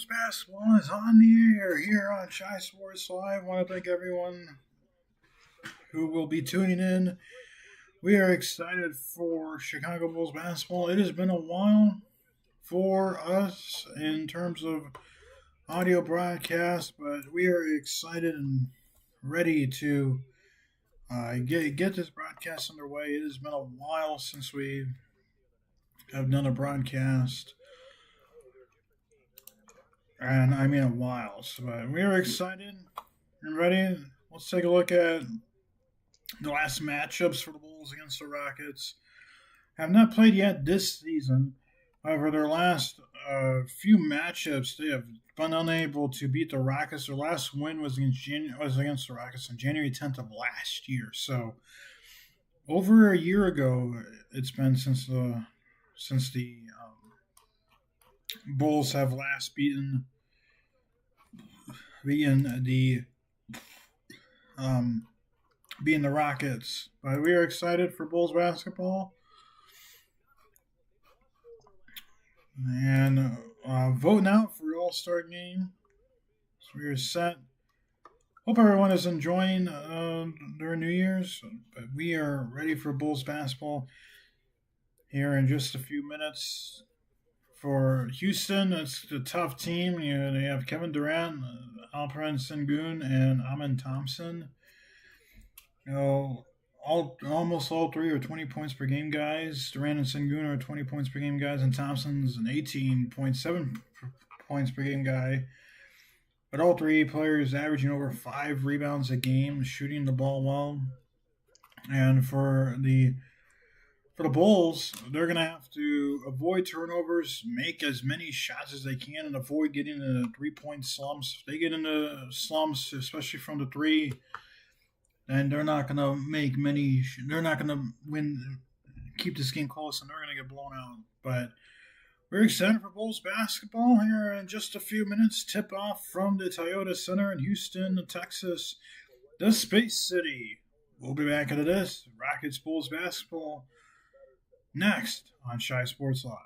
Basketball is on the air here on Shy Sports Live. I want to thank everyone who will be tuning in. We are excited for Chicago Bulls basketball. It has been a while for us in terms of audio broadcast, but we are excited and ready to get this broadcast underway. It has been a while since we have done a broadcast, and I mean a while. But we are excited and ready. Let's take a look at the last matchups for the Bulls against the Rockets. Have not played yet this season. However, their last few matchups, they have been unable to beat the Rockets. Their last win was against the Rockets on January 10th of last year. So, over a year ago, it's been since the Bulls have last beaten the um, beating the Rockets. But we are excited for Bulls basketball. And voting out for All Star game. So we are set. Hope everyone is enjoying their New Year's. But we are ready for Bulls basketball here in just a few minutes. For Houston, it's a tough team. They have Kevin Durant, Alperen Sengun, and Amin Thompson. Almost all three are 20 points per game guys. Durant and Sengun are 20 points per game guys, and Thompson's an 18.7 points per game guy. But all three players averaging over 5 rebounds a game, shooting the ball well. And for the Bulls, they're going to have to avoid turnovers, make as many shots as they can, and avoid getting into 3-point slumps. If they get into slumps, especially from the three, and they're not going to make many. They're not going to win, keep this game close, and they're going to get blown out. But we're excited for Bulls basketball here in just a few minutes. Tip off from the Toyota Center in Houston, Texas, the Space City. We'll be back into this Rockets Bulls basketball next on Shy Sports Live.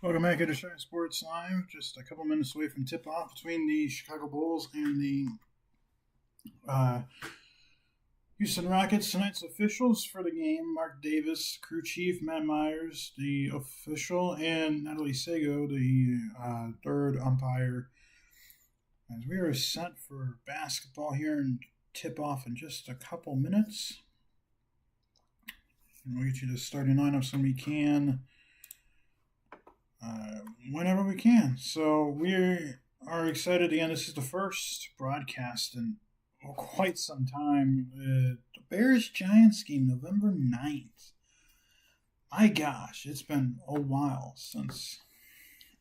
Welcome back to Shine Sports Live. Just a couple minutes away from tip-off between the Chicago Bulls and the Houston Rockets. Tonight's officials for the game: Mark Davis, crew chief; Matt Myers, the official; and Natalie Sago, the third umpire. As we are set for basketball here and tip-off in just a couple minutes. And we'll get you the starting lineups when we can. Whenever we can. So we are excited again. This is the first broadcast in quite some time. The Bears-Giants game, November 9th. My gosh, it's been a while since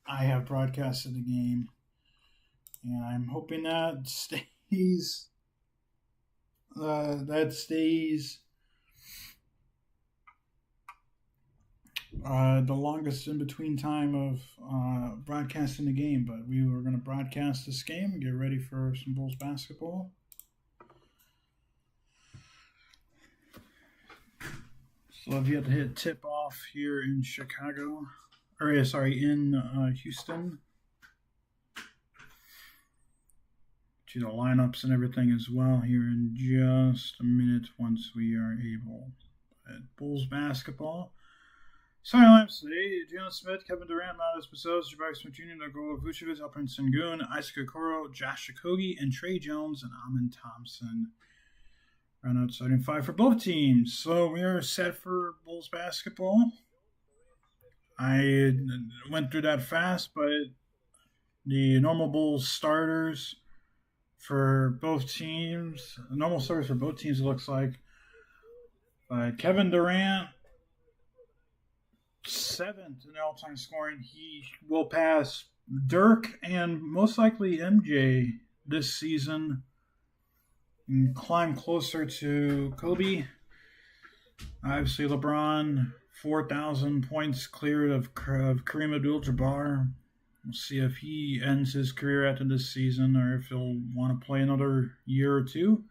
I have broadcasted the game. And I'm hoping that stays. The longest in between time of broadcasting the game, but we were going to broadcast this game and get ready for some Bulls basketball. So if you have to hit tip off here in Chicago, in Houston. To the lineups and everything as well here in just a minute once we are able. At Bulls basketball. Starting lineups today: Jalen Smith, Kevin Durant, Miles Bacelos, Jabari Smith Jr., Nikola Vucevic, Alperen Sengun, Isaac Okoro, Josh Okogie, and Trey Jones and Amin Thompson. Round out starting five for both teams. So we are set for Bulls basketball. I went through that fast, but the normal Bulls starters for both teams, normal starters for both teams, it looks like. Kevin Durant, 7th in all-time scoring. He will pass Dirk and most likely MJ this season and climb closer to Kobe. Obviously, LeBron, 4,000 points cleared of Kareem Abdul-Jabbar. We'll see if he ends his career after this season or if he'll want to play another year or two.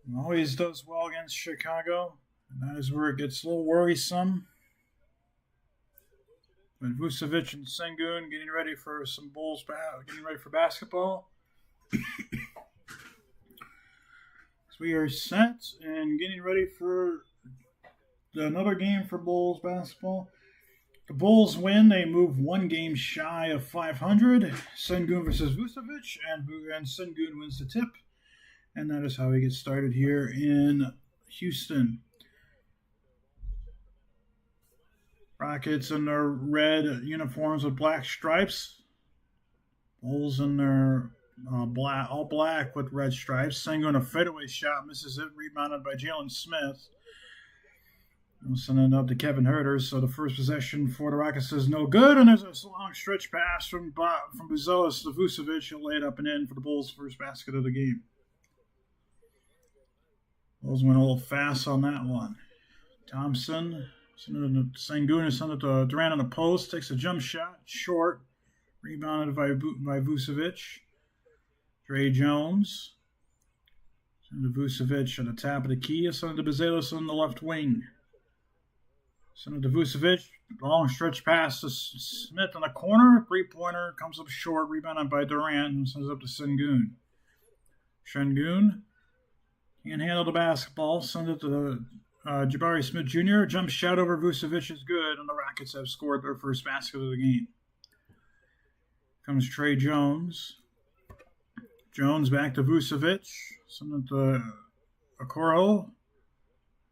He always does well against Chicago. And that is where it gets a little worrisome. With Vucevic and Sengun getting ready for some Bulls, getting ready for basketball. So we are set and getting ready for another game for Bulls basketball. The Bulls win. They move one game shy of 500. Sengun versus Vucevic, and Sengun wins the tip. And that is how we get started here in Houston. Rockets in their red uniforms with black stripes. Bulls in their all black with red stripes. Sengun a fadeaway shot, misses it, rebounded by Jalen Smith. We'll send it up to Kevin Huerter. So the first possession for the Rockets is no good, and there's a long stretch pass from Bacelos to Vucevic. He'll lay it up and in for the Bulls' first basket of the game. Bulls went a little fast on that one. Thompson. Sengun is sent it to Durant on the post. Takes a jump shot. Short. Rebounded by Vucevic. Trey Jones. Sent to Vucevic at the top of the key. Sent it to Bacelos on the left wing. Sent it to Vucevic. Long stretch pass to Smith in the corner. Three-pointer. Comes up short. Rebounded by Durant. And sends it up to Sengun. Sengun can't handle the basketball. Send it to Jabari Smith Jr. Jump shot over Vucevic is good, and the Rockets have scored their first basket of the game. Comes Trey Jones. Jones back to Vucevic. Send it to Okoro.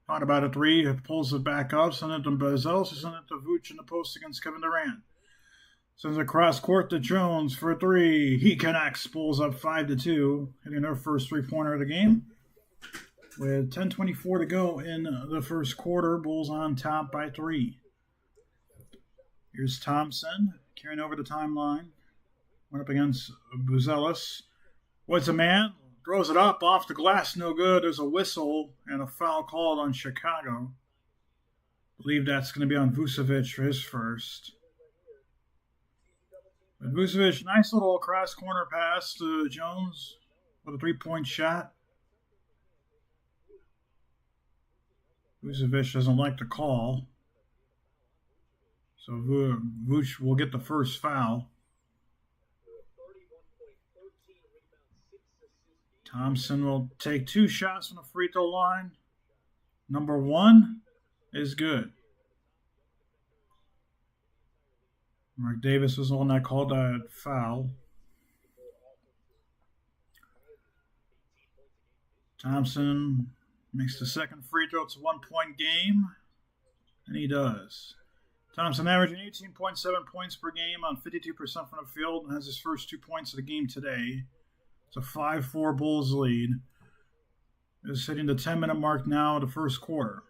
Thought about a three. Pulls it back up. Send it to Bacelos. Send it to Vuce in the post against Kevin Durant. Sends it cross court to Jones for a three. He connects. Pulls up 5-2. Hitting their first three-pointer of the game. With 10:24 to go in the first quarter, Bulls on top by 3. Here's Thompson carrying over the timeline. Went up against Bacelos. What's a man? Throws it up off the glass, no good. There's a whistle and a foul called on Chicago. I believe that's going to be on Vucevic for his first. But Vucevic, nice little cross corner pass to Jones with a 3-point shot. Vucevic doesn't like the call. So Vuce will get the first foul. Thompson will take 2 shots from the free throw line. Number 1 is good. Mark Davis was the one that called that foul. Thompson makes the second free throw. It's a 1-point game, and he does. Thompson averaging 18.7 points per game on 52% from the field and has his first 2 points of the game today. It's a 5-4 Bulls lead. It's hitting the 10-minute mark now of the first quarter.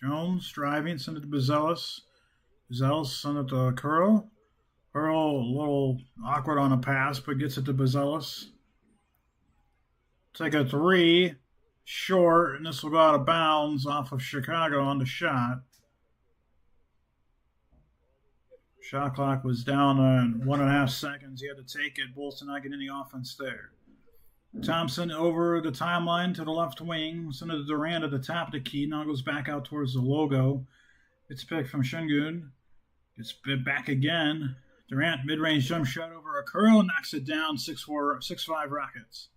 Jones driving, send it to Buzelis. Buzelis send it to Curl. Curl a little awkward on a pass, but gets it to Buzelis. Take a 3, short, and this will go out of bounds off of Chicago on the shot. Shot clock was down 1.5 seconds. He had to take it. Bulls did not get any offense there. Thompson over the timeline to the left wing. Send it to Durant at the top of the key. Now goes back out towards the logo. It's picked from Şengün. Gets bit back again. Durant mid-range jump shot over a curl. Knocks it down. 6-4, 6-5 Rockets.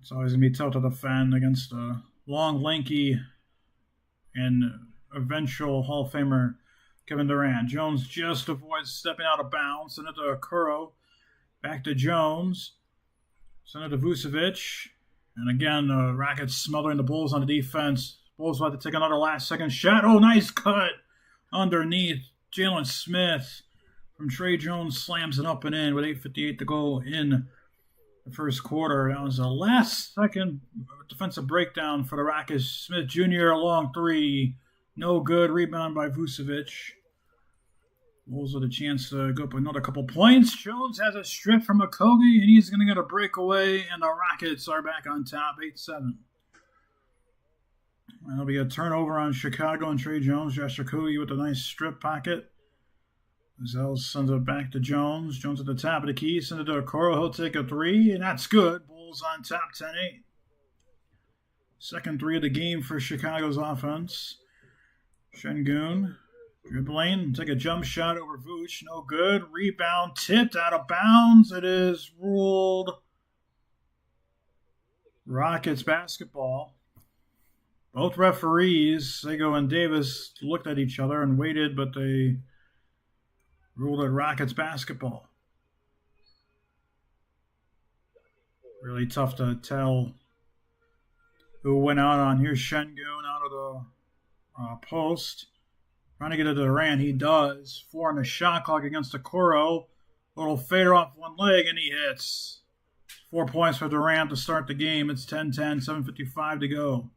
It's always going to be tough to defend against a long, lanky, and eventual Hall of Famer Kevin Durant. Jones just avoids stepping out of bounds. Send it to Curl. Back to Jones. Send it to Vucevic. And again, Rockets smothering the Bulls on the defense. Bulls about to take another last-second shot. Oh, nice cut underneath. Jalen Smith from Trey Jones slams it up and in with 8:58 to go in the first quarter. That was a last-second defensive breakdown for the Rockets. Smith Jr. a long 3. No good. Rebound by Vucevic. Bulls with a chance to go up another couple points. Jones has a strip from Okogie, and he's going to get a breakaway, and the Rockets are back on top, 8-7. And there'll be a turnover on Chicago and Trey Jones. Josh Okogie with a nice strip pocket. Zell sends it back to Jones. Jones at the top of the key. Send it to Okoro. He'll take a 3, and that's good. Bulls on top, 10-8. Second 3 of the game for Chicago's offense. Şengün. Dribbling, take a jump shot over Vooch, no good. Rebound, tipped out of bounds. It is ruled Rockets basketball. Both referees, Sego and Davis, looked at each other and waited, but they ruled it Rockets basketball. Really tough to tell who went out on. Here's Şengün out of the post. Trying to get it to Durant. He does. 4 on the shot clock against Okoro. Little fader off one leg, and he hits. 4 points for Durant to start the game. It's 10-10, 7:55 to go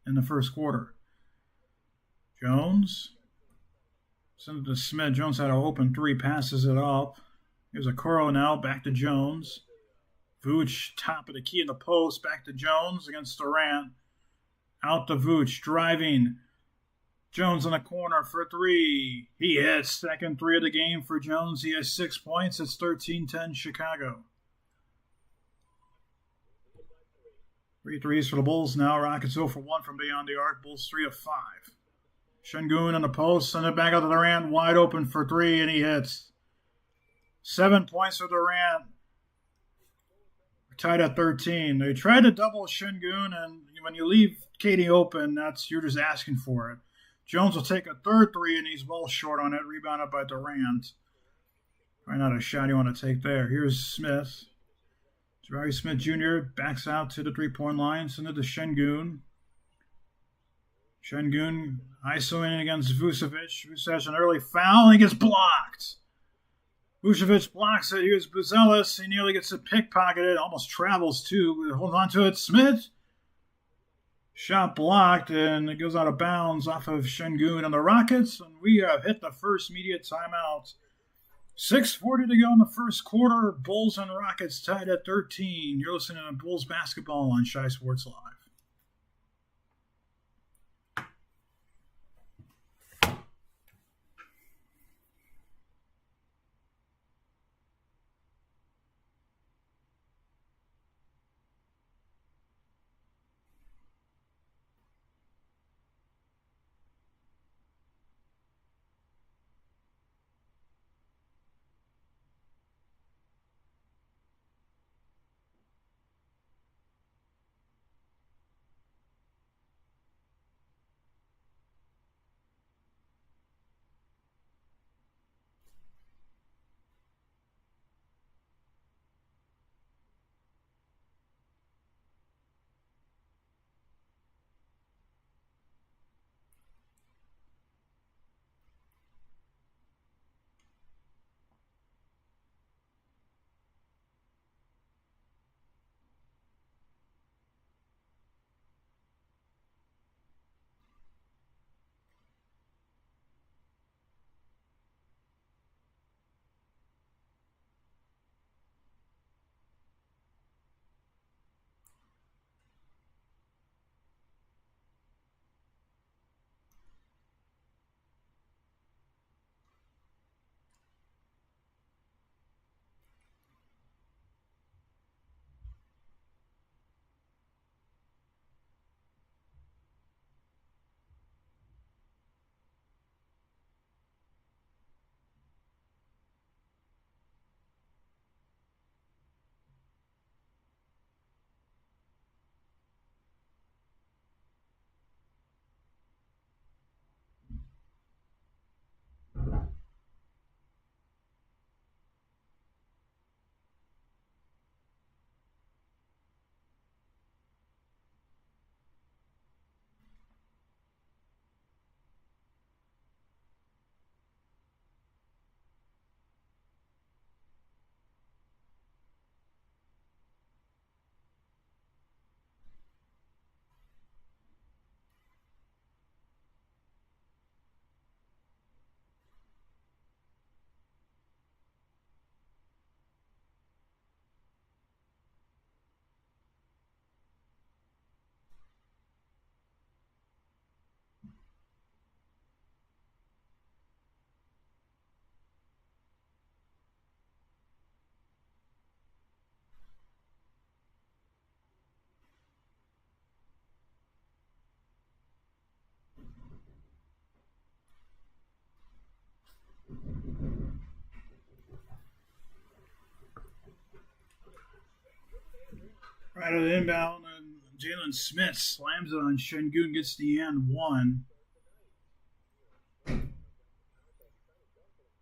in the first quarter. Jones. Send it to Smith. Jones had an open 3, passes it up. Here's Okoro now. Back to Jones. Vooch, top of the key in the post. Back to Jones against Durant. Out to Vooch, driving. Jones in the corner for 3. He hits. Second 3 of the game for Jones. He has 6 points. It's 13-10 Chicago. 3 threes for the Bulls now. Rockets 0 for 1 from beyond the arc. Bulls 3 of 5. Şengün on the post. Send it back out to Durant. Wide open for 3, and he hits. 7 points for Durant. We're tied at 13. They tried to double Şengün, and when you leave Katie open, you're just asking for it. Jones will take a third 3, and he's well short on it. Rebounded by Durant. Probably not a shot you want to take there. Here's Smith. Jabari Smith Jr. backs out to the 3-point line. Send it to Şengün. Şengün isolating against Vucevic. Vucevic has an early foul, and he gets blocked. Vucevic blocks it. Here's Buzelis. He nearly gets it pickpocketed. Almost travels, too. Hold on to it. Smith. Shot blocked, and it goes out of bounds off of Şengün and the Rockets, and we have hit the first media timeout. 6:40 to go in the first quarter. Bulls and Rockets tied at 13. You're listening to Bulls basketball on Shy Sports Live. Right at the inbound, and Jalen Smith slams it on Şengün, gets the and one.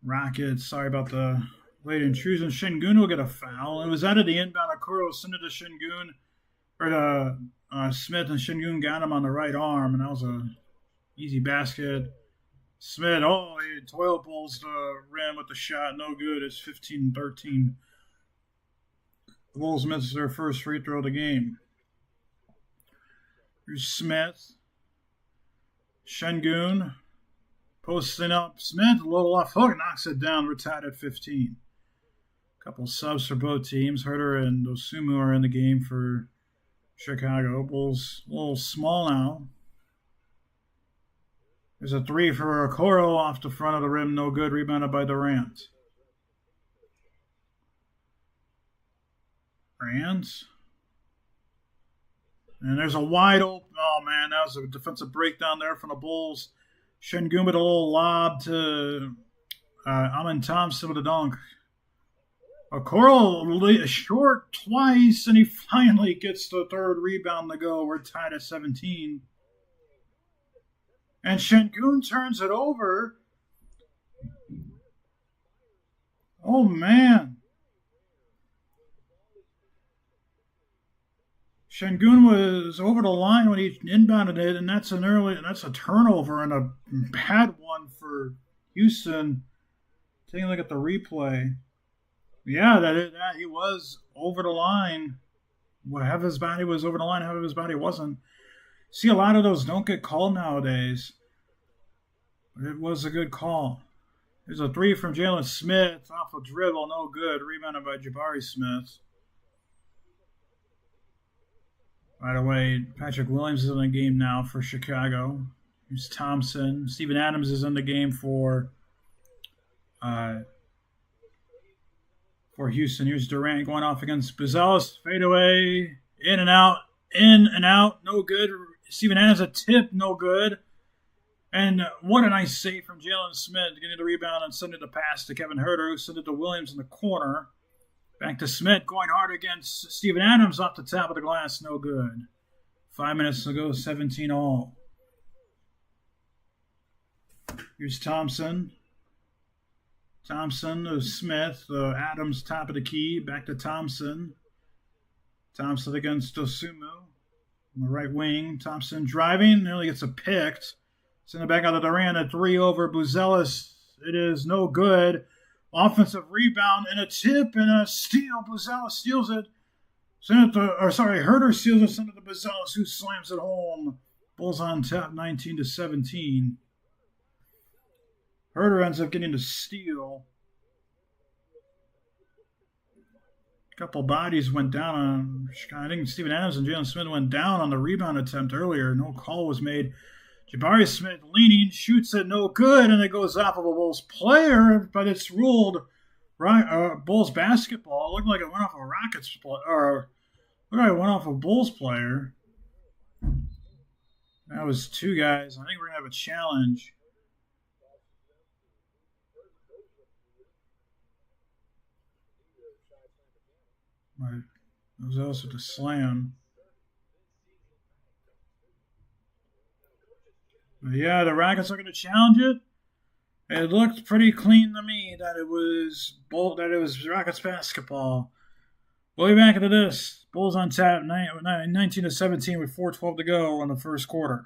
Rockets, sorry about the late intrusion. Şengün will get a foul. It was out of the inbound. Okoro sent it to Şengün, or to Smith, and Şengün got him on the right arm, and that was a easy basket. Smith, he toilet bowls the rim with the shot. No good. It's 15-13. The Bulls missed their first free throw of the game. Here's Smith. Şengün posting up. Smith, a little off hook, knocks it down. We're tied at 15. A couple subs for both teams. Herter and Dosunmu are in the game for Chicago. Bulls a little small now. There's a three for Okoro off the front of the rim. No good. Rebounded by Durant. And there's a wide open. Oh, man, that was a defensive breakdown there from the Bulls. Şengün with a little lob to Amin Thompson with a dunk. Okoro short twice, and he finally gets the third rebound to go. We're tied at 17. And Şengün turns it over. Oh, man. Şengün was over the line when he inbounded it, and that's a turnover and a bad one for Houston. Taking a look at the replay. Yeah, that he was over the line. Half of his body was over the line, half of his body wasn't. See, a lot of those don't get called nowadays. But it was a good call. There's a three from Jalen Smith off a dribble, no good. Rebounded by Jabari Smith. By the way, Patrick Williams is in the game now for Chicago. Here's Thompson. Steven Adams is in the game for Houston. Here's Durant going off against Buzelis. Fadeaway. In and out. No good. Steven Adams a tip, no good. And what a nice save from Jalen Smith, getting the rebound and sending the pass to Kevin Herter, who sent it to Williams in the corner. Back to Smith, going hard against Steven Adams off the top of the glass, no good. 5 minutes to go, 17 all. Here's Thompson. Thompson to Smith, Adams top of the key, back to Thompson. Thompson against Dosunmu on the right wing. Thompson driving, nearly gets a picked. Send it back out of Durant, a three over Buzelis. It is no good. Offensive rebound and a tip and a steal. Buzelis steals it. Herter steals it. Send it to Buzelis, who slams it home. Bulls on top, 19-17. Herter ends up getting the steal. A couple bodies went down on. I think Steven Adams and Jalen Smith went down on the rebound attempt earlier. No call was made. Jabari Smith leaning, shoots it, no good, and it goes off of a Bulls player, but it's ruled Bulls basketball. It looked like it went off a Rockets player, or looked like it went off a Bulls player. That was two guys. I think we're going to have a challenge. Right. That was also the slam. But yeah, the Rockets are going to challenge it. It looked pretty clean to me that it was Rockets basketball. We'll be back into this. Bulls on tap, 19-17 with 4:12 to go in the first quarter.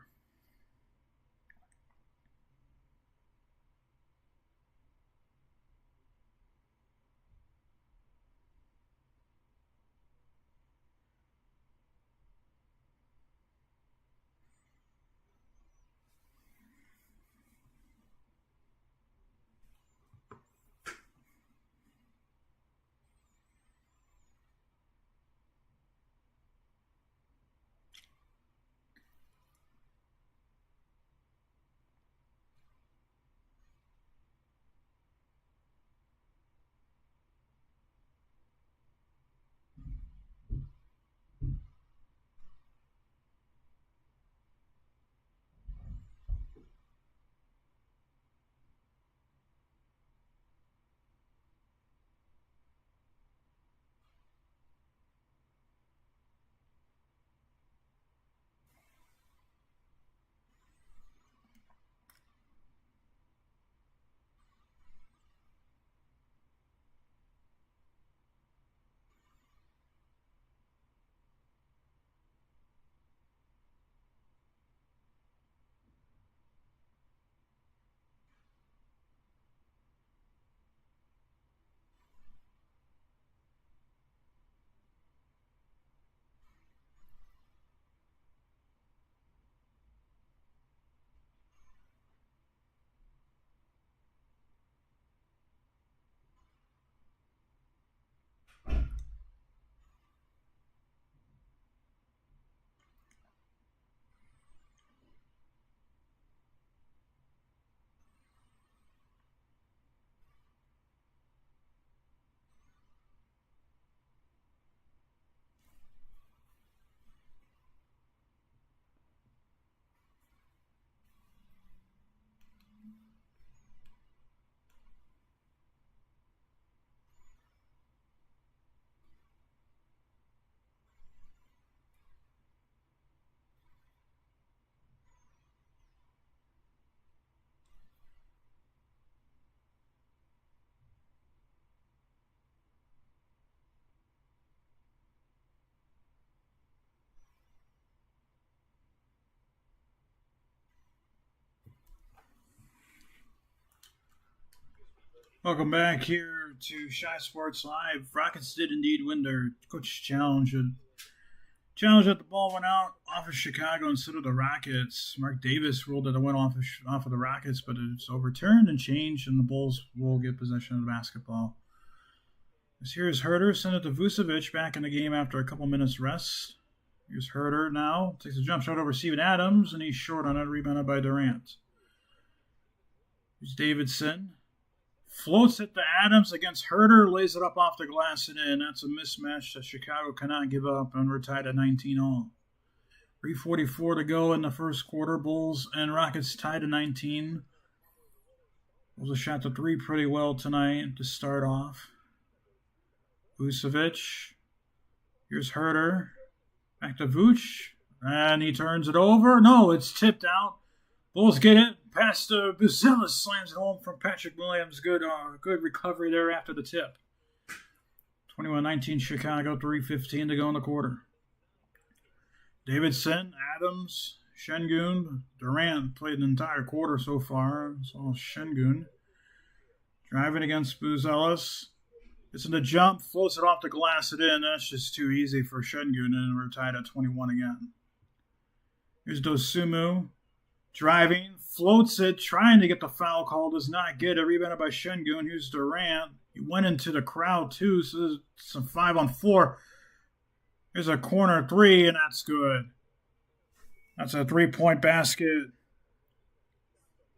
Welcome back here to Shy Sports Live. Rockets did indeed win their coach challenge. Challenge that the ball went out off of Chicago instead of the Rockets. Mark Davis ruled that it went off of the Rockets, but it's overturned and changed, and the Bulls will get possession of the basketball. Here's Herter, sent it to Vucevic back in the game after a couple minutes rest. Here's Herter now. Takes a jump shot over Steven Adams, and he's short on it, rebounded by Durant. Here's Davidson. Floats it to Adams against Herter, lays it up off the glass and in. That's a mismatch that Chicago cannot give up, and we're tied at 19-all. 3:44 to go in the first quarter. Bulls and Rockets tied at 19. Bulls have shot the three pretty well tonight to start off. Vucevic. Here's Herter. Back to Vooch. And he turns it over. No, it's tipped out. Bulls get it. Pass to Buzelis, slams it home from Patrick Williams. Good recovery there after the tip. 21-19 Chicago, 3:15 to go in the quarter. Davidson, Adams, Şengün, Durant played an entire quarter so far. It's all Şengün. Driving against Buzelis. Gets in the jump, floats it off the glass and in. That's just too easy for Şengün, and we're tied at 21 again. Here's Dosunmu. Driving, floats it, trying to get the foul call, does not get it. Rebounded by Şengün. Here's Durant. He went into the crowd too, so it's a 5-on-4. Here's a corner three, and that's good. That's a 3-point basket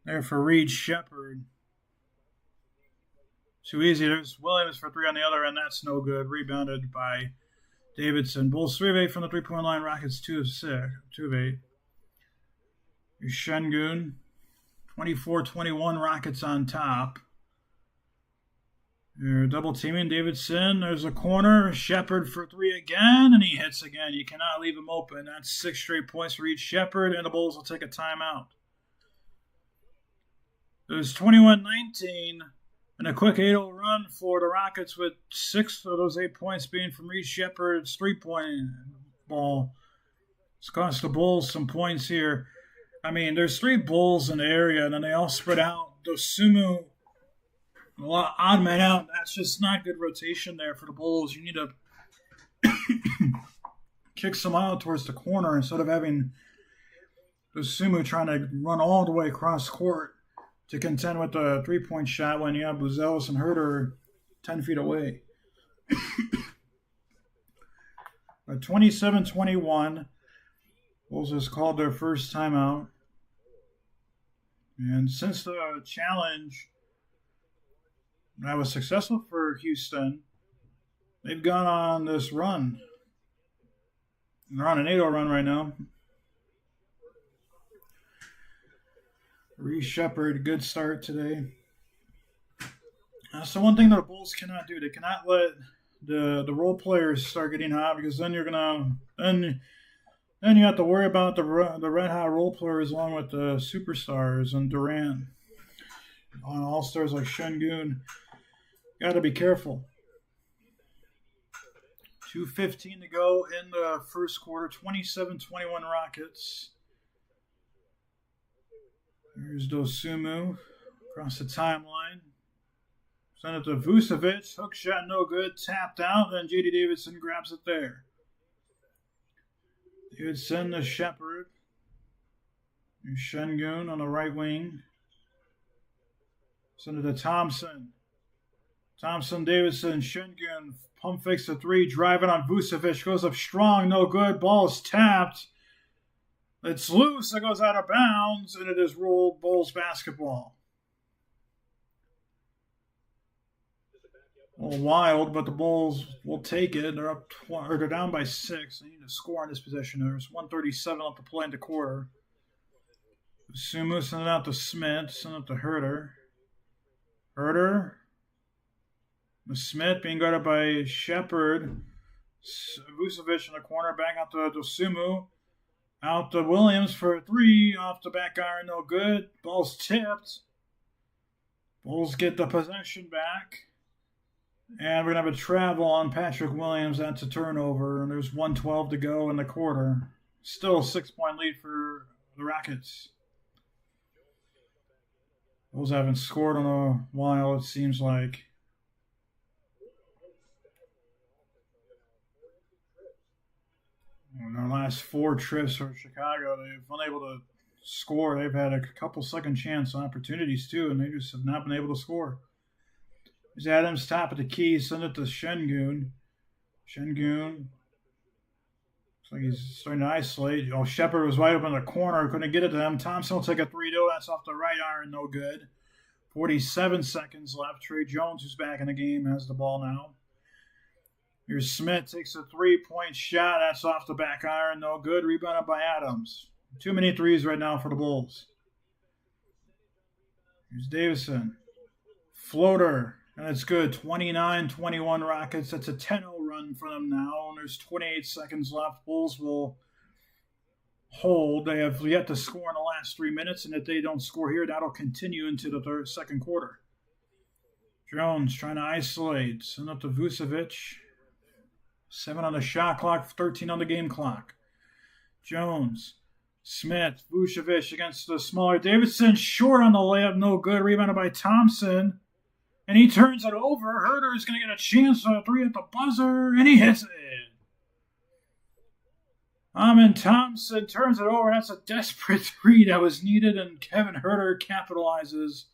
there for Reed Sheppard. Too easy. There's Williams for three on the other end. That's no good. Rebounded by Davidson. Bulls 3 of 8 from the 3-point line. Rockets 2 of 8. Here's Şengün. 24-21. Rockets on top. They're double teaming Davidson. There's a corner. Sheppard for three again, and he hits again. You cannot leave him open. That's 6 straight points for each Sheppard, and the Bulls will take a timeout. There's 21-19. And a quick 8-0 run for the Rockets, with 6 of those 8 points being from Reed Sheppard's 3-point ball. It's cost the Bulls some points here. I mean, there's 3 Bulls in the area, and then they all spread out. Dosunmu, a lot odd man out. That's just not good rotation there for the Bulls. You need to kick some out towards the corner instead of having Dosunmu trying to run all the way across court to contend with the 3-point shot when you have Buzelis and Herter 10 feet away. 27-21. Bulls has called their first timeout. And since the challenge that was successful for Houston, they've gone on this run. They're on an 8-0 run right now. Reed Sheppard, good start today. So one thing that the Bulls cannot do, they cannot let the role players start getting hot, because then then you have to worry about the red hot role players along with the superstars and Durant on all stars like Şengün. Got to be careful. 2:15 to go in the first quarter. 27-21 Rockets. Here's Dosunmu across the timeline. Send it to Vucevic. Hook shot no good. Tapped out. Then J.D. Davidson grabs it there. Davidson to Sheppard. Here's Şengün on the right wing. Send it to Thompson. Thompson, Davidson, Şengün. Pump fakes the three. Driving on Vucevic. Goes up strong. No good. Ball is tapped. It's loose. It goes out of bounds, and it is ruled Bulls basketball. A little wild, but the Bulls will take it. They're up, they're down by 6. They need to score on this possession. There's 1:37 left to play in the quarter. Sumu sent it out to Smith. Sent it to Herter. Herter. Smith being guarded by Sheppard. Vucevic in the corner. Back out to Dosunmu. Out to Williams for a three. Off the back iron, no good. Ball's tipped. Bulls get the possession back. And we're going to have a travel on Patrick Williams. That's a turnover. And there's 1:12 to go in the quarter. Still a 6-point lead for the Rockets. Bulls haven't scored in a while, it seems like. In their last 4 trips for Chicago, they've unable to score. They've had a couple second chance opportunities too, and they just have not been able to score. There's Adams top of the key, send it to Şengün. Şengün looks like he's starting to isolate. Oh, Shepard was wide open in the corner, couldn't get it to him. Thompson will take a 3-0. That's off the right iron, no good. 47 seconds left. Trey Jones, who's back in the game, has the ball now. Here's Smith, takes a 3-point shot. That's off the back iron, no good. Rebounded by Adams. Too many threes right now for the Bulls. Here's Davison. Floater, and it's good. 29-21 Rockets. That's a 10-0 run for them now, and there's 28 seconds left. Bulls will hold. They have yet to score in the last 3 minutes, and if they don't score here, that'll continue into the second quarter. Jones trying to isolate. Send up to Vucevic. 7 on the shot clock, 13 on the game clock. Jones, Smith, Vucevic against the smaller Davidson. Short on the layup, no good. Rebounded by Thompson. And he turns it over. Herter is going to get a chance on a 3 at the buzzer, and he hits it. Amin Thompson turns it over. That's a desperate 3 that was needed, and Kevin Herter capitalizes.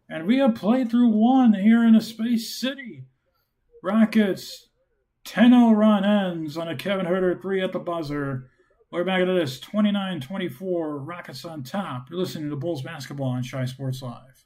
And we have played through 1 here in the Space City. Rockets 10-0 run ends on a Kevin Herter 3 at the buzzer. We're back into this 29-24, Rockets on top. You're listening to Bulls basketball on Shy Sports Live.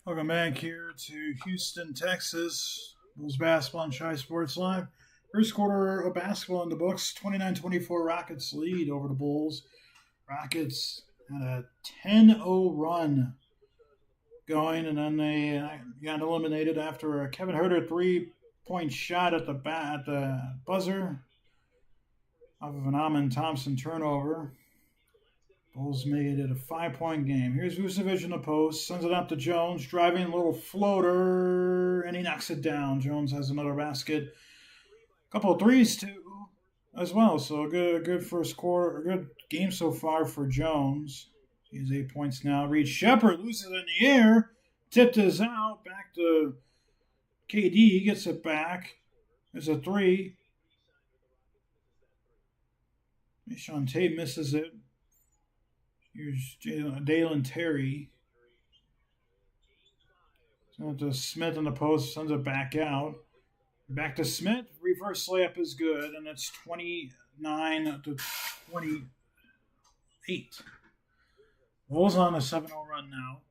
Welcome back here to Houston, Texas. Bulls basketball on Shy Sports Live. First quarter of basketball in the books. 29-24 Rockets lead over the Bulls. Rockets had a 10-0 run going, and then they got eliminated after a Kevin Herter 3-point shot at the buzzer off of an Amin Thompson turnover. Bulls made it a 5-point game. Here's Vucevic in the post. Sends it up to Jones. Driving a little floater. And he knocks it down. Jones has another basket. A couple of threes, too, as well. So a good first quarter. A good game so far for Jones. He has 8 points now. Reed Shepard loses it in the air. Tipped is out. Back to KD. He gets it back. There's a 3. Sean Tate misses it. Here's Dalen Terry. Sends it to Smith in the post. Sends it back out. Back to Smith. reverse layup is good, and it's 29-28. Bulls on a 7-0 run now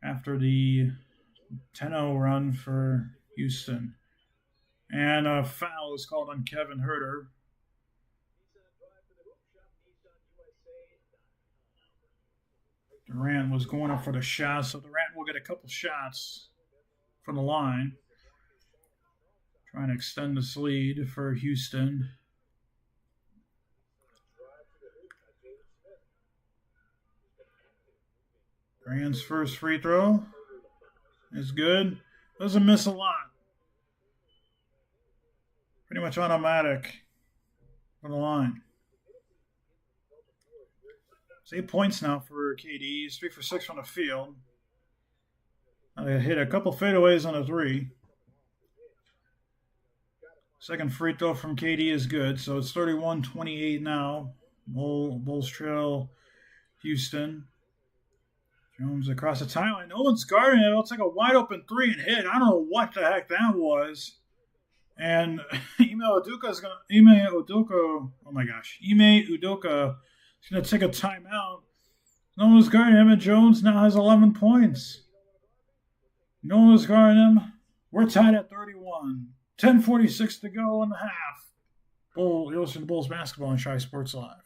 after the 10-0 run for Houston. And a foul is called on Kevin Huerter. Durant was going up for the shot, so Durant will get a couple shots from the line. Trying to extend this lead for Houston. Durant's first free throw is good. Doesn't miss a lot. Pretty much automatic from the line. It's 8 points now for KD. He's 3 for 6 from the field. They hit a couple fadeaways on a 3. Second free throw from KD is good, so it's 31-28 now. Bulls trail Houston. Jones across the timeline. No one's guarding it. It's like a wide open 3 and hit. I don't know what the heck that was. And Ime Udoka is gonna take a timeout. No one was guarding him, and Jones now has 11 points. No one was guarding him. We're tied at 31. 10:46 to go in the half. You're listening to Bulls basketball on Shy Sports Live.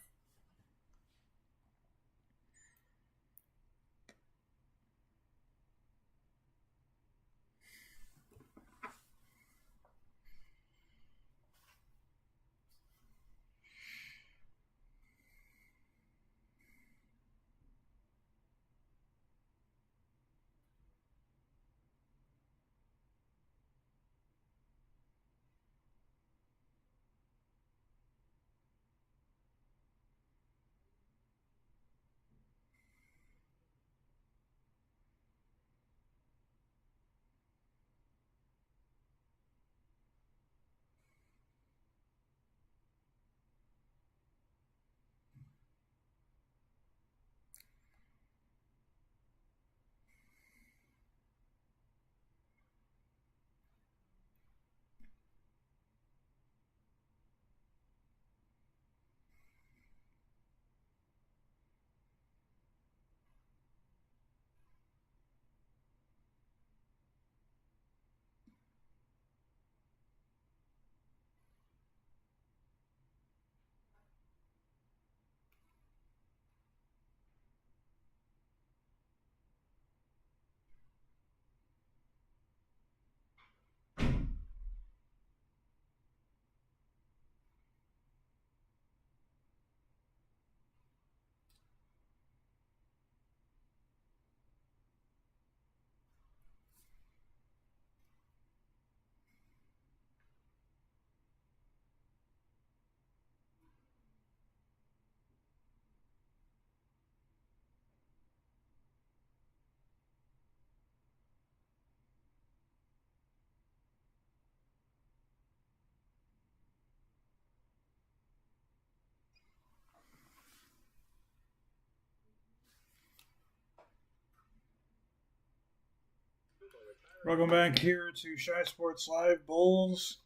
Welcome back here to Shy Sports Live. Bulls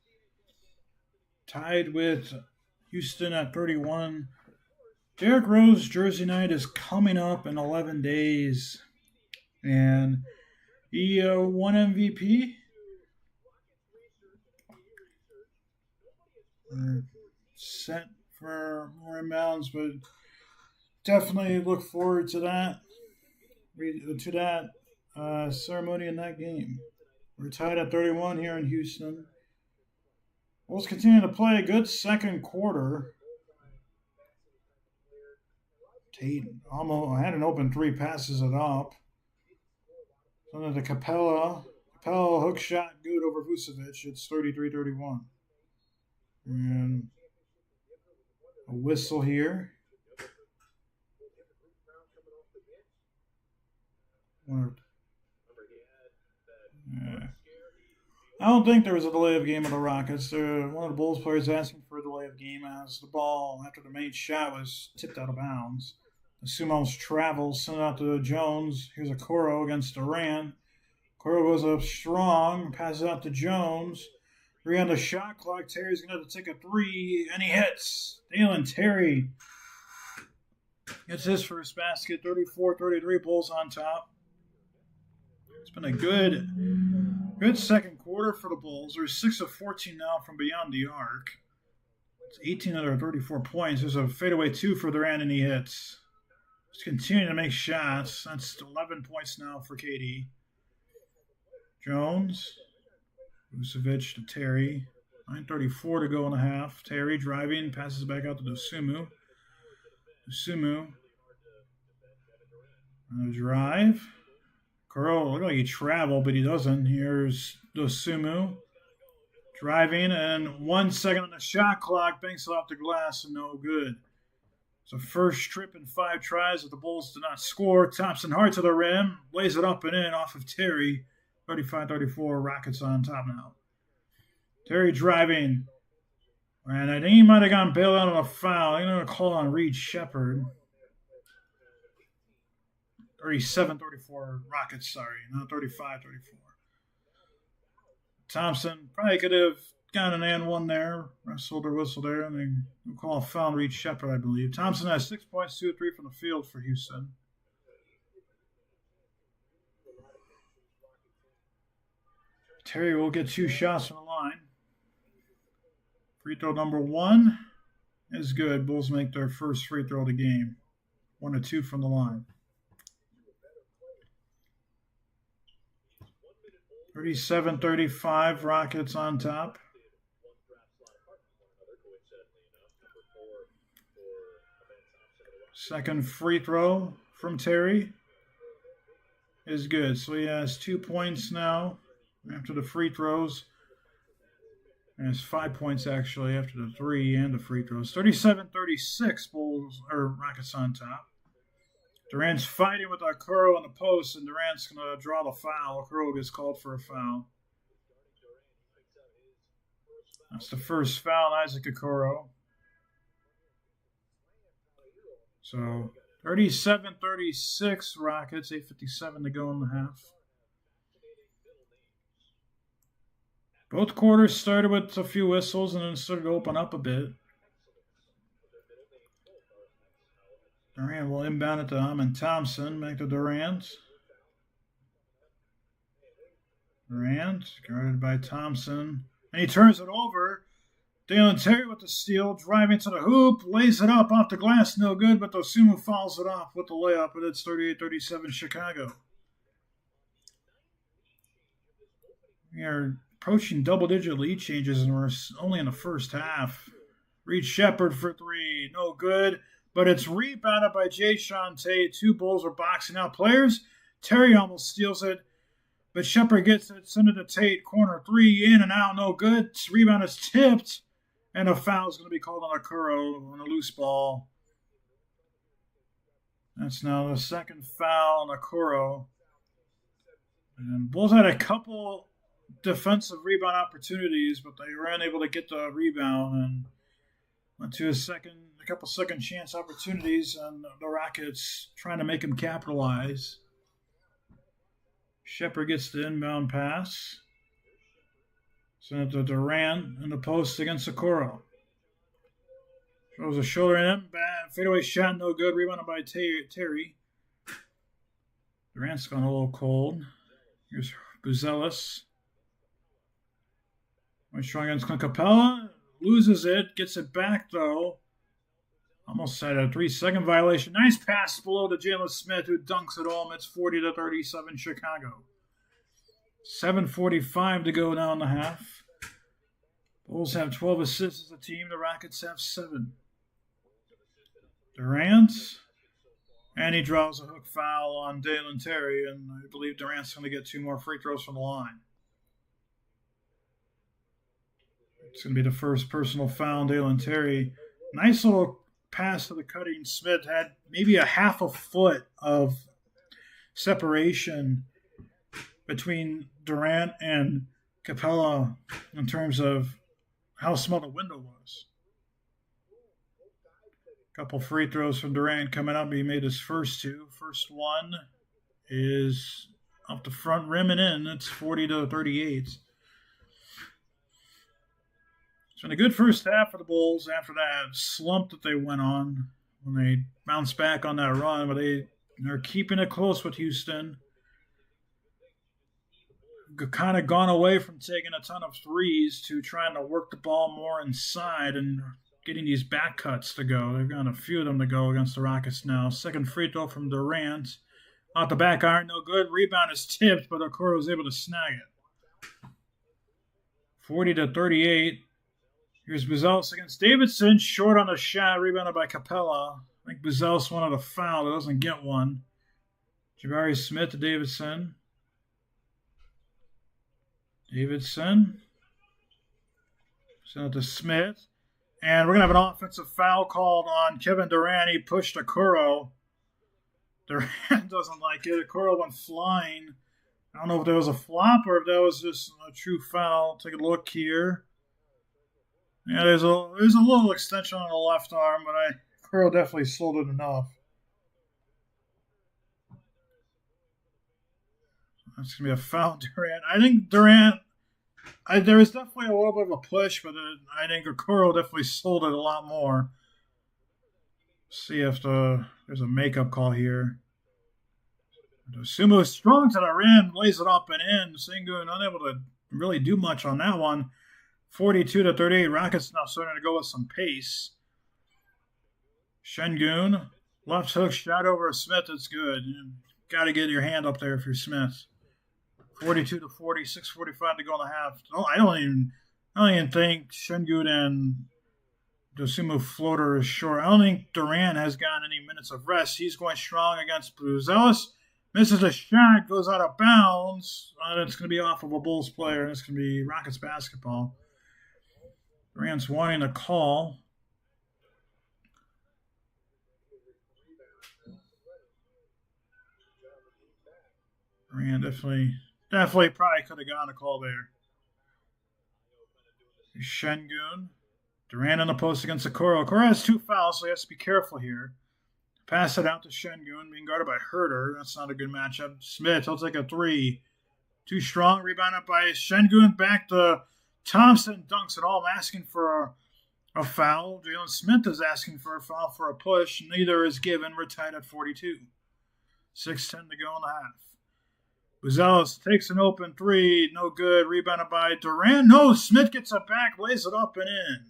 tied with Houston at 31. Derrick Rose jersey night is coming up in 11 days. And he won MVP. Set for more inbounds, but definitely look forward to that. Ceremony in that game. We're tied at 31 here in Houston. Bulls continue to play a good second quarter. Tate almost had an open 3, passes it up. Under the Capella hook shot good over Vucevic. It's 33-31. And a whistle here. I don't think there was a delay of game of the Rockets. One of the Bulls players asking for a delay of game as the ball, after the main shot, was tipped out of bounds. The Sumos travels, sent out to Jones. Here's a Coro against Durant. Coro goes up strong, passes out to Jones. 3 on the shot clock. Terry's going to have to take a 3, and he hits. Dalen Terry gets his first basket, 34-33, Bulls on top. It's been a good second quarter for the Bulls. They're 6 of 14 now from beyond the arc. It's 18 of their 34 points. There's a fadeaway 2 for Durant, and he hits. Just continuing to make shots. That's 11 points now for KD. Jones, Vucevic to Terry. 9:34 to go in the half. Terry driving, passes back out to Dosunmu. Dosunmu. On the drive. Kuro looked like he traveled, but he doesn't. Here's Dosunmu. Driving, and 1 second on the shot clock. Banks it off the glass, and no good. It's a first trip in 5 tries that the Bulls did not score. Thompson hard to the rim. Lays it up and in off of Terry. 35-34, Rockets on top now. Terry driving. And I think he might have gotten bailed out on a foul. I'm going to call on Reed Shepherd. 37-34, Rockets, sorry. Not 35-34. Thompson probably could have gotten an and one there. Wrestled or whistled there. And they call a foul on Reed Shepherd, I believe. Thompson has 6 points, 2 of 3 from the field for Houston. Terry will get 2 shots from the line. Free throw number 1 is good. Bulls make their first free throw of the game. 1 of 2 from the line. 37-35, Rockets on top. Second free throw from Terry is good. So he has 2 points now after the free throws. And it's 5 points actually after the 3 and the free throws. 37-36, Bulls or Rockets on top. Durant's fighting with Okoro on the post, and Durant's going to draw the foul. Okoro gets called for a foul. That's the first foul on Isaac Okoro. So 37-36 Rockets, 8:57 to go in the half. Both quarters started with a few whistles and then started to open up a bit. Durant will inbound it to Amin Thompson. Back to Durant. Durant, guarded by Thompson. And he turns it over. Dalen Terry with the steal, driving to the hoop, lays it up off the glass, no good, but Dosunmu fouls it off with the layup, and it's 38-37 Chicago. We are approaching double-digit lead changes, and we're only in the first half. Reed Shepherd for 3, no good. But it's rebounded by Jae'Sean Tate. 2 Bulls are boxing out players. Terry almost steals it. But Shepherd gets it, send it to Tate. Corner 3, in and out, no good. Rebound is tipped. And a foul is going to be called on Okoro on a loose ball. That's now the second foul on Okoro. And Bulls had a couple defensive rebound opportunities, but they were unable to get the rebound. And went to a couple second chance opportunities, and the Rockets trying to make him capitalize. Shepherd gets the inbound pass. Send it to Durant in the post against Okoro. Throws a shoulder in him. Bad fadeaway shot, no good. Rebounded by Terry. Durant's gone a little cold. Here's Buzelis. Strong against Clint Capella. Loses it, gets it back though. Almost had a 3-second violation. Nice pass below to Jalen Smith, who dunks it home. It's 40-37 Chicago. 7:45 to go now in the half. Bulls have 12 assists as a team. The Rockets have 7. Durant, and he draws a hook foul on Dalen Terry, and I believe Durant's going to get 2 more free throws from the line. It's going to be the first personal foul on Dalen Terry. Nice little pass to the cutting Smith. Had maybe a half a foot of separation between Durant and Capella in terms of how small the window was. A couple free throws from Durant coming up. He made his first 2. First one is off the front rim and in. It's 40-38. It's been a good first half for the Bulls after that slump that they went on when they bounced back on that run, but they're keeping it close with Houston. Kind of gone away from taking a ton of threes to trying to work the ball more inside and getting these back cuts to go. They've got a few of them to go against the Rockets now. Second free throw from Durant. Off the back iron, no good. Rebound is tipped, but Okoro was able to snag it. 40-38. Here's Buzelis against Davidson. Short on the shot, rebounded by Capella. I think Buzelis wanted a foul. It doesn't get one. Jabari Smith to Davidson. Davidson. Sent it to Smith. And we're going to have an offensive foul called on Kevin Durant. He pushed Okoro. Durant doesn't like it. Okoro went flying. I don't know if there was a flop or if that was just a true foul. Take a look here. Yeah, there's a little extension on the left arm, but Okoro definitely sold it enough. That's going to be a foul, Durant. I think Durant, there was definitely a little bit of a push, but I think Okoro definitely sold it a lot more. See if there's a makeup call here. Sumo strong to the rim, lays it up and in. Sengun unable to really do much on that one. 42-38. Rockets now starting to go with some pace. Sengun, left hook shot over Smith. It's good. You got to get your hand up there if you're Smith. 42-40, 6:45 to go in the half. I don't even think Sengun and Dosunmu floater is short. I don't think Durant has gotten any minutes of rest. He's going strong against Buzelis. Misses a shot, goes out of bounds. It's going to be off of a Bulls player, and it's going to be Rockets basketball. Durant's wanting a call. Durant definitely probably could have gotten a call there. Sengun. Durant on the post against Okoro. Okoro has 2 fouls, so he has to be careful here. Pass it out to Sengun, being guarded by Herter. That's not a good matchup. Smith, he'll take a 3. Too strong, rebounded by Sengun. Back to Thompson, dunks it all. I'm asking for a foul. Jalen Smith is asking for a foul for a push. Neither is given. We're tied at 42. 6:10 to go in the half. Buzelis takes an open 3. No good. Rebounded by Durant. No, Smith gets it back, lays it up and in.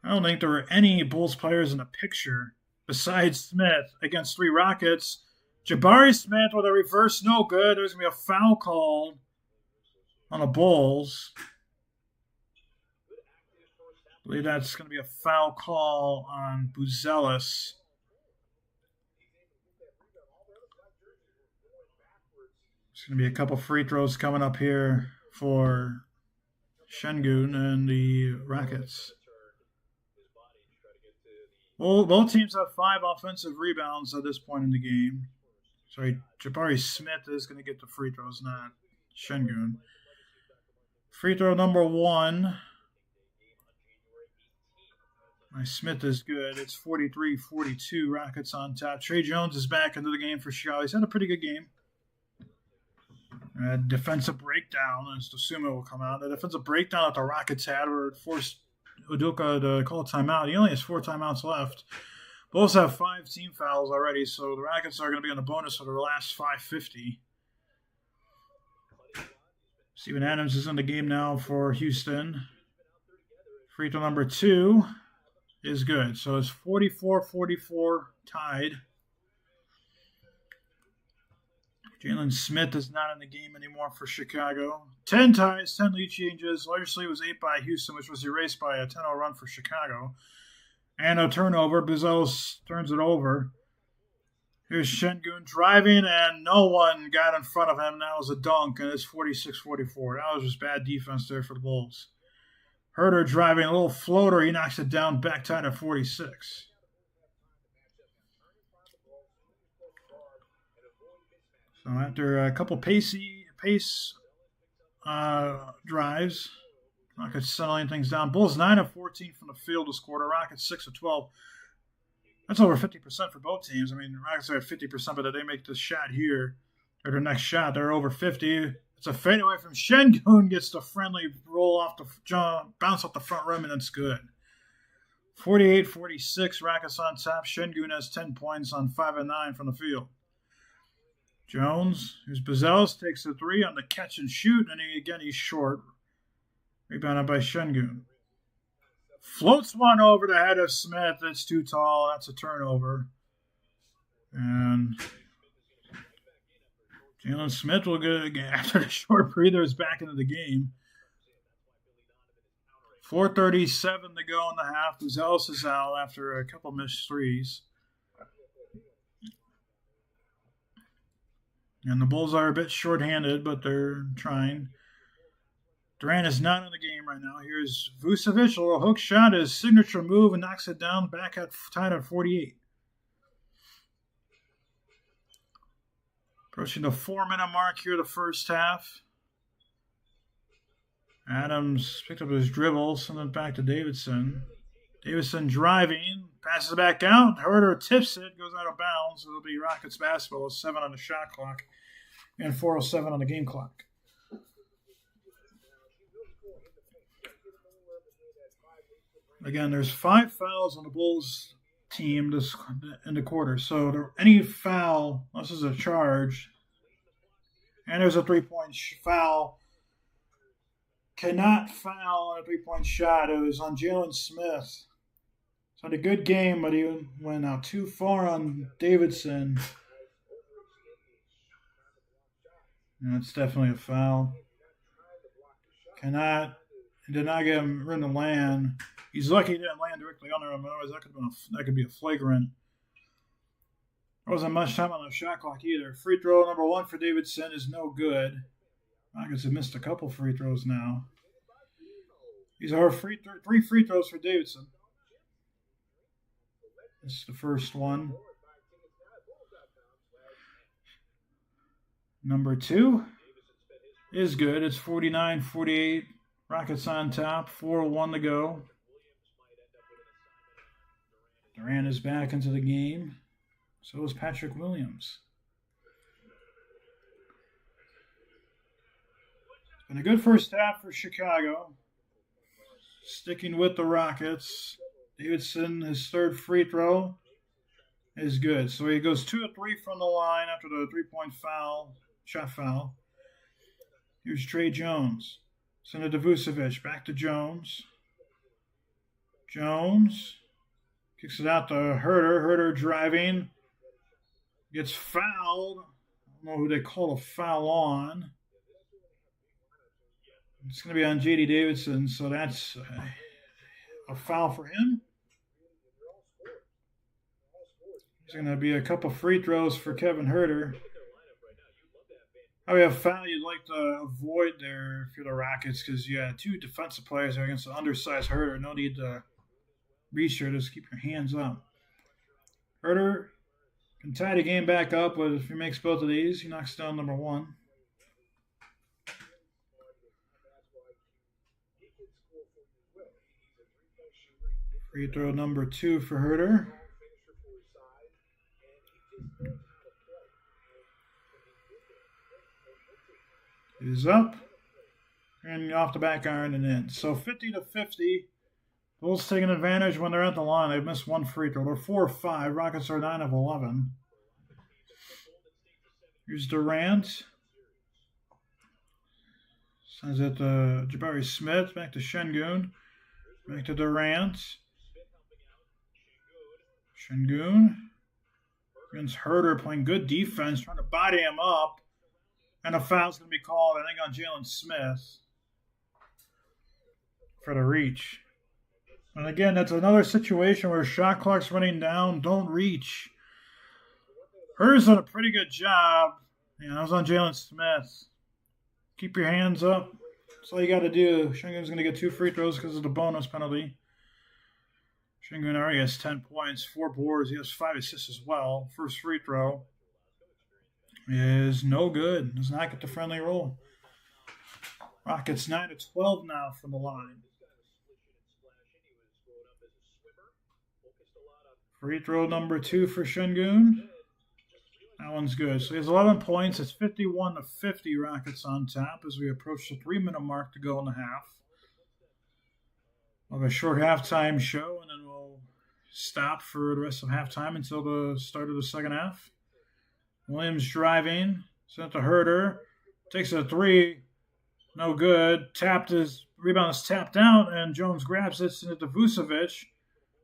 I don't think there were any Bulls players in the picture besides Smith against 3 Rockets. Jabari Smith with a reverse, no good. There's going to be a foul called on the Bulls. I believe that's going to be a foul call on Buzelis. There's going to be a couple free throws coming up here for Sengun and the Rockets. Well, both teams have 5 offensive rebounds at this point in the game. Sorry, Jabari Smith is going to get the free throws, not Sengun. Free throw number 1. My Smith is good. It's 43-42. Rockets on top. Trey Jones is back into the game for Chicago. He's had a pretty good game. Defensive breakdown as Dosunmu will come out. The defensive breakdown that the Rockets had were forced Udoka to call a timeout. He only has 4 timeouts left. Bulls have 5 team fouls already, so the Rockets are going to be on the bonus for their last 5:50. Steven Adams is in the game now for Houston. Free throw number 2 is good. So it's 44-44 tied. Jalen Smith is not in the game anymore for Chicago. 10 ties, 10 lead changes. Largely was 8 by Houston, which was erased by a 10-0 run for Chicago. And a turnover. Buzelis turns it over. Here's Sengun driving, and no one got in front of him. That was a dunk, and it's 46-44. That was just bad defense there for the Bulls. Herter driving, a little floater. He knocks it down, back tied at 46. So after a couple pace drives, Rockets settling things down. Bulls 9 of 14 from the field this quarter. Rockets 6 of 12. That's over 50% for both teams. I mean, the Rockets are at 50%, but they make this shot here. or their next shot. They're over 50. It's a fadeaway from Şengün. Gets the friendly roll off the bounce off the front rim, and that's good. 48-46. Rockets on top. Şengün has 10 points on 5 and 9 from the field. Jones, who's Bazels, takes the three on the catch and shoot, and he's short. Rebounded by Şengün. Floats one over the head of Smith. That's too tall. That's a turnover. And Jalen Smith will go after the short breather is back into the game. 4:37 to go in the half. Bazels is out after a couple missed threes. And the Bulls are a bit shorthanded, but they're trying. Durant is not in the game right now. Here's Vucevic. A little hook shot, his signature move, and knocks it down back at tied at 48. Approaching the 4-minute mark here, the first half. Adams picked up his dribble, sent it back to Davidson. Davidson driving, passes it back out. Herder tips it, goes out of bounds. It'll be Rockets basketball. 7 on the shot clock and 4:07 on the game clock. Again, there's 5 fouls on the Bulls team in the quarter. So any foul, this is a charge, and there's a 3-point foul. Cannot foul on a 3-point shot. It was on Jalen Smith. So had a good game, but he went out too far on Davidson. And that's definitely a foul. Did not get him in the land. He's lucky he didn't land directly under him. Otherwise, that could be a flagrant. There wasn't much time on the shot clock either. Free throw number 1 for Davidson is no good. Rockets have missed a couple free throws now. These are 3 free throws for Davidson. This is the first one. Number 2 is good. It's 49-48. Rockets on top. 4:01 to go. Durant is back into the game. So is Patrick Williams. It's been a good first half for Chicago. Sticking with the Rockets. Davidson, his third free throw is good. So he goes 2 of 3 from the line after the 3-point shot foul. Here's Trey Jones. Send it to Vucevic. Back to Jones. Jones kicks it out to Herder. Herder driving. Gets fouled. I don't know who they call a foul on. It's going to be on J.D. Davidson, so that's a foul for him. There's going to be a couple free throws for Kevin Herder. Probably a foul you'd like to avoid there for the Rockets because you had 2 defensive players there against an undersized Herder. No need to reach there. Just keep your hands up. Herder can tie the game back up, but if he makes both of these, he knocks down number 1. Free throw number 2 for Herder. It is up. And off the back iron and in. So 50-50. Bulls taking advantage when they're at the line. They've missed 1 free throw. They're 4 of 5. Rockets are 9 of 11. Here's Durant. Sends it to Jabari Smith. Back to Şengün. Back to Durant. Şengün. Against Herder playing good defense. Trying to body him up. And a foul's going to be called, I think, on Jalen Smith for the reach. And again, that's another situation where shot clock's running down. Don't reach. Herder's done a pretty good job. That was on Jalen Smith. Keep your hands up. That's all you got to do. Şengün's going to get 2 free throws because of the bonus penalty. Şengün already has 10 points, 4 boards. He has 5 assists as well. First free throw is no good. Does not get the friendly roll. Rockets 9 of 12 now from the line. Free throw number 2 for Şengün. That one's good. So he has 11 points. It's 51-50 Rockets on top as we approach the 3-minute mark to go in the half. We'll have a short halftime show, and then we'll stop for the rest of halftime until the start of the second half. Williams driving, sent to Herder, takes a three, no good. Rebound is tapped out, and Jones grabs it, sends it to Vucevic.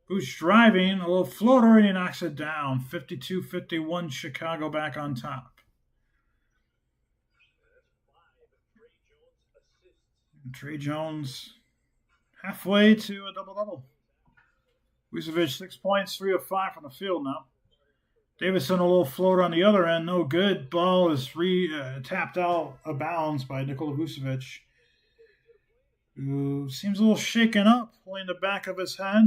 Who's driving, a little floater, and he knocks it down. 52-51, Chicago back on top. Trey Jones halfway to a double-double. Vucevic 6 points, 3 of 5 from the field now. Davison a little floater on the other end, no good. Ball is tapped out of bounds by Nikola Vucevic, who seems a little shaken up, pulling the back of his head.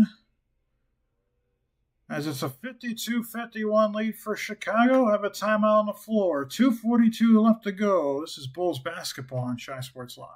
As it's a 52-51 lead for Chicago, have a timeout on the floor. 2:42 left to go. This is Bulls basketball on Shy Sports Live.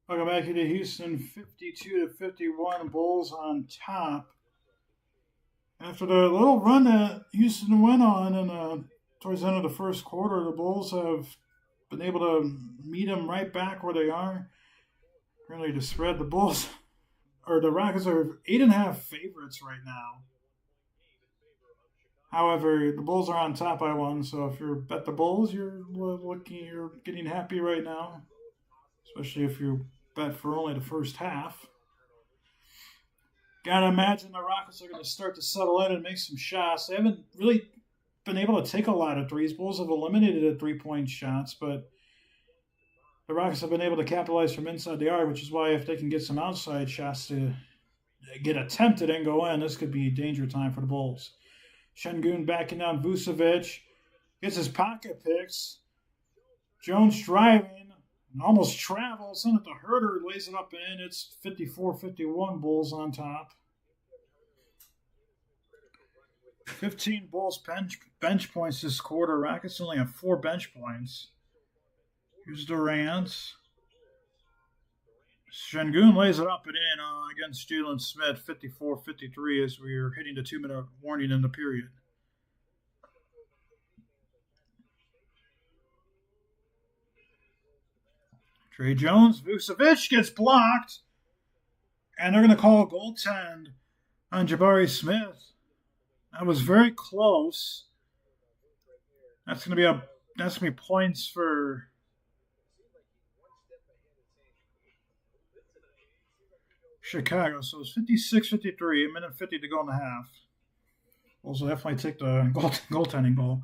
Welcome back to Houston, 52-51, Bulls on top. After the little run that Houston went on and towards the end of the first quarter, the Bulls have been able to meet them right back where they are. Currently, the spread, the Rockets are 8.5 favorites right now. However, the Bulls are on top by 1, so if you're bet the Bulls, you're getting happy right now, especially if you bet for only the first half. Gotta imagine the Rockets are going to start to settle in and make some shots. They haven't really been able to take a lot of threes. Bulls have eliminated the 3-point shots, but the Rockets have been able to capitalize from inside the arc, which is why if they can get some outside shots to get attempted and go in, this could be a danger time for the Bulls. Şengün backing down Vucevic. Gets his pocket picks. Jones driving. Almost travels. Sent it to Herder. Lays it up in. It's 54-51 Bulls on top. 15 Bulls bench points this quarter. Rockets only have 4 bench points. Here's Durant. Şengün lays it up and in against Jalen Smith, 54-53, as we are hitting the 2-minute warning in the period. Trey Jones, Vucevic gets blocked, and they're going to call a goaltend on Jabari Smith. That was very close. That's going to be points for Chicago. So it's 56-53, a minute 50 to go in the half. Bulls will definitely take the goaltending goal.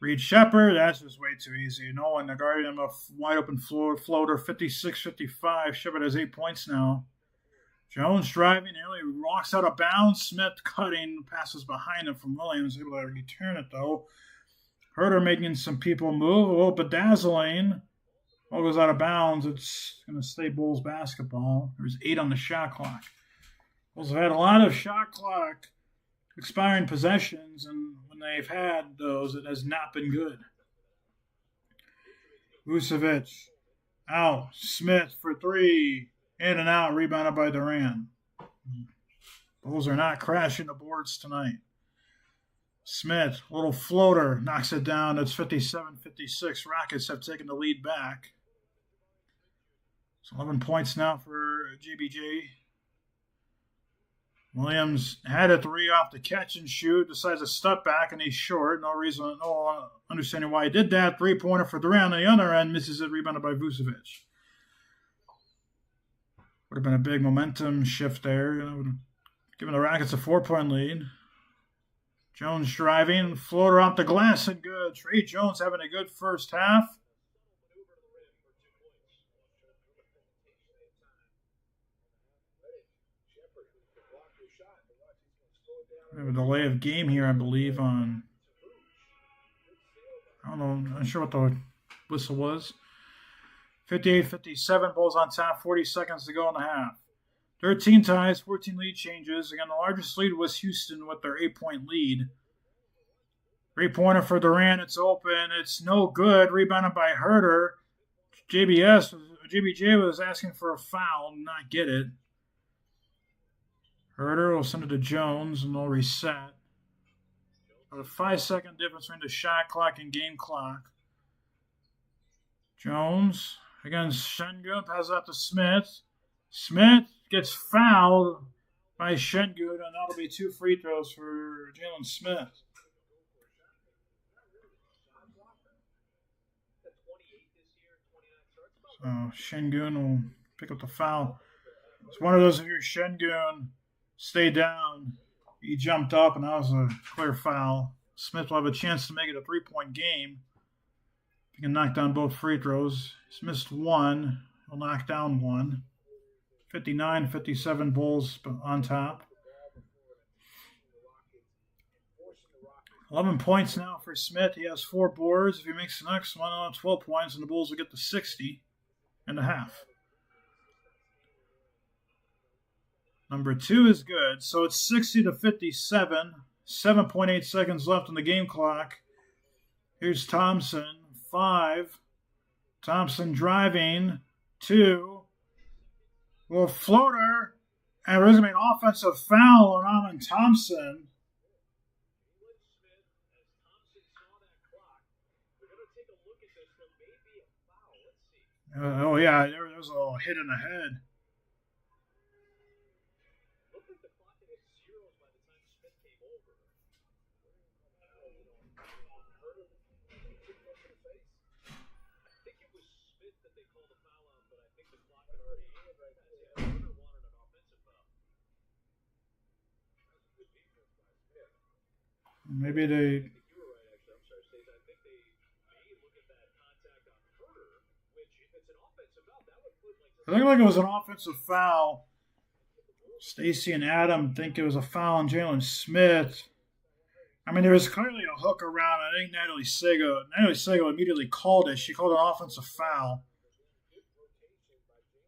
Reed Shepard, that's just way too easy. No one guarded him a wide open floater, 56-55. Shepard has 8 points now. Jones driving, nearly walks out of bounds. Smith cutting, passes behind him from Williams, able to return it though. Herter making some people move, a little bedazzling. Ball goes out of bounds. It's going to stay Bulls basketball. There's 8 on the shot clock. Bulls have had a lot of shot clock expiring possessions, and when they've had those, it has not been good. Vucevic out. Smith for 3. In and out, rebounded by Durant. Bulls are not crashing the boards tonight. Smith, little floater, knocks it down. It's 57-56. Rockets have taken the lead back. It's 11 points now for JBJ. Williams had a 3 off the catch and shoot, decides to step back, and he's short. No understanding why he did that. 3-pointer for Durant on the other end, misses it, rebounded by Vucevic. Would have been a big momentum shift there. Would have given the Rockets a 4-point lead. Jones driving, floater off the glass and good. Trey Jones having a good first half. We have a delay of game here, I believe, on... I don't know, I'm not sure what the whistle was. 58-57, Bulls on top, 40 seconds to go in the half. 13 ties, 14 lead changes. Again, the largest lead was Houston with their 8-point lead. 3-pointer for Durant, it's open. It's no good. Rebounded by Herter. JBJ was asking for a foul, not get it. Herter will send it to Jones, and they'll reset. A 5-second difference between the shot clock and game clock. Jones against Şengün, passes out to Smith. Smith gets fouled by Şengün, and that'll be 2 free throws for Jalen Smith. So Şengün will pick up the foul. It's one of those, if you're Şengün, stay down. He jumped up, and that was a clear foul. Smith will have a chance to make it a 3-point game. He can knock down both free throws. He's missed 1. He'll knock down 1. 59-57 Bulls on top. 11 points now for Smith. He has 4 boards. If he makes the next one, on 12 points, and the Bulls will get to 60 and a half. Number 2 is good. So it's 60-57. 7.8 seconds left on the game clock. Here's Thompson. 5. Thompson driving. 2. Little floater. And there's going to be an offensive foul on Amen Thompson. Oh, yeah, there was a little hit in the head. Maybe they... I think like it was an offensive foul. Stacy and Adam think it was a foul on Jalen Smith. I mean, there was clearly a hook around. I think Natalie Sego immediately called it. She called it an offensive foul.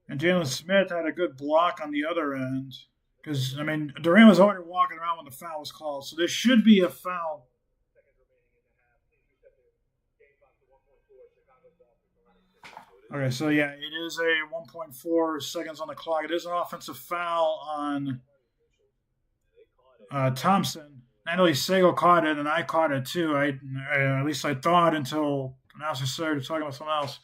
And Jalen Smith had a good block on the other end. Because, I mean, Durant was already walking around when the foul was called. So there should be a foul. Okay, so yeah, it is a 1.4 seconds on the clock. It is an offensive foul on Thompson. Natalie Sego caught it, and I caught it too. At least I thought until the announcer started talking about something else.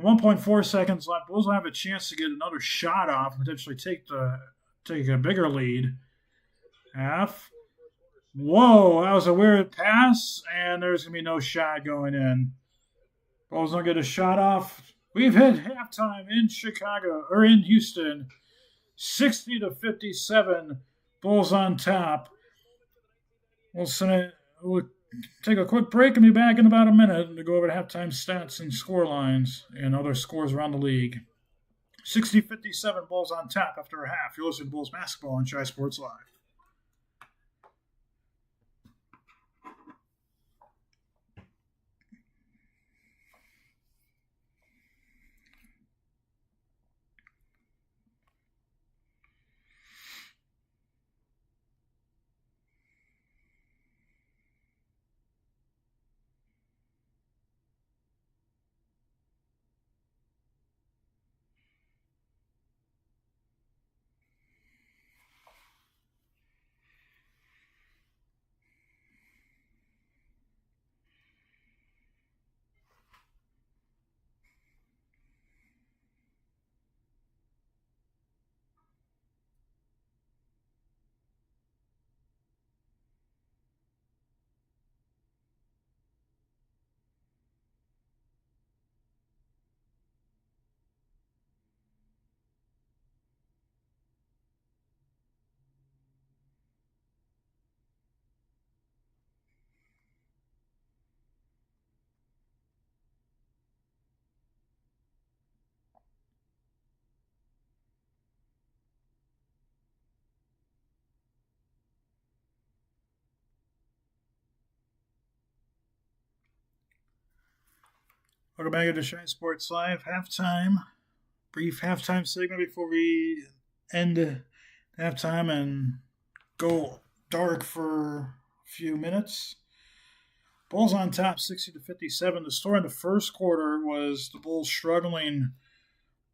1.4 seconds left. Bulls will have a chance to get another shot off, potentially take a bigger lead. Half. Whoa, that was a weird pass, and there's going to be no shot going in. Bulls don't get a shot off. We've hit halftime in Chicago, or in Houston. 60-57, Bulls on top. We'll take a quick break and be back in about a minute to go over the halftime stats and score lines and other scores around the league. 60-57 Bulls on top after a half. You're listening to Bulls basketball on Shy Sports Live. Welcome back to Shy Sports Live. Halftime. Brief halftime segment before we end halftime and go dark for a few minutes. Bulls on top 60-57. The story in the first quarter was the Bulls struggling,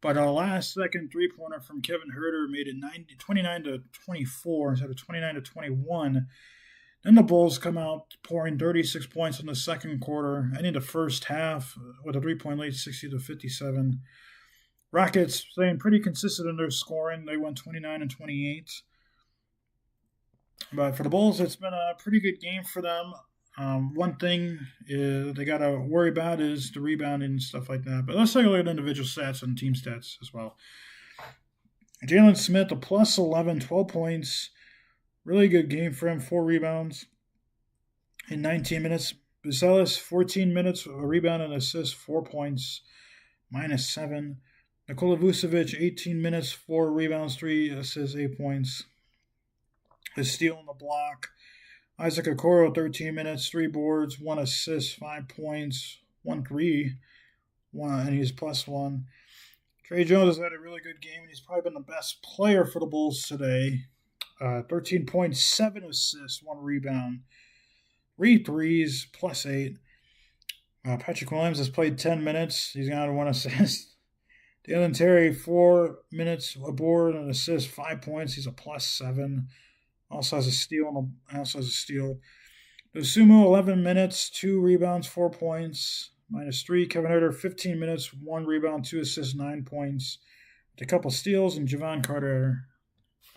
but a last second 3-pointer from Kevin Huerter made it 29-24 instead of 29-21. Then the Bulls come out pouring 36 points in the second quarter, ending the first half with a 3-point lead, 60-57. Rockets staying pretty consistent in their scoring. They won 29-28. But for the Bulls, it's been a pretty good game for them. One thing they got to worry about is the rebounding and stuff like that. But let's take a look at individual stats and team stats as well. Jalen Smith, a plus 11, 12 points. Really good game for him, 4 rebounds in 19 minutes. Buzelis, 14 minutes, a rebound and assist, 4 points, -7. Nikola Vucevic, 18 minutes, 4 rebounds, 3 assists, 8 points. A steal on the block. Isaac Okoro, 13 minutes, 3 boards, 1 assist, 5 points, 1 3, and he's +1. Trey Jones has had a really good game, and he's probably been the best player for the Bulls today. 13 points, 7 assists, 1 rebound, 3 threes, +8. Patrick Williams has played 10 minutes. He's got 1 assist. Dalen Terry, 4 minutes, a board, an assist, 5 points. He's a +7. Also has a steal. Dosumu, 11 minutes, 2 rebounds, 4 points, -3. Kevin Huerter, 15 minutes, 1 rebound, 2 assists, 9 points, with a couple steals. And Javon Carter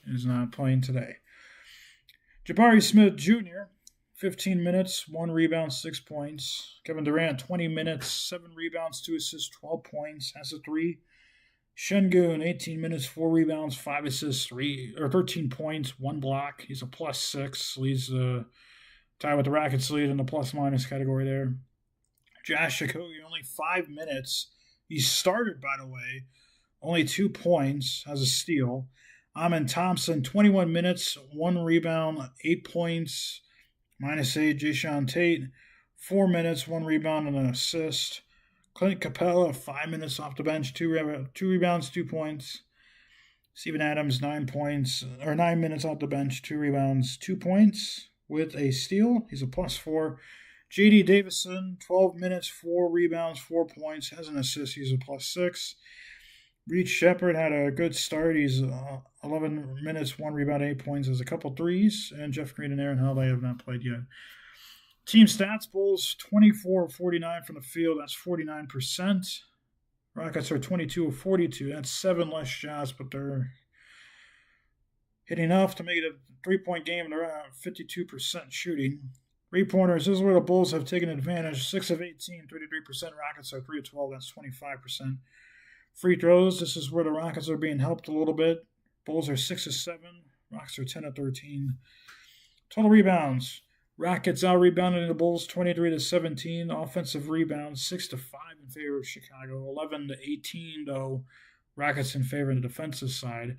is not playing today. Jabari Smith Jr., 15 minutes, 1 rebound, 6 points. Kevin Durant, 20 minutes, 7 rebounds, 2 assists, 12 points, has a 3. Şengün, 18 minutes, 4 rebounds, 5 assists, 13 points, 1 block. He's a +6, leads the tie with the Rockets lead in the plus-minus category there. Josh Okogie, only 5 minutes. He started, by the way, only 2 points, has a steal. Amen Thompson, 21 minutes, 1 rebound, 8 points, -8. Jae'Sean Tate, 4 minutes, 1 rebound, and an assist. Clint Capella, 5 minutes off the bench, 2 rebounds, 2 points. Steven Adams, 9 minutes off the bench, 2 rebounds, 2 points with a steal. He's a +4. J.D. Davison, 12 minutes, 4 rebounds, 4 points, has an assist. He's a +6. Reed Shepard had a good start. He's 11 minutes, 1 rebound, 8 points, has a couple threes. And Jeff Green and Aaron Holiday have not played yet. Team stats, Bulls 24 of 49 from the field. That's 49%. Rockets are 22 of 42. That's 7 less shots, but they're hitting enough to make it a 3-point game, and they're at 52% shooting. 3-pointers, this is where the Bulls have taken advantage. 6 of 18, 33%. Rockets are 3 of 12. That's 25%. Free throws, this is where the Rockets are being helped a little bit. Bulls are 6 of 7. Rockets are 10 of 13. Total rebounds. Rockets out rebounding the Bulls 23-17. Offensive rebounds 6-5 in favor of Chicago. 11-18 though. Rockets in favor of the defensive side.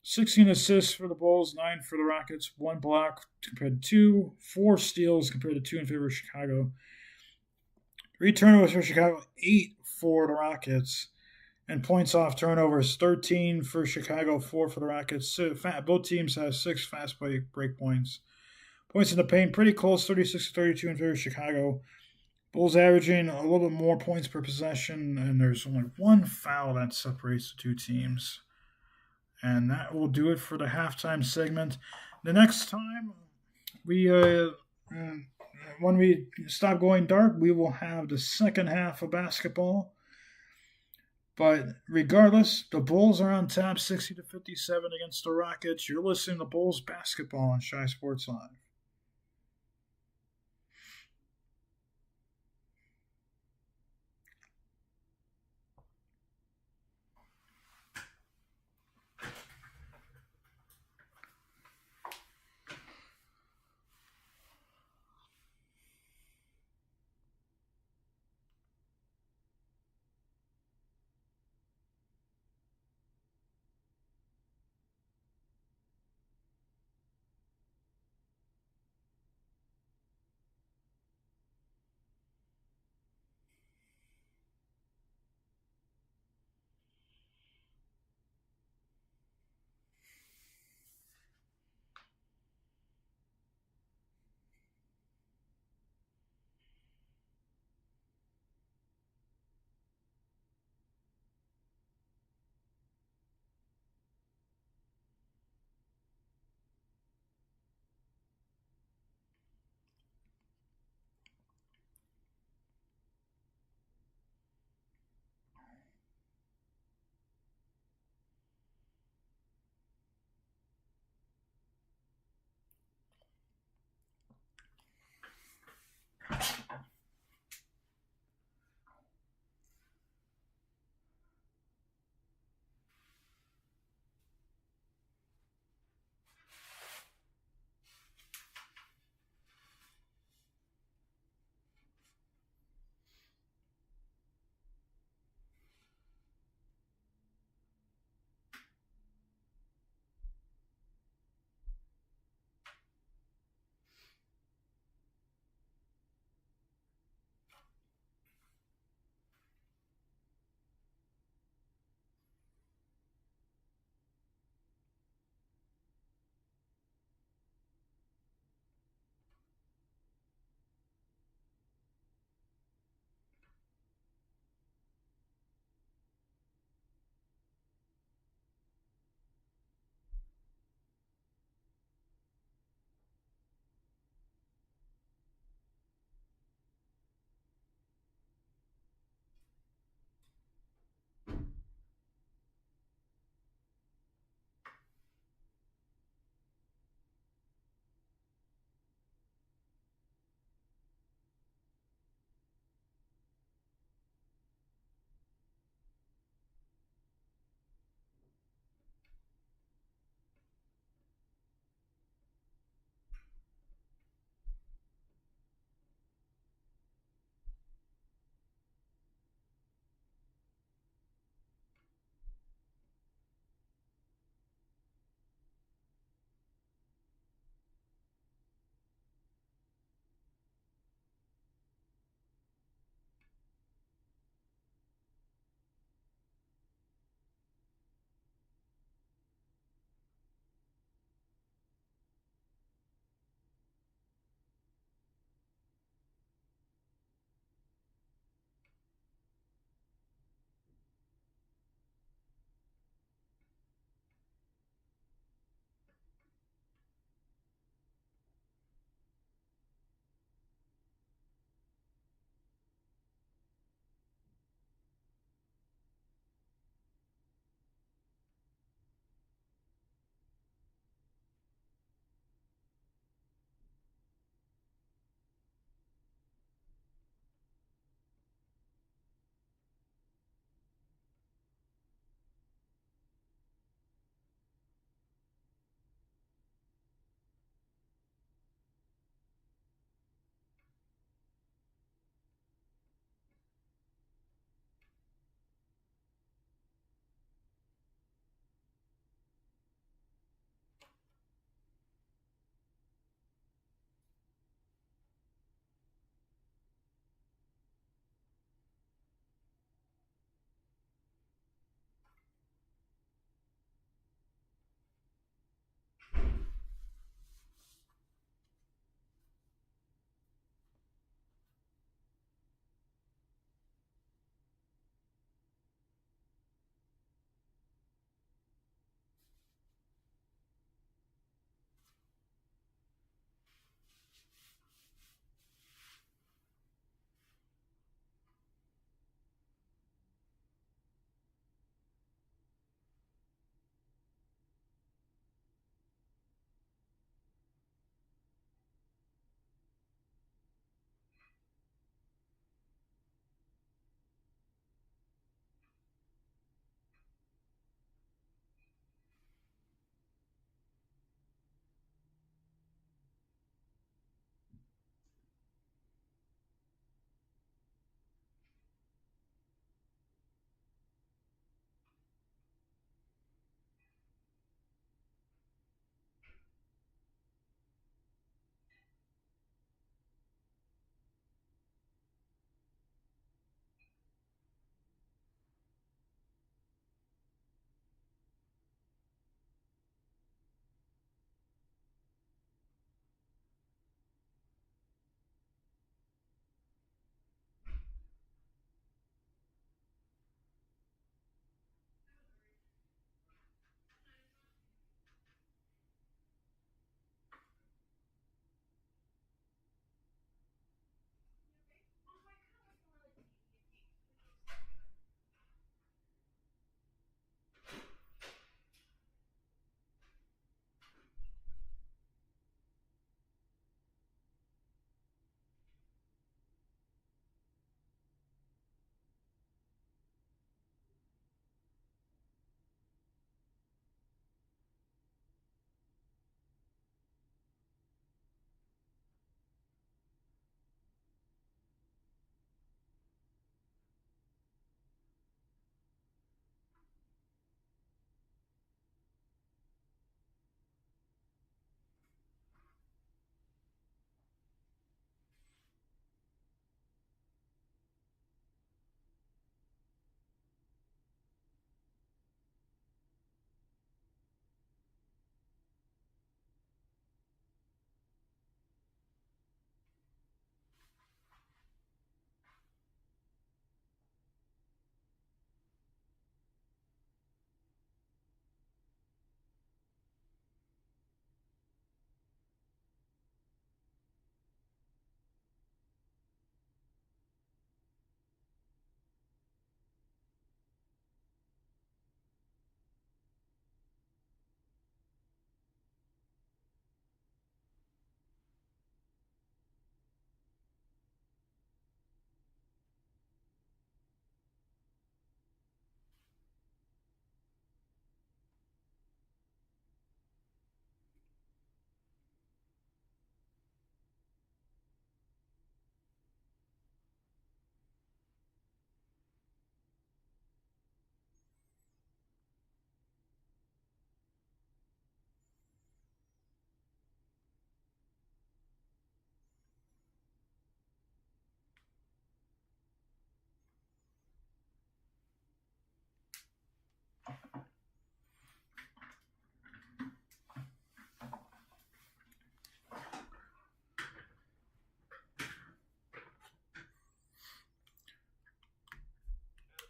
16 assists for the Bulls, 9 for the Rockets, 1 block compared to 2, 4 steals compared to 2 in favor of Chicago. 3 turnovers for Chicago, 8 for the Rockets. And points off turnovers, 13 for Chicago, 4 for the Rockets. So both teams have 6 fast break points. Points in the paint, pretty close, 36-32 in favor of Chicago. Bulls averaging a little bit more points per possession, and there's only 1 foul that separates the two teams. And that will do it for the halftime segment. The next time when we stop going dark, we will have the second half of basketball. But regardless, the Bulls are on top 60-57 against the Rockets. You're listening to Bulls basketball on Shy Sports Live.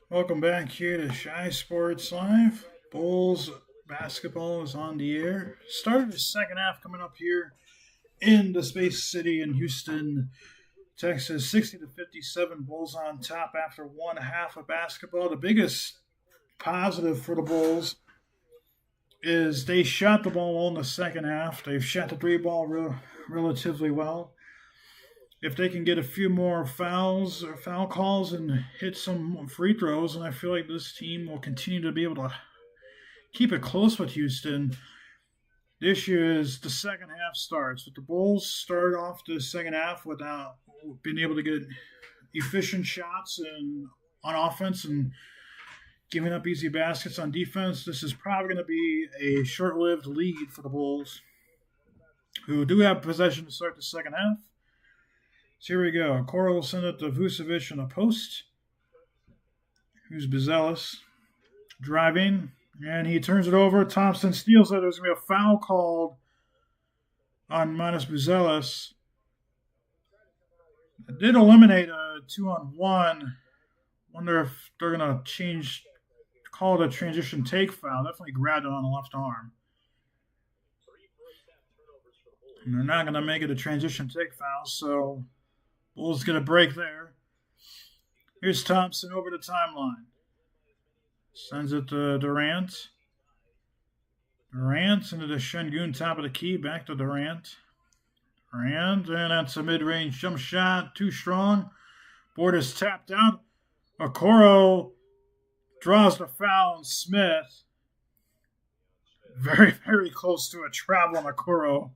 Welcome back here to Shy Sports Live. Bulls basketball is on the air. Started the second half coming up here in the Space City in Houston, Texas. 60-57, Bulls on top after one half of basketball. The biggest positive for the Bulls is they shot the ball well in the second half. They've shot the three ball relatively well. If they can get a few more fouls or foul calls and hit some free throws, and I feel like this team will continue to be able to keep it close with Houston. The issue is the second half starts. If the Bulls start off the second half without being able to get efficient shots and on offense and giving up easy baskets on defense, this is probably going to be a short-lived lead for the Bulls, who do have possession to start the second half. So here we go. Cora will send it to Vucevic in the post. Who's Buzelis driving, and he turns it over. Thompson steals it. There's going to be a foul called on minus Buzelis. It did eliminate a 2-on-1. Wonder if they're going to call it a transition take foul. Definitely grabbed it on the left arm. And they're not going to make it a transition take foul, so Bulls get a break there. Here's Thompson over the timeline. Sends it to Durant. Durant into the Şengün, top of the key. Back to Durant. And that's a mid-range jump shot. Too strong. Board is tapped out. Okoro draws the foul on Smith. Very, very close to a travel on Okoro.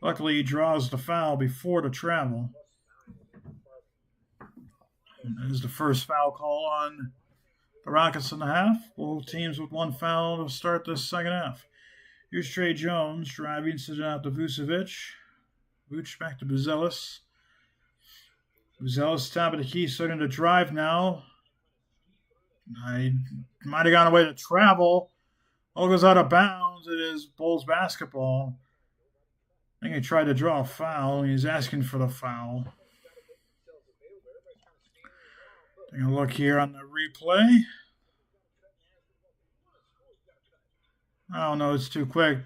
Luckily, he draws the foul before the travel. And there's the first foul call on the Rockets in the half. Both teams with one foul to start this second half. Here's Trey Jones driving, sitting out to Vucevic. Vucevic back to Buzelis. Buzelis top of the key, starting to drive now. I might have gone away to travel. All goes out of bounds. It is Bulls basketball. I think he tried to draw a foul, and he's asking for the foul. Taking a look here on the replay. Oh, no, it's too quick.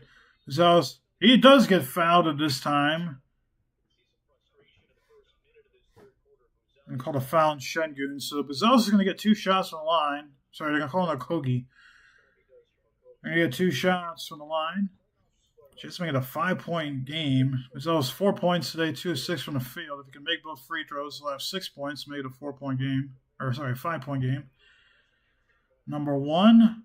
Buzelis, he does get fouled at this time. And called a foul in Şengün. So Buzelis is going to get two shots from the line. Sorry, they're going to call him a Kogi. They're going to get two shots from the line. Just make it a 5-point game. Buzelis 4 points today, 2 of 6 from the field. If he can make both free throws, he'll have 6 points, make it a 4-point game. 5-point game. Number one,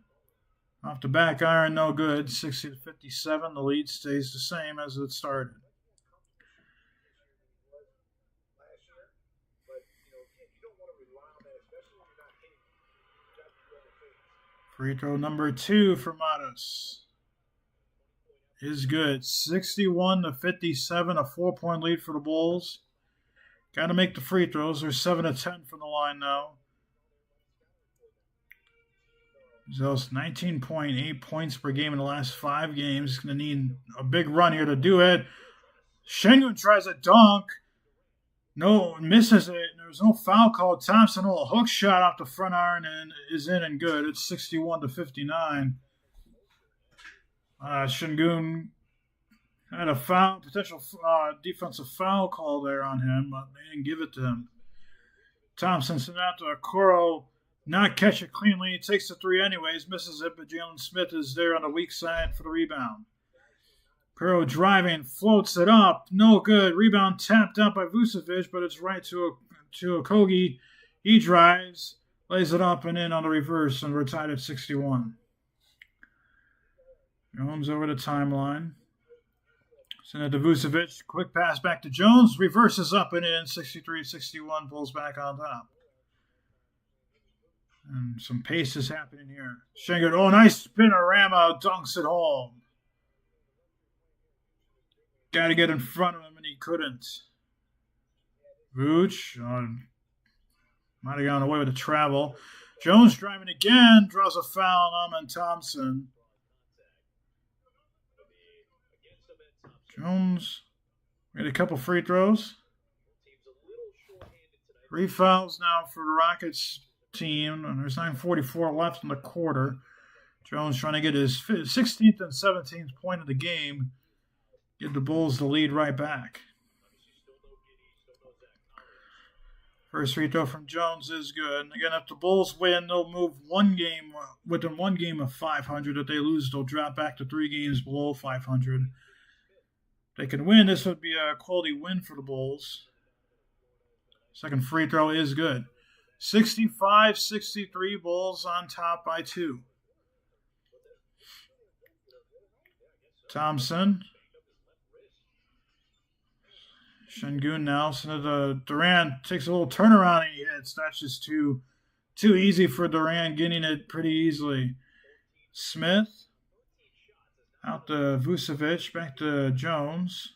off the back iron, no good. 60-57. The lead stays the same as it started. Free throw number 2 for Matas is good. 61-57, a 4-point lead for the Bulls. Got to make the free throws. They're 7 of 10 from the line now. Buzelis 19.8 points per game in the last 5 games. He's going to need a big run here to do it. Şengün tries a dunk. No, misses it. There's no foul called. Thompson, a hook shot off the front iron and is in and good. It's 61-59. Şengün had a potential defensive foul call there on him, but they didn't give it to him. Thompson sent out to Okoro, not catch it cleanly. He takes the three anyways, misses it, but Jalen Smith is there on the weak side for the rebound. Okoro driving, floats it up, no good. Rebound tapped out by Vucevic, but it's right to Okogie. He drives, lays it up and in on the reverse, and we're tied at 61. Jones over the timeline. Send it to Vucevic. Quick pass back to Jones. Reverses up and in. 63-61. Bulls back on top. And some pace is happening here. Şengün, nice spinorama. Dunks it home. Got to get in front of him, and he couldn't. Vooch might have gone away with the travel. Jones driving again. Draws a foul on Amen Thompson. Jones made a couple free throws. 3 fouls now for the Rockets team. And there's 9:44 left in the quarter. Jones trying to get his 16th and 17th point of the game. Give the Bulls the lead right back. First free throw from Jones is good. And again, if the Bulls win, they'll move one game within one game of 500. If they lose, they'll drop back to 3 games below 500. If they can win, this would be a quality win for the Bulls. Second free throw is good. 65-63, Bulls on top by 2. Thompson. Şengün now. So Durant takes a little turnaround and he hits. That's just too easy for Durant, getting it pretty easily. Smith. Out to Vucevic. Back to Jones.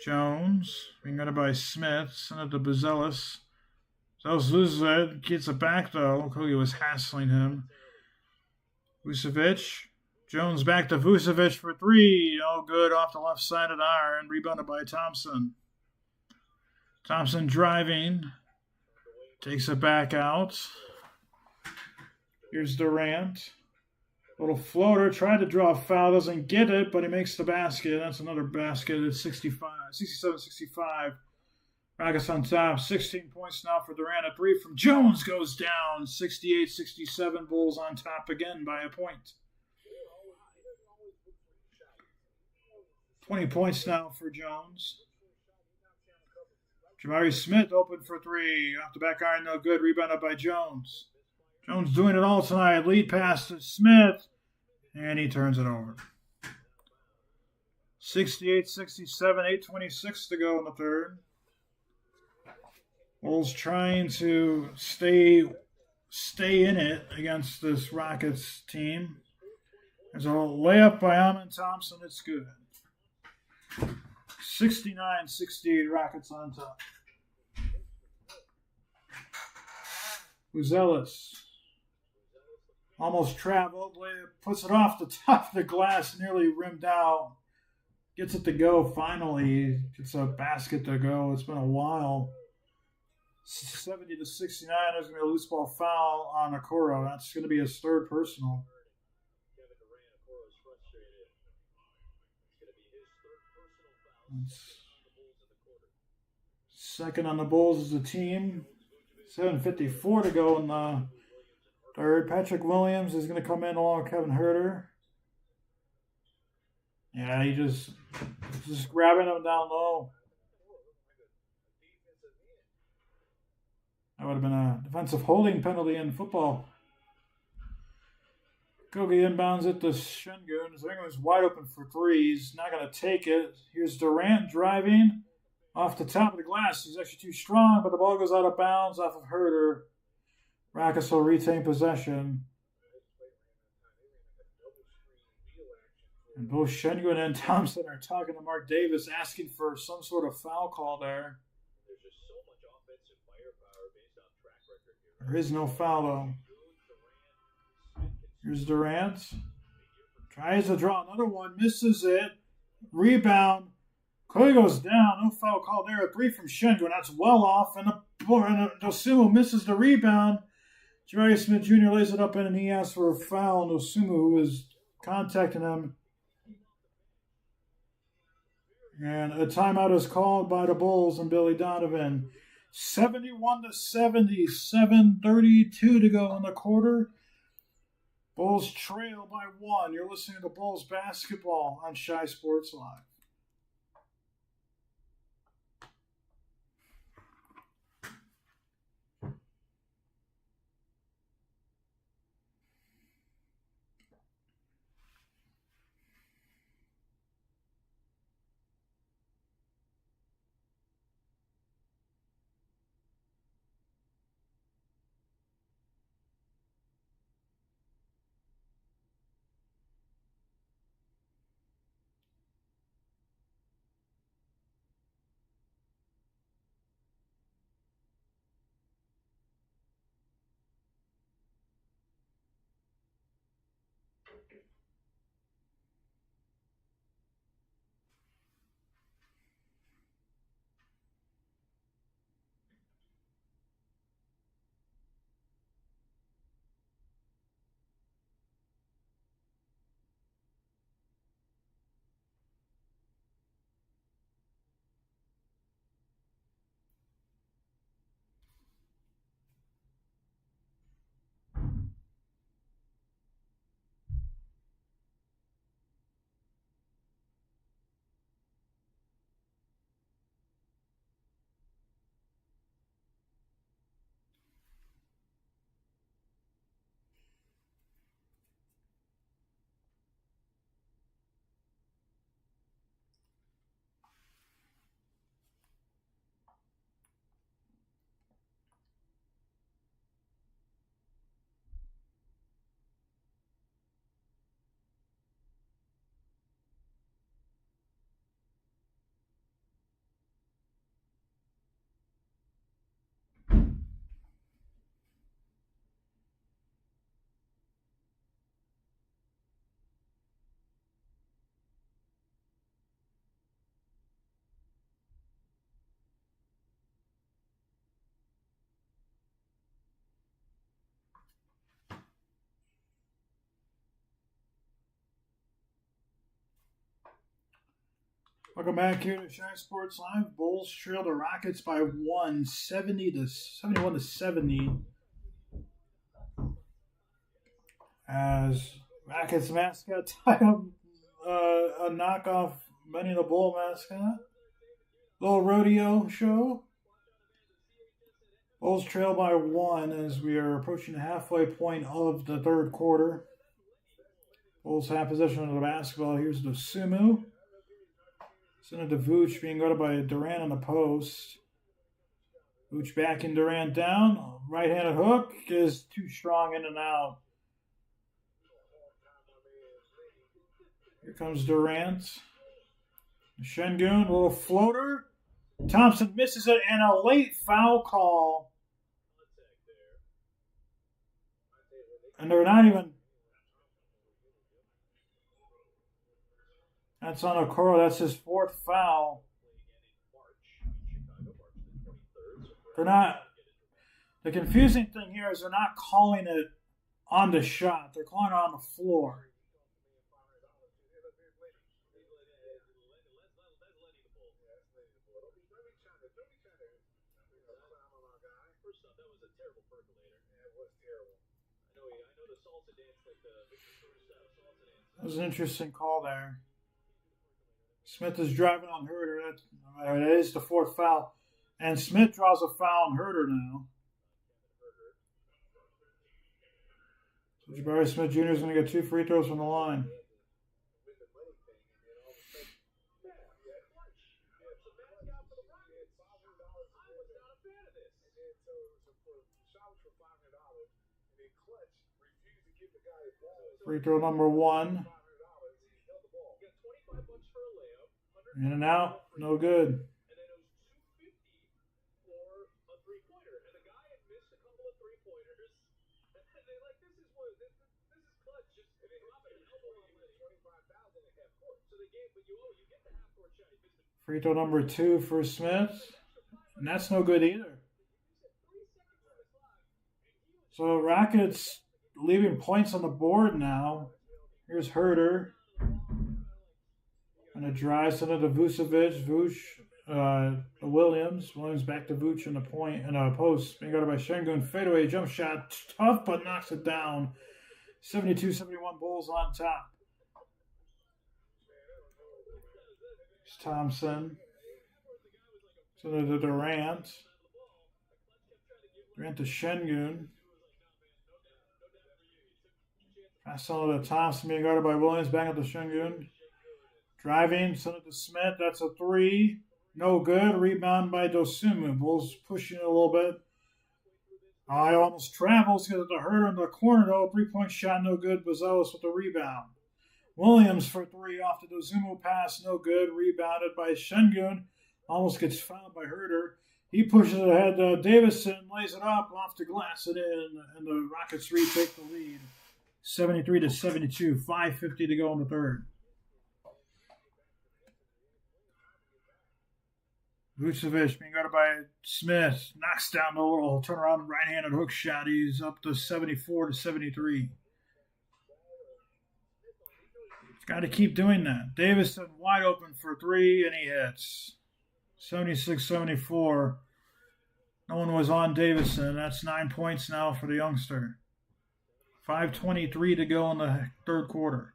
Jones. Being guarded by Smith. Send it to Buzelis. Buzelis loses it. Gets it back though. Kogi was hassling him. Vucevic. Jones back to Vucevic for 3. Oh, good off the left side of the iron. Rebounded by Thompson. Thompson driving. Takes it back out. Here's Durant. Little floater. Tried to draw a foul. Doesn't get it, but he makes the basket. That's another basket. It's 67-65. Rockets on top. 16 points now for Durant. A 3 from Jones goes down. 68-67. Bulls on top again by a point. 20 points now for Jones. Jabari Smith open for 3. Off the back iron, no good. Rebounded by Jones. Jones doing it all tonight. Lead pass to Smith. And he turns it over. 68-67, 8:26 to go in the third. Bulls trying to stay in it against this Rockets team. There's a layup by Amin Thompson. It's good. 69-68, Rockets on top. Buzelis almost traveled, puts it off the top of the glass, nearly rimmed out. Gets it to go finally. Gets a basket to go. It's been a while. 70-69. There's going to be a loose ball foul on Okoro. That's going to be his third personal. Second on the Bulls is the team. 7:54 to go in the third. Patrick Williams is going to come in along with Kevin Huerter. Yeah, he just grabbing him down low. That would have been a defensive holding penalty in football. Kogi inbounds it to Şengün. Şengün's wide open for 3. He's not going to take it. Here's Durant driving off the top of the glass. He's actually too strong, but the ball goes out of bounds off of Huerter. Rockets will retain possession. And both Şengün and Thompson are talking to Mark Davis, asking for some sort of foul call there. There is no foul, though. Here's Durant. Tries to draw another one. Misses it. Rebound. Kogi goes down. No foul call there. A 3 from Şengün. That's well off. And Dosunmu misses the rebound. Jabari Smith Jr. lays it up in, and he asks for a foul. Dosunmu, who is contacting him. And a timeout is called by the Bulls and Billy Donovan. 71-70, 7:32 to go in the quarter. Bulls trail by 1. You're listening to Bulls basketball on Shy Sports Live. Welcome back here to Shine Sports Live. Bulls trail the Rockets by 71 to 70. As Rockets mascot tied up a knockoff Benny the Bull mascot. Little rodeo show. Bulls trail by 1 as we are approaching the halfway point of the third quarter. Bulls have possession of the basketball. Here's the Sumu. Send it to Vooch, being guarded by Durant on the post. Vooch backing Durant down. Right-handed hook is too strong, in and out. Here comes Durant. Şengün, a little floater. Thompson misses it, and a late foul call. And they're not even... That's on Okoro. That's his 4th foul. They're not... The confusing thing here is they're not calling it on the shot. They're calling it on the floor. That was an interesting call there. Smith is driving on Herder. That is the 4th foul. And Smith draws a foul on Herder now. So Jabari Smith Jr. is going to get 2 free throws from the line. Free throw number 1. In and out, no good. Free throw number 2 for Smith. And that's no good either. So Rockets leaving points on the board now. Here's Herder. And a drive sent it to Vucevic. Vooch, Williams. Williams back to Vooch in the point and a post. Being guarded by Şengün. Fadeaway jump shot. Tough, but knocks it down. 72-71 Bulls on top. Here's Thompson. Sent it to Durant. Durant to Şengün. Pass on to Thompson, being guarded by Williams. Back up to Şengün. Driving, send it to Smith. That's a 3. No good. Rebound by Dosunmu. Bulls pushing it a little bit. It almost travels. Gets it to Herder in the corner, though. 3-point shot, no good. Buzelis with the rebound. Williams for 3 off the Dosunmu pass. No good. Rebounded by Şengün. Almost gets fouled by Herder. He pushes it ahead. Davison lays it up off the glass and in. And the Rockets retake the lead. 73-72. 5:50 to go in the third. Vucevic being guarded by Smith. Knocks down the little turnaround right-handed hook shot. He's up to 74-73. He's got to keep doing that. Davison wide open for 3, and he hits. 76-74. No one was on Davison. That's 9 points now for the youngster. 5:23 to go in the third quarter.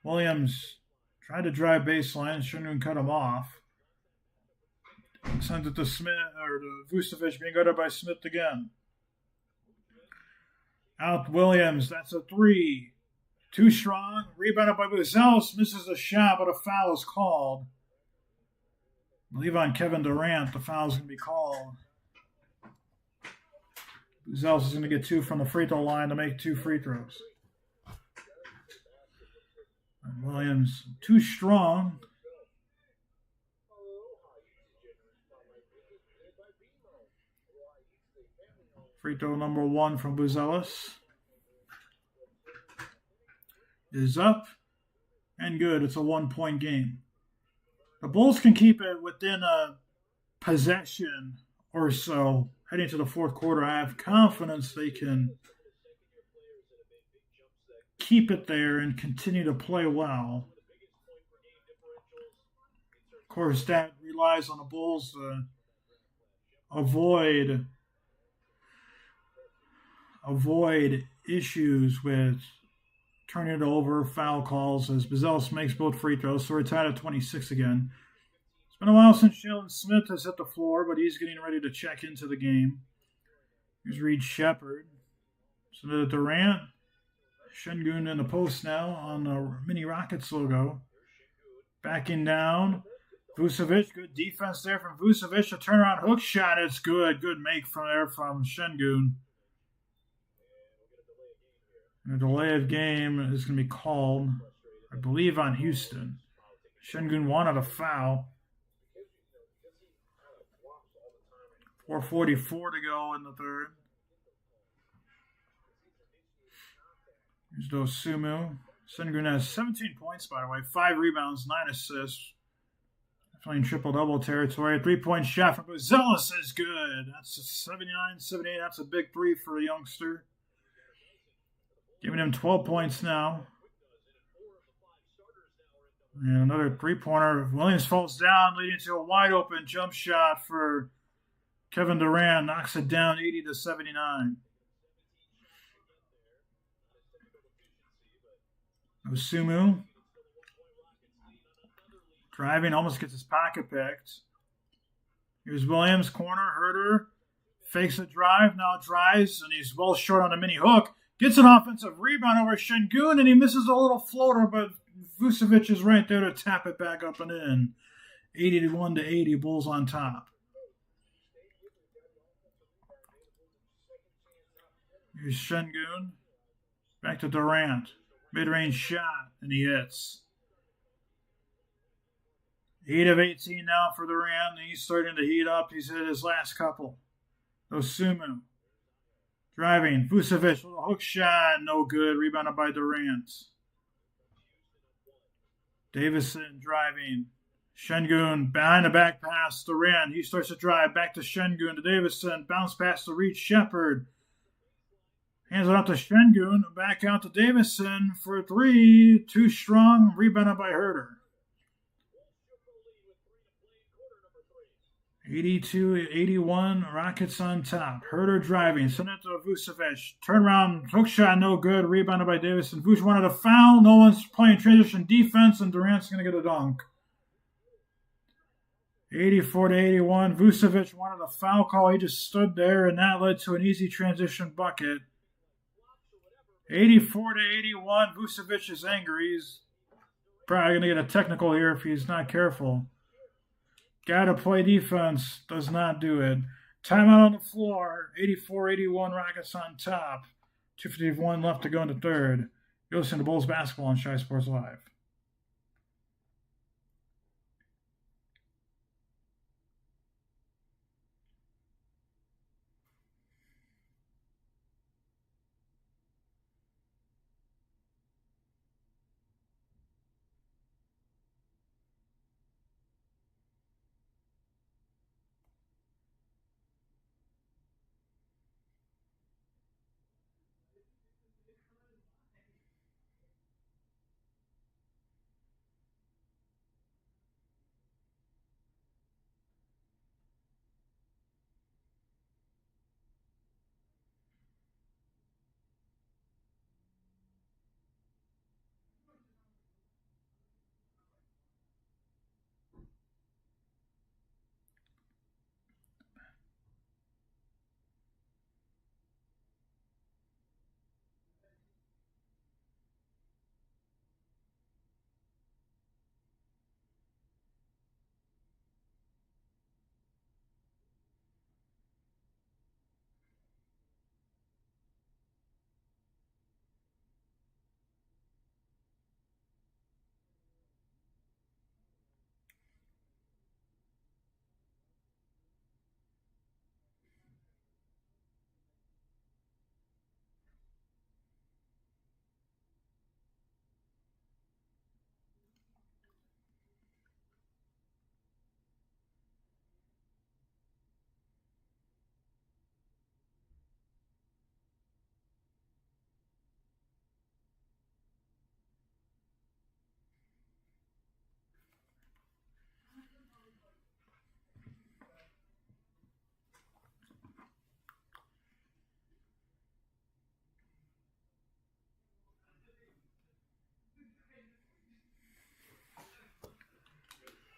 Williams tried to drive baseline. Şengün cut him off. Sent it to Smith, or to Vucevic, being guarded by Smith again. Out Williams, that's a 3. Too strong. Rebounded by Buzelis, misses a shot, but a foul is called. I believe on Kevin Durant, the foul is going to be called. Buzelis is going to get 2 from the free throw line to make 2 free throws. And Williams, too strong. Free throw number 1 from Buzelis is up and good. It's a 1-point game. The Bulls can keep it within a possession or so heading to the fourth quarter. I have confidence they can keep it there and continue to play well. Of course, that relies on the Bulls to avoid avoid issues with turning it over, foul calls, as Bazelis makes both free throws. So we're tied at 26 again. It's been a while since Sheldon Smith has hit the floor, but he's getting ready to check into the game. Here's Reed Shepard. So the Durant. Şengün in the post now on the Mini Rockets logo. Backing down. Vucevic, good defense there from Vucevic. A turnaround hook shot, it's good. Good make from there from Şengün. And a delay of game is going to be called, I believe, on Houston. Şengün wanted a foul. 4:44 to go in the third. Here's Dosunmu. Şengün has 17 points, by the way, 5 rebounds, 9 assists. Definitely in triple-double territory. A three-point shot from Bazelis is good. That's a 79-78. That's a big three for a youngster. Giving him 12 points now. And another three-pointer. Williams falls down, leading to a wide-open jump shot for Kevin Durant. Knocks it down 80-79. Dosunmu. Driving, almost gets his pocket picked. Here's Williams, corner, Herter. Fakes a drive, now drives, and he's well short on a mini hook. Gets an offensive rebound over Şengün, and he misses a little floater, but Vucevic is right there to tap it back up and in. 81-80, Bulls on top. Here's Şengün. Back to Durant. Mid-range shot, and he hits. 8 of 18 now for Durant, and he's starting to heat up. He's hit his last couple. Dosunmu. Driving. Vucevic, little hook shot, no good. Rebounded by Durant. Davison driving. Şengün behind the back pass. Durant. He starts to drive. Back to Şengün to Davison. Bounce pass to Reed Shepard. Hands it up to Şengün. Back out to Davison for three. Too strong. Rebounded by Herter. 82-81, Rockets on top. Herter driving, send it to Vucevic. Turnaround, hook shot, no good. Rebounded by Davison. Vucevic wanted a foul. No one's playing transition defense, and Durant's going to get a dunk. 84-81, Vucevic wanted a foul call. He just stood there, and that led to an easy transition bucket. 84-81, Vucevic is angry. He's probably going to get a technical here if he's not careful. Got to play defense. Does not do it. Timeout on the floor. 84-81, Rockets on top. 2:51 left to go in the third. You're listening to Bulls basketball on Shy Sports Live.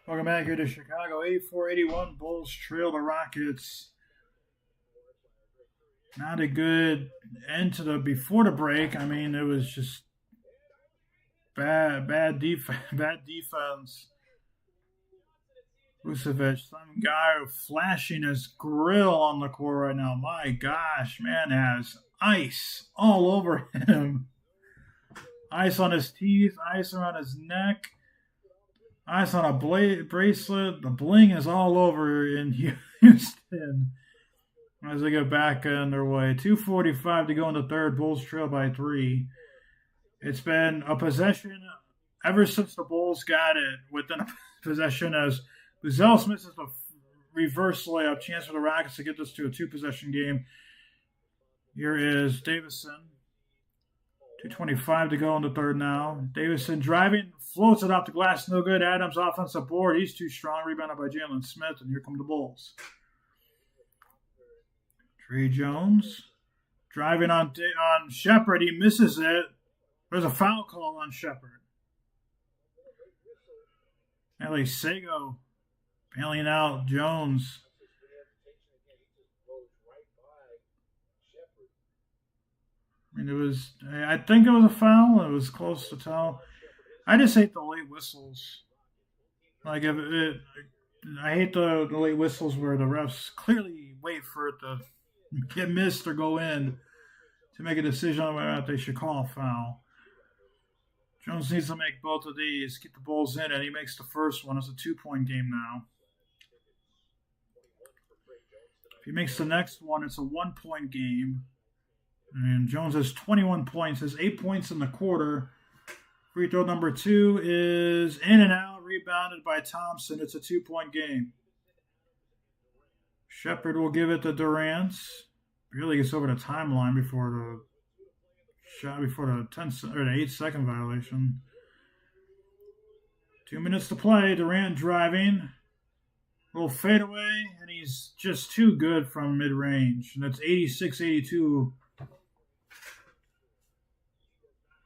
Welcome back here to Chicago. 84-81. Bulls trail the Rockets. Not a good end to the before the break. I mean, it was just bad defense. Bad defense. Vucevic, some guy flashing his grill on the court right now. My gosh, man, has ice all over him. Ice on his teeth, ice around his neck, ice on a bracelet. The bling is all over in Houston as they get back underway. 2:45 to go in the third. Bulls trail by 3. It's been a possession ever since the Bulls got it within a possession as Buzelis misses a reverse layup. Chance for the Rockets to get this to a 2-possession game. Here is Davison. 2:25 to go in the third now. Davison driving, floats it off the glass, no good. Adams offensive board. He's too strong. Rebounded by Jalen Smith, and here come the Bulls. Trey Jones driving on Shepard. He misses it. There's a foul call on Shepard. Ellie Sego bailing out Jones. I mean, I think it was a foul. It was close to tell. I just hate the late whistles. I hate the late whistles where the refs clearly wait for it to get missed or go in to make a decision on whether or not they should call a foul. Jones needs to make both of these, keep the Bulls in, and he makes the first one. It's a 2-point game now. If he makes the next one, it's a 1-point game. And Jones has 21 points, has 8 points in the quarter. Free throw number 2 is in and out, rebounded by Thompson. It's a 2-point game. Shepard will give it to Durant. Really gets over the timeline before the 8-second violation. 2 minutes to play. Durant driving. Little fadeaway, and he's just too good from mid-range. And that's 86-82.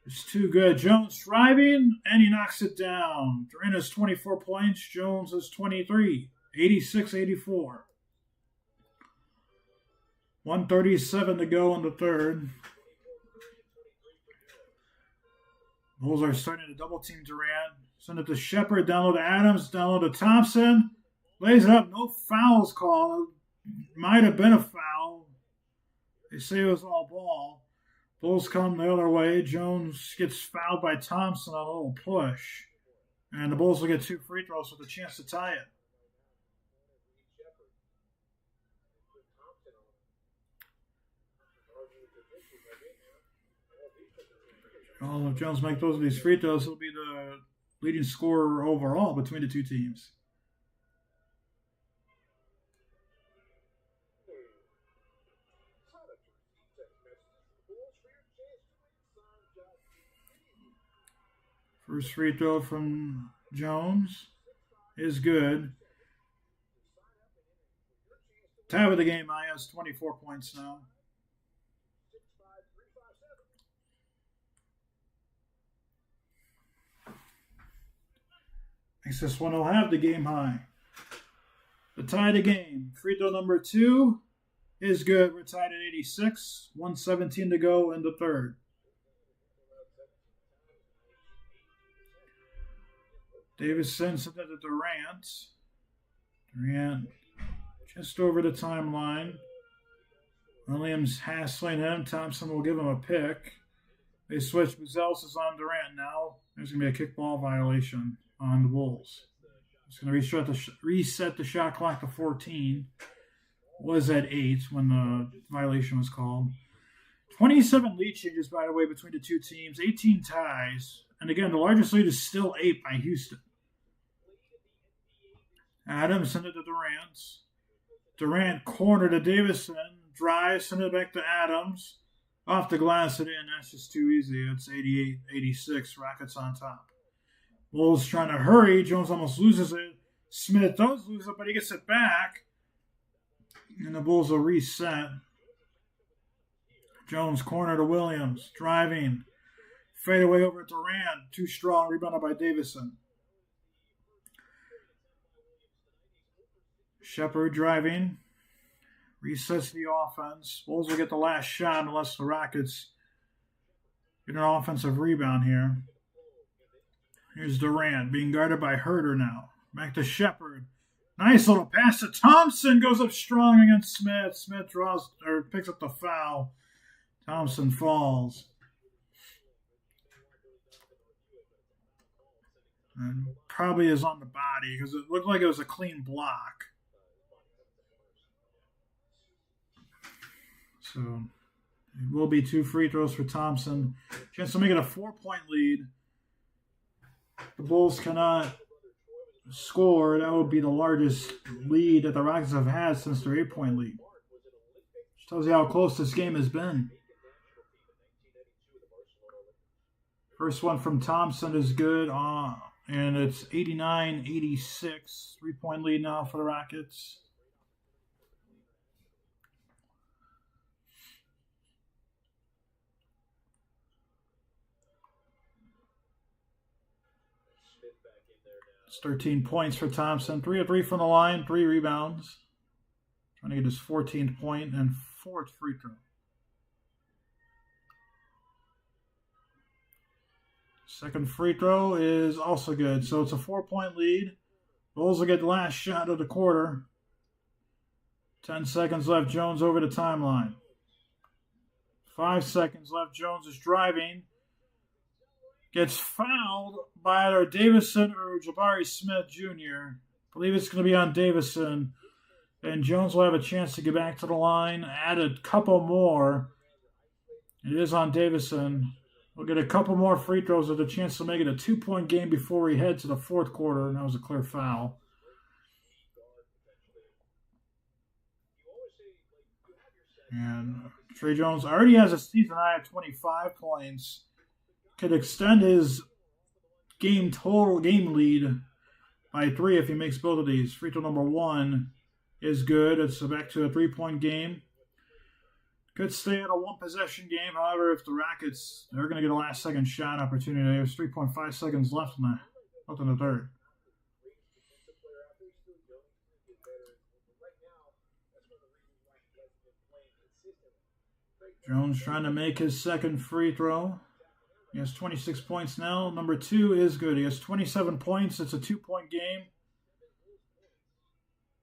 It's too good. Jones driving, and he knocks it down. Durant has 24 points. Jones has 23. 86-84. 1:37 to go in the third. Bulls are starting to double-team Durant. Send it to Shepard, down low to Adams, down low to Thompson. Lays it up. No fouls called. Might have been a foul. They say it was all ball. Bulls come the other way. Jones gets fouled by Thompson on a little push. And the Bulls will get 2 free throws with a chance to tie it. Well, if Jones makes those of these free throws, he'll be the leading scorer overall between the two teams. First free throw from Jones is good. Tie with the game. I has 24 points now. Thinks this one will have the game high. The tie the game. Free throw number 2 is good. We're tied at 86. 1:17 to go in the third. Davis sends it to Durant. Durant just over the timeline. Williams hassling him. Thompson will give him a pick. They switch. Buzelis is on Durant now. There's going to be a kickball violation on the Bulls. It's going to reset the shot clock to 14. Was at 8 when the violation was called. 27 lead changes, by the way, between the two teams. 18 ties. And again, the largest lead is still 8 by Houston. Adams sent it to Durant. Durant corner to Davison. Drives, send it back to Adams. Off the glass it in. That's just too easy. It's 88-86. Rockets on top. Bulls trying to hurry. Jones almost loses it. Smith does lose it, but he gets it back. And the Bulls will reset. Jones corner to Williams. Driving. Fade away over to Durant. Too strong. Rebounded by Davison. Shepard driving. Resets the offense. Bulls will get the last shot unless the Rockets get an offensive rebound here. Here's Durant being guarded by Herter now. Back to Shepard. Nice little pass to Thompson. Goes up strong against Smith. Smith draws or picks up the foul. Thompson falls. And probably is on the body because it looked like it was a clean block. So it will be 2 free throws for Thompson. Chance to make it a 4-point lead. The Bulls cannot score. That would be the largest lead that the Rockets have had since their 8-point lead. Which tells you how close this game has been. First one from Thompson is good. And it's 89-86. 3-point lead now for the Rockets. It's 13 points for Thompson. 3 of 3 from the line, 3 rebounds. Trying to get his 14th point and 4th free throw. Second free throw is also good. So it's a 4-point lead. Bulls will get the last shot of the quarter. 10 seconds left. Jones over the timeline. 5 seconds left. Jones is driving. Gets fouled by either Davison or Jabari Smith Jr. I believe it's going to be on Davison. And Jones will have a chance to get back to the line. Add a couple more. It is on Davison. We'll get a couple more free throws with a chance to make it a 2-point game before we head to the fourth quarter. And that was a clear foul. And Trey Jones already has a season high of 25 points. Could extend his game lead by 3 if he makes both of these. Free throw number 1 is good. It's back to a 3-point game. Could stay at a 1-possession game. However, if the Rockets are going to get a last-second shot opportunity, there's 3.5 seconds left in the third. Jones trying to make his second free throw. He has 26 points now. Number 2 is good. He has 27 points. It's a 2-point game.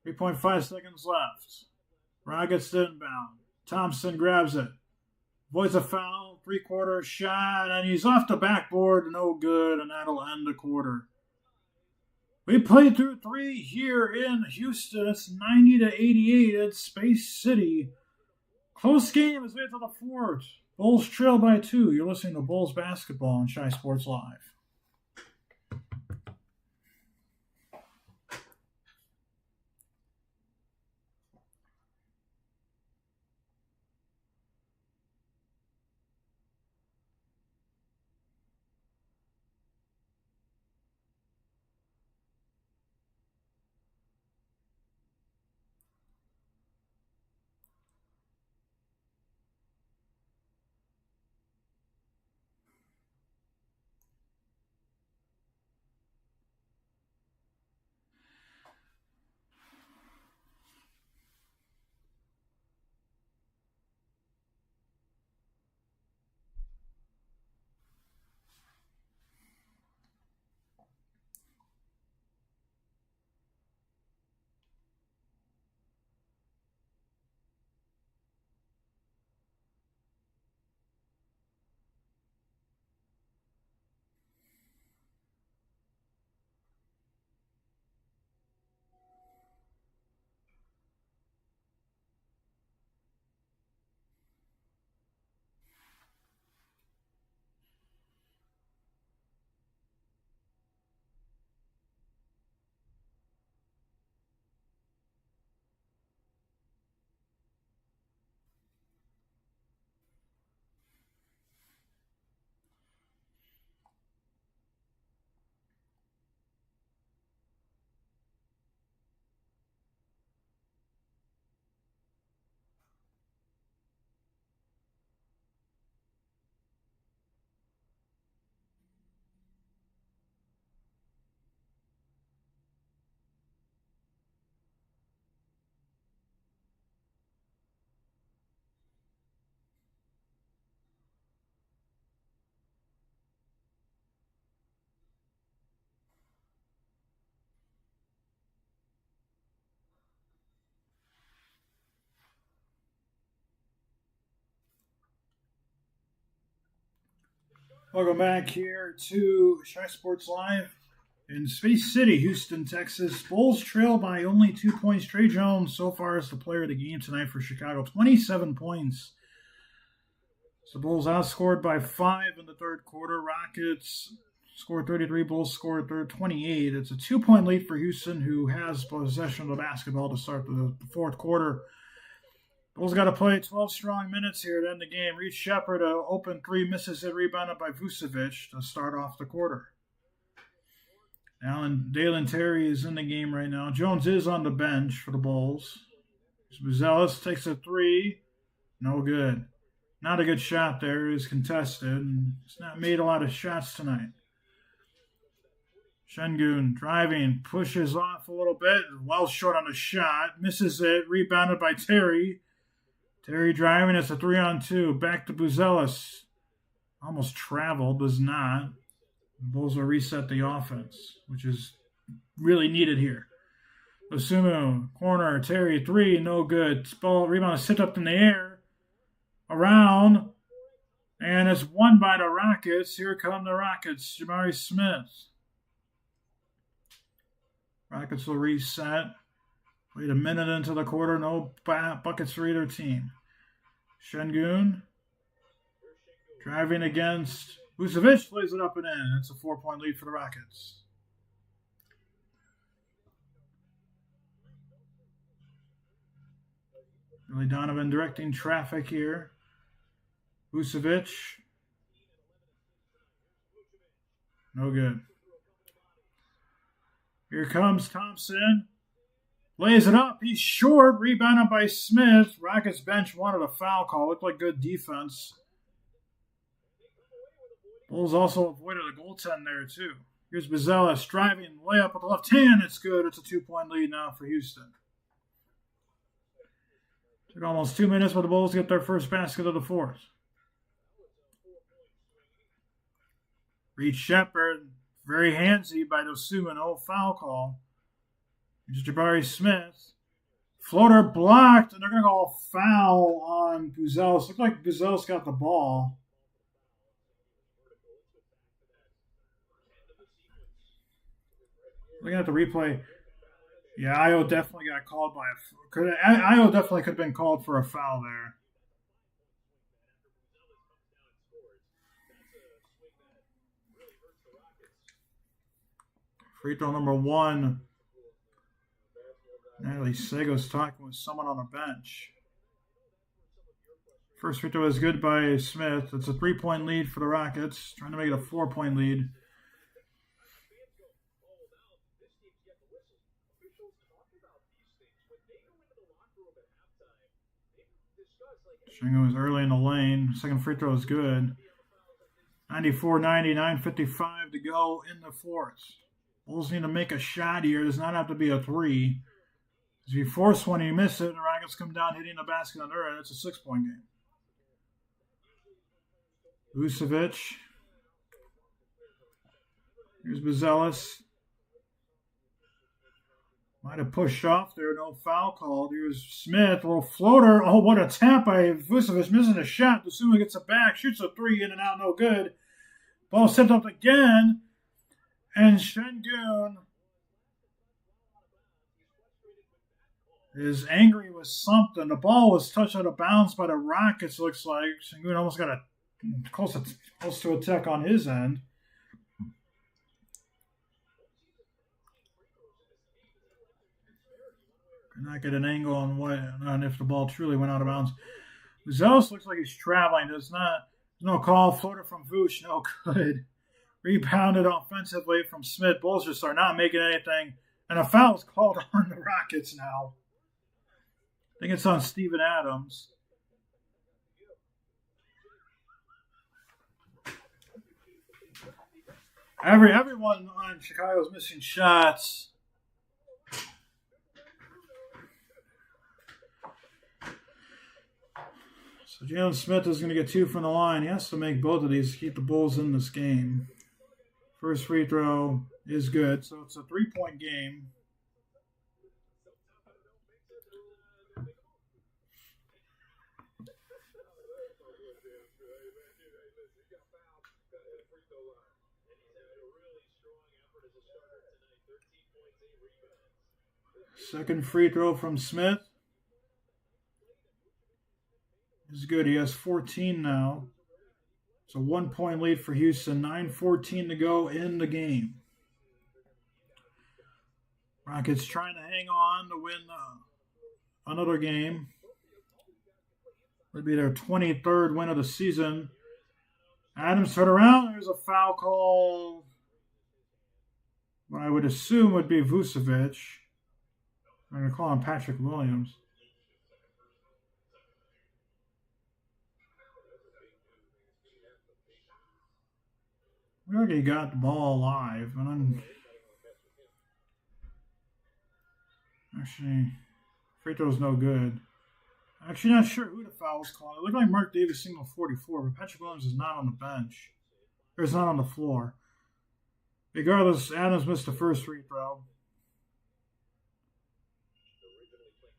3.5 seconds left. Rockets inbound. Thompson grabs it. Avoids a foul. 3-quarter shot. And he's off the backboard. No good. And that'll end the quarter. We played through 3 here in Houston. It's 90-88 at Space City. Close game as we get to the fourth. Bulls trail by 2. You're listening to Bulls Basketball on Shy Sports Live. Welcome back here to Shy Sports Live in Space City, Houston, Texas. Bulls trail by only 2 points. Trey Jones so far is the player of the game tonight for Chicago. 27 points. So Bulls outscored by 5 in the third quarter. Rockets scored 33. Bulls scored 28. It's a 2-point lead for Houston, who has possession of the basketball to start the fourth quarter. Bulls got to play 12 strong minutes here to end the game. Reed Shepard, open three, misses it, rebounded by Vucevic to start off the quarter. Dalen Terry is in the game right now. Jones is on the bench for the Bulls. Buzelis takes a three. No good. Not a good shot there. It was contested. He's not made a lot of shots tonight. Şengün driving, pushes off a little bit. Well short on the shot. Misses it. Rebounded by Terry. Terry driving, it's a 3-on-2. Back to Buzelis. Almost traveled, does not. The Bulls will reset the offense, which is really needed here. Osumu, corner, Terry, three, no good. Ball, rebound, sit up in the air. Around. And it's won by the Rockets. Here come the Rockets. Jabari Smith. Rockets will reset. Wait a minute into the quarter. No buckets for either team. Şengün driving against Vucevic, plays it up and in. It's a 4-point lead for the Rockets. Billy Donovan directing traffic here. Vucevic. No good. Here comes Thompson. Lays it up. He's short. Rebounded by Smith. Rockets bench wanted a foul call. Looked like good defense. Bulls also avoided a goaltend there, too. Here's Buzelis driving. Layup with the left hand. It's good. It's a 2-point lead now for Houston. Took almost 2 minutes for the Bulls to get their first basket of the fourth. Reed Shepard. Very handsy by Osumu. No foul call. Here's Jabari Smith. Floater blocked, and they're going to go foul on Buzelis. Looked like Buzelis got the ball. Looking at the replay, yeah, Io definitely got called by Io definitely could have been called for a foul there. Free throw number 1. Natalie Sego's talking with someone on the bench. First free throw is good by Smith. It's a 3-point lead for the Rockets. Trying to make it a 4-point lead. Shingo is early in the lane. Second free throw is good. 94-90, 9:55 to go in the fourth. Bulls need to make a shot here. It does not have to be a three. If you force one and you miss it, the Rockets come down hitting the basket under it. It's a 6-point game. Vucevic. Here's Buzelis. Might have pushed off there. No foul called. Here's Smith. A little floater. Oh, what a tap by Vucevic. Missing a shot. Osumu gets it back. Shoots a three in and out. No good. Ball stepped up again. And Şengün is angry with something. The ball was touched out of bounds by the Rockets, looks like. Şengün almost got close to a tech on his end. Could not get an angle on if the ball truly went out of bounds. Buzelis looks like he's traveling. There's no call. Floater from Vuce, no good. Rebounded offensively from Smith. Bulls just are not making anything. And a foul is called on the Rockets now. I think it's on Steven Adams. Everyone on Chicago's missing shots. So Jalen Smith is going to get 2 from the line. He has to make both of these to keep the Bulls in this game. First free throw is good, so it's a 3-point game. Second free throw from Smith is good. He has 14 now. It's a 1 point lead for Houston. 9:14 to go in the game. Rockets trying to hang on to win another game. Would be their 23rd win of the season. Adams turned around. There's a foul call. What I would assume would be Vucevic. I'm going to call him Patrick Williams. We already got the ball live, and I'm actually free throw's no good. Actually, not sure who the foul was called. It looked like Mark Davis single 44, but Patrick Williams is not on the bench. Or is not on the floor. Regardless, Adams missed the first free throw.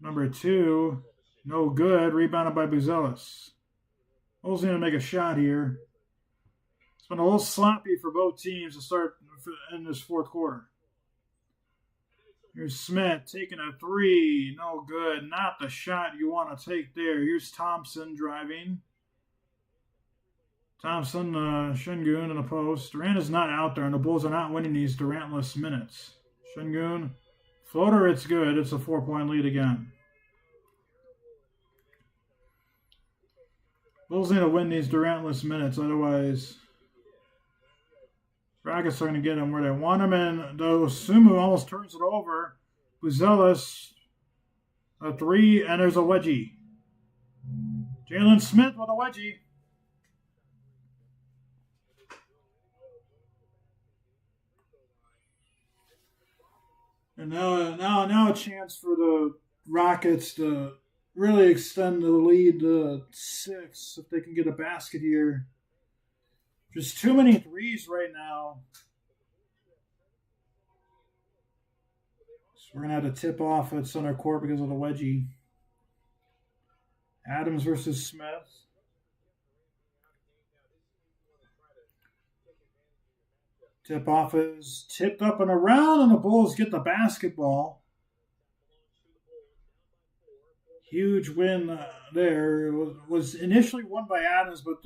Number 2, no good. Rebounded by Buzelis. Bulls need to make a shot here. It's been a little sloppy for both teams to start in this fourth quarter. Here's Smith taking a 3. No good. Not the shot you want to take there. Here's Thompson driving. Thompson, Şengün in the post. Durant is not out there, and the Bulls are not winning these Durant-less minutes. Şengün, floater, it's good. It's a 4-point lead again. Bulls need to win these Durant-less minutes, otherwise Rockets are going to get them where they want them, and Sumu almost turns it over. Buzelis, a 3, and there's a wedgie. Jalen Smith with a wedgie. And now a chance for the Rockets to really extend the lead to 6 if they can get a basket here. Just too many threes right now. So we're going to have to tip off at center court because of the wedgie. Adams versus Smith. Tip off is tipped up and around, and the Bulls get the basketball. Huge win there. It was initially won by Adams, but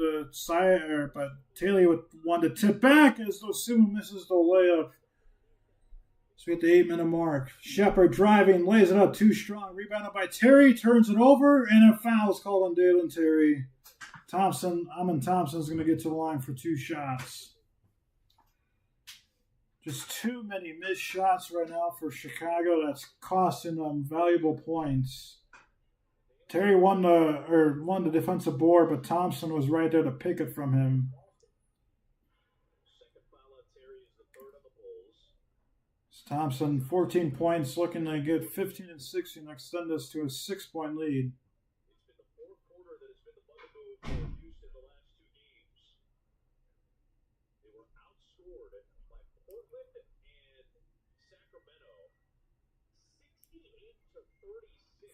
Taylor wanted to tip back as Sumu misses the layup. So we hit the 8-minute mark. Shepard driving, lays it up too strong. Rebounded by Terry, turns it over, and a foul is called on Dalen Terry. Amin Thompson's going to get to the line for 2 shots. Just too many missed shots right now for Chicago. That's costing them valuable points. Terry won the defensive board, but Thompson was right there to pick it from him. Thompson, 14 points, looking to get 15 and 16 and extend this to a 6-point lead.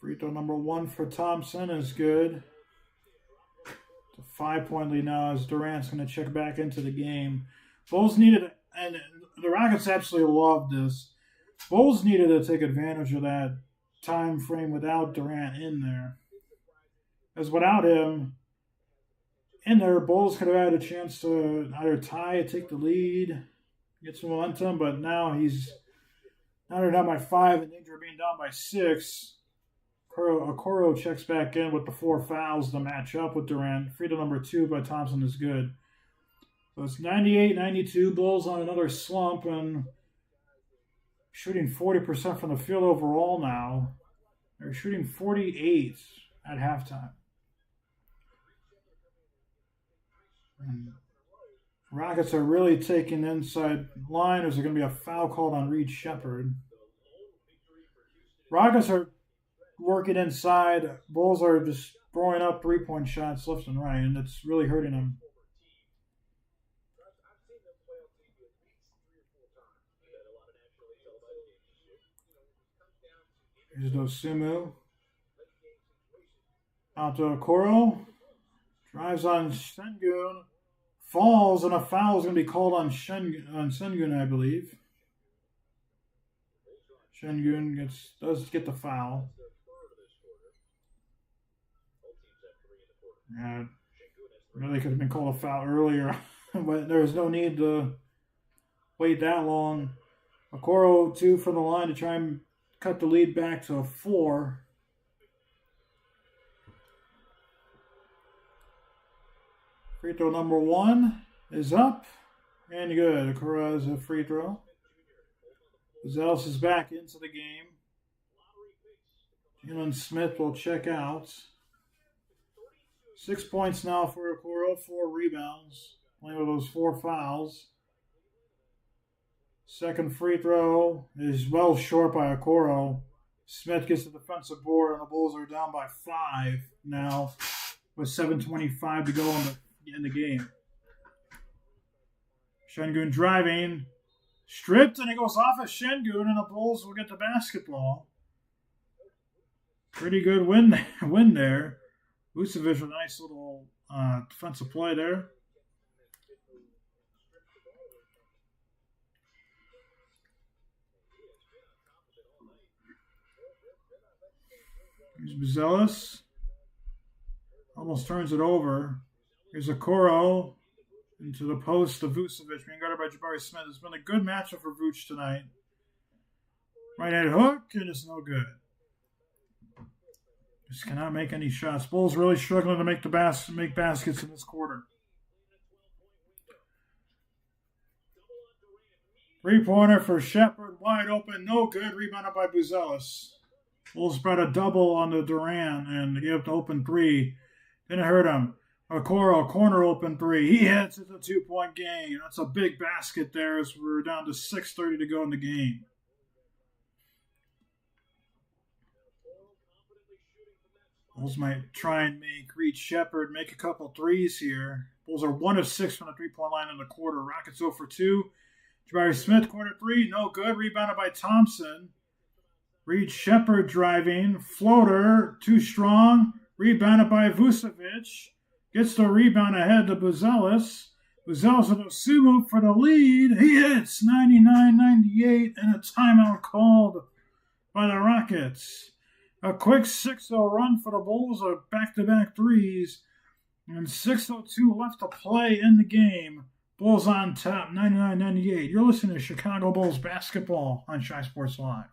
Free throw number 1 for Thompson is good. It's a 5-point lead now as Durant's going to check back into the game. Bulls needed, and the Rockets absolutely loved this. Bulls needed to take advantage of that time frame without Durant in there. As without him in there, Bulls could have had a chance to either tie, take the lead, get some momentum, but now they're down by 5 in danger of being down by 6. Okoro checks back in with the 4 fouls to match up with Durant. Free throw number 2 by Thompson is good. So it's 98-92. Bulls on another slump and shooting 40% from the field overall now. They're shooting 48 at halftime. And Rockets are really taking inside line. There's going to be a foul called on Reed Shepard. Rockets are working inside. Bulls are just throwing up 3-point shots left and right, and it's really hurting them. Here's Dosunmu. Out to Okoro. Drives on Şengün. falls, and a foul is going to be called on Sengun, I believe. Sengun does get the foul. Yeah, really could have been called a foul earlier, but there's no need to wait that long. Okoro 2 from the line to try and cut the lead back to 4. Free throw number 1 is up and good. Okoro has a free throw. Gonzalez is back into the game. Jalen Smith will check out. 6 points now for Okoro, 4 rebounds. Playing with those 4 fouls. Second free throw is well short by Okoro. Smith gets the defensive board, and the Bulls are down by 5 now with 7:25 to go in the game. Sengun driving. Stripped, and it goes off of Sengun, and the Bulls will get the basketball. Pretty good win there. Vucevic with a nice little defensive play there. Here's Buzelis. Almost turns it over. Here's Okoro into the post of Vucevic, being guarded by Jabari Smith. It's been a good matchup for Vuce tonight. Right-hand hook, and it's no good. Just cannot make any shots. Bulls really struggling to make baskets in this quarter. 3-pointer for Shepard, wide open, no good. Rebounded by Buzelis. Bulls brought a double on the Durant and gave up the open 3. Didn't hurt him. Okoro, corner open 3. He hits. It's a 2-point game. That's a big basket there as we're down to 6:30 to go in the game. Bulls might try and make Reed Shepard make a couple threes here. Bulls are 1 of 6 from the 3-point line in the quarter. Rockets 0 for 2. Jabari Smith, corner 3, no good. Rebounded by Thompson. Reed Shepard driving. Floater, too strong. Rebounded by Vucevic. Gets the rebound ahead to Buzelis. Buzelis with a sumo for the lead. He hits 99-98, and a timeout called by the Rockets. A quick 6-0 run for the Bulls of back-to-back threes. And 6:02 left to play in the game. Bulls on top, 99-98. You're listening to Chicago Bulls basketball on Shy Sports Live.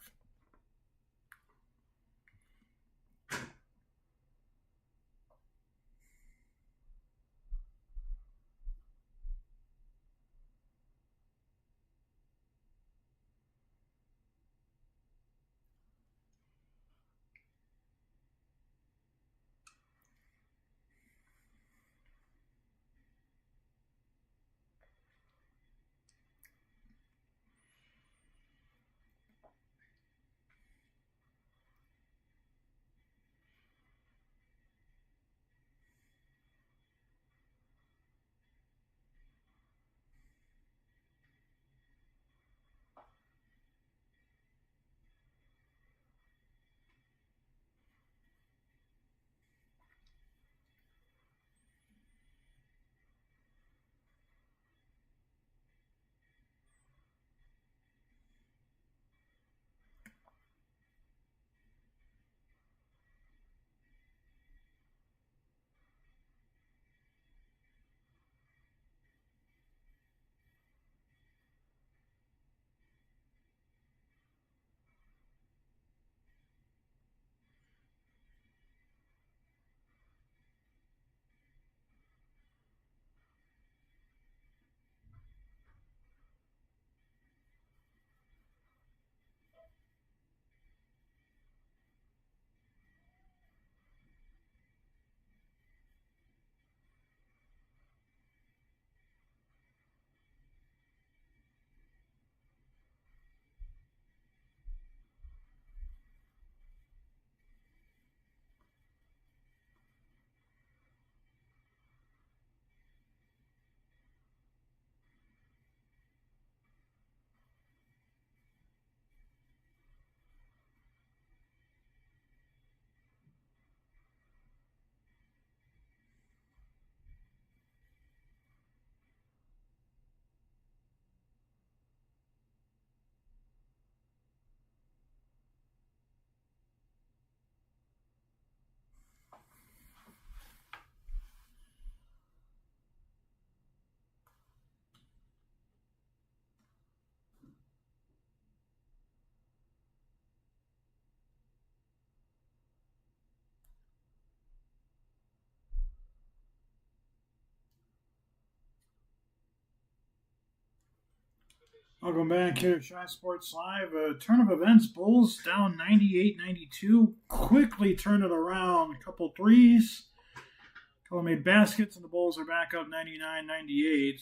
Welcome back here at Shy Sports Live. Turn of events, Bulls down 98-92. Quickly turn it around. A couple threes. A couple made baskets, and the Bulls are back up 99-98.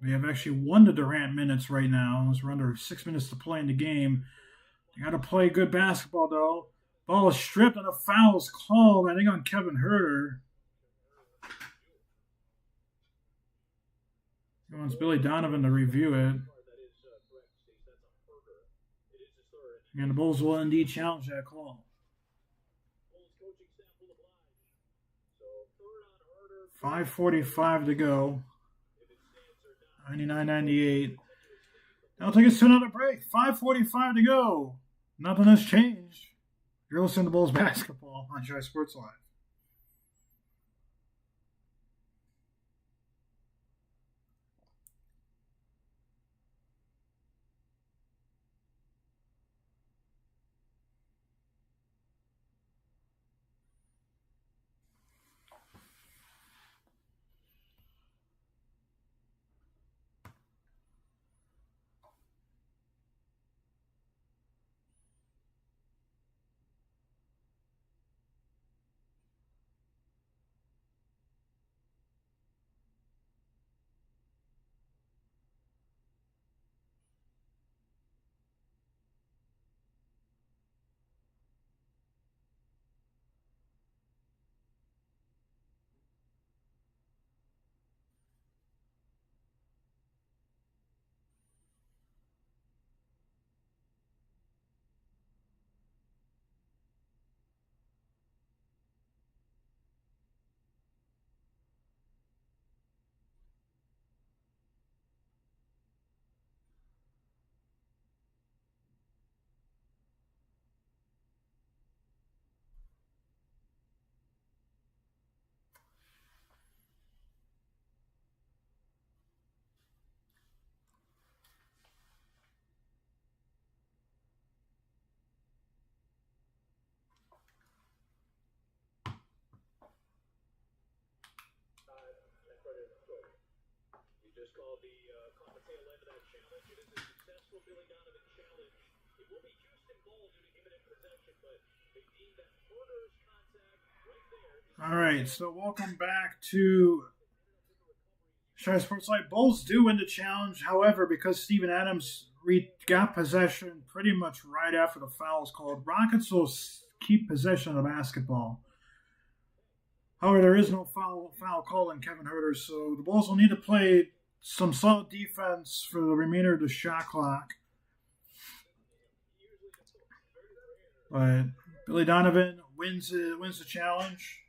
We have actually won the Durant minutes right now, as we're under 6 minutes to play in the game. They got to play good basketball, though. Ball is stripped, and a foul is called, I think, on Kevin Huerter. He wants Billy Donovan to review it. And the Bulls will indeed challenge that call. 5:45 to go. 99-98. That'll take us to another break. 5:45 to go. Nothing has changed. You're listening to Bulls basketball on Shy Sports Live. Called the tail end of that challenge. It is a successful Billy Donovan challenge. It will be Houston ball due to imminent possession, but they deem that Huerter's contact right there. All right, so welcome back to Shy Sports Live. Bulls do win the challenge. However, because Steven Adams got possession pretty much right after the foul was called, Rockets will keep possession of the basketball. However, there is no foul call on Kevin Huerter, so the Bulls will need to play some solid defense for the remainder of the shot clock. But Billy Donovan wins the challenge.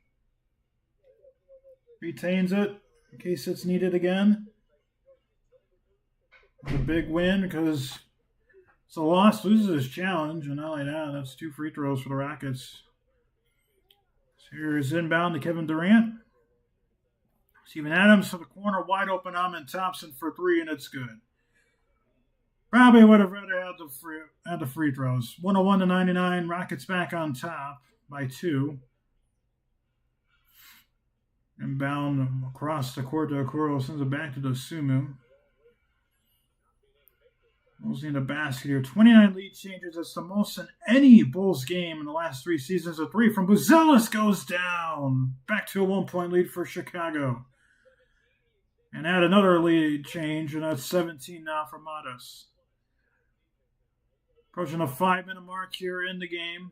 Retains it in case it's needed again. It's a big win because it's a loss, loses his challenge, and not only that, that's 2 free throws for the Rockets. So here's inbound to Kevin Durant. Steven Adams to the corner, wide open. Amen Thompson for 3, and it's good. Probably would have rather had the free throws. 101-99. Rockets back on top by 2. Inbound across the court to Okoro, sends it back to Dosunmu. Bulls need a basket here. 29 lead changes. That's the most in any Bulls game in the last 3 seasons. A 3 from Buzelis goes down. Back to a 1-point lead for Chicago. And add another lead change, and that's 17 now for Matas. Approaching the 5-minute mark here in the game.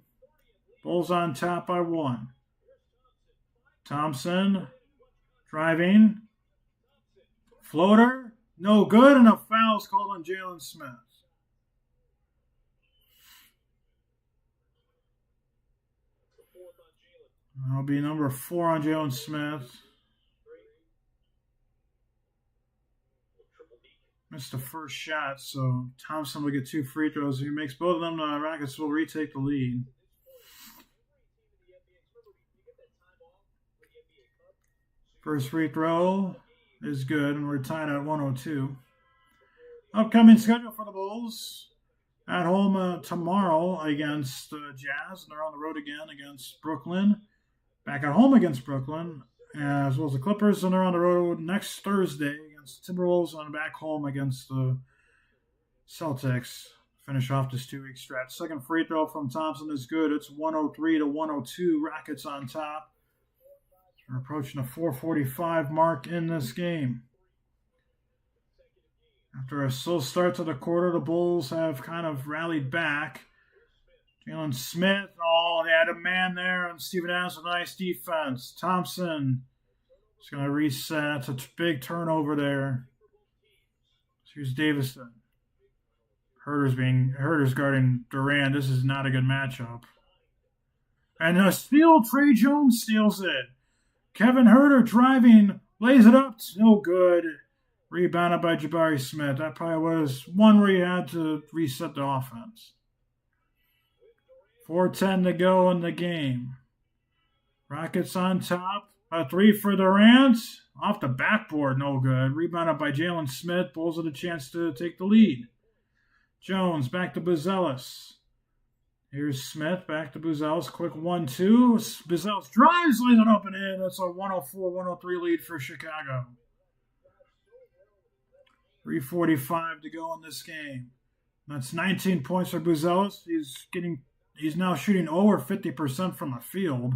Bulls on top by 1. Thompson driving. Floater. No good, and a foul's called on Jalen Smith. That'll be number 4 on Jalen Smith. Missed the first shot, so Thompson will get 2 free throws. If he makes both of them, the Rockets will retake the lead. First free throw is good, and we're tied at 102. Upcoming schedule for the Bulls. At home tomorrow against Jazz, and they're on the road again against Brooklyn. Back at home against Brooklyn, as well as the Clippers, and they're on the road next Thursday against Timberwolves, and back home against the Celtics finish off this 2-week stretch. Second free throw from Thompson is good. It's 103 to 102. Rockets on top. We're approaching the 4:45 mark in this game. After a slow start to the quarter, the Bulls have kind of rallied back. Jalen Smith, they had a man there, and Steven Adams with a nice defense. Thompson is going to reset. It's a big turnover there. Here's Davison. Herter's guarding Durant. This is not a good matchup. And a steal, Trey Jones steals it. Kevin Herter driving, lays it up, no good. Rebounded by Jabari Smith. That probably was one where you had to reset the offense. 4:10 to go in the game. Rockets on top. A three for Durant. Off the backboard, no good. Rebounded by Jalen Smith. Bulls with a chance to take the lead. Jones back to Buzelis. Here's Smith back to Buzelis. Quick 1-2. Buzelis drives, lays it up and in. That's a 104-103 lead for Chicago. 3:45 to go in this game. That's 19 points for Buzelis. He's now shooting over 50% from the field.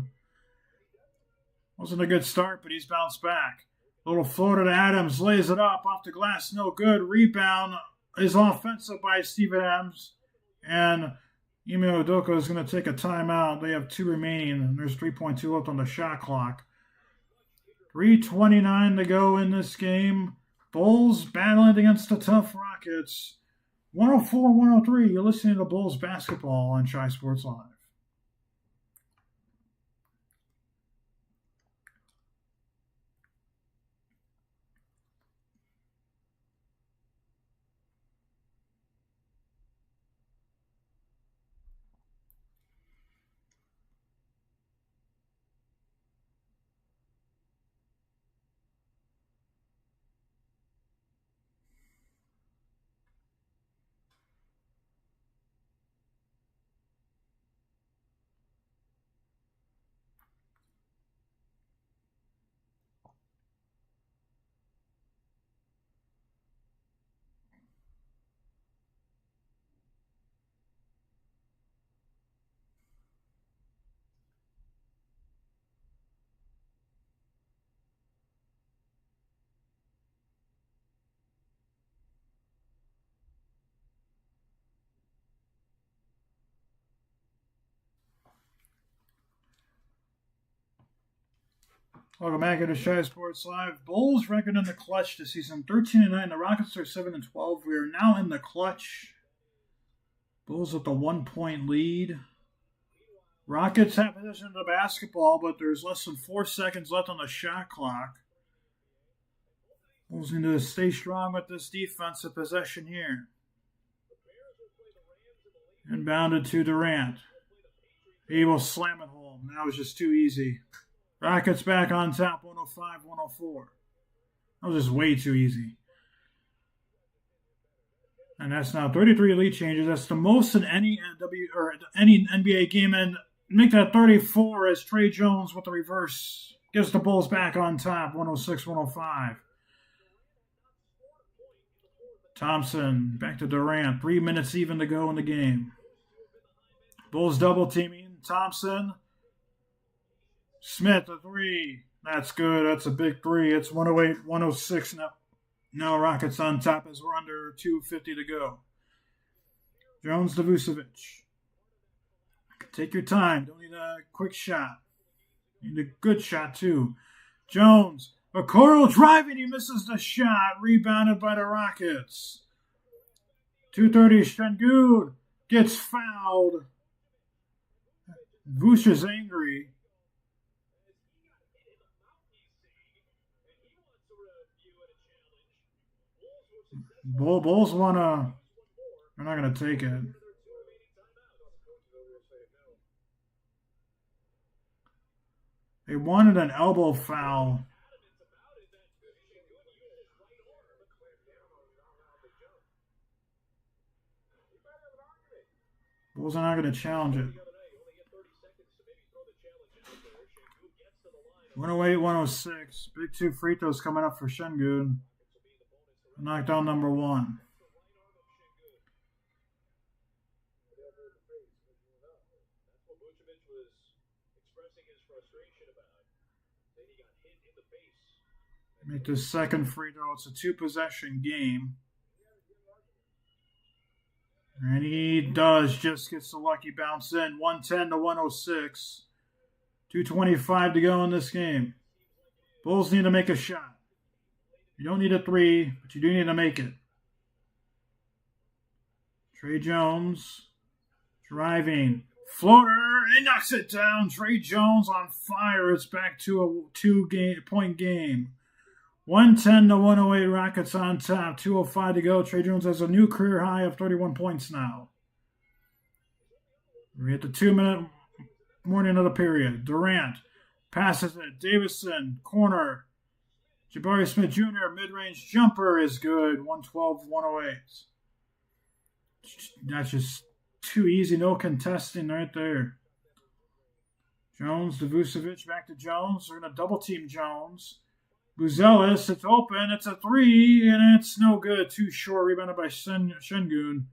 Wasn't a good start, but he's bounced back. Little floater to Adams, lays it up off the glass, no good. Rebound is offensive by Steven Adams, and Ime Udoka is going to take a timeout. They have 2 remaining, and there's 3.2 left on the shot clock. 3:29 to go in this game. Bulls battling against the tough Rockets. 104-103. You're listening to Bulls basketball on Chi Sports Live. Welcome back into Chi Sports Live. Bulls record in the clutch this season, 13-9. The Rockets are 7-12. We are now in the clutch. Bulls with a 1-point lead. Rockets have possession of the basketball, but there's less than 4 seconds left on the shot clock. Bulls need to stay strong with this defensive possession here. Inbounded to Durant. He will slam it home. That was just too easy. Rockets back on top, 105-104. That was just way too easy. And that's now 33 lead changes. That's the most in any NBA game. And make that 34 as Trey Jones with the reverse gets the Bulls back on top, 106-105. Thompson back to Durant. 3 minutes even to go in the game. Bulls double teaming. Thompson. Smith, a 3. That's good. That's a big 3. It's 108-106 now. Now Rockets on top as we're under 2:50 to go. Jones to Vucevic. Take your time. Don't need a quick shot. Need a good shot, too. Jones. Okoro driving. He misses the shot. Rebounded by the Rockets. 2:30. Şengün gets fouled. Vuce is angry. Bulls want to... They're not going to take it. They wanted an elbow foul. Bulls are not going to challenge it. 108-106. Big 2 free throws coming up for Şengün. Knocked down number 1. expressing his frustration about, saying he got hit in the face. Make the second free throw. It's a 2-possession game. And he does, just gets the lucky bounce in. 110 to 106. 2:25 to go in this game. Bulls need to make a shot. You don't need a three, but you do need to make it. Trey Jones driving. Floater, and knocks it down. Trey Jones on fire. It's back to a 2-point game. 110 to 108, Rockets on top. 2:05 to go. Trey Jones has a new career high of 31 points now. We're at the 2-minute morning of the period. Durant passes it. Davison, corner. Jabari Smith Jr., mid-range jumper is good. 112-108. That's just too easy. No contesting right there. Jones to Vucevic. Back to Jones. They're going to double-team Jones. Buzelis, it's open. It's a three, and it's no good. Too short. Rebounded by Şengün.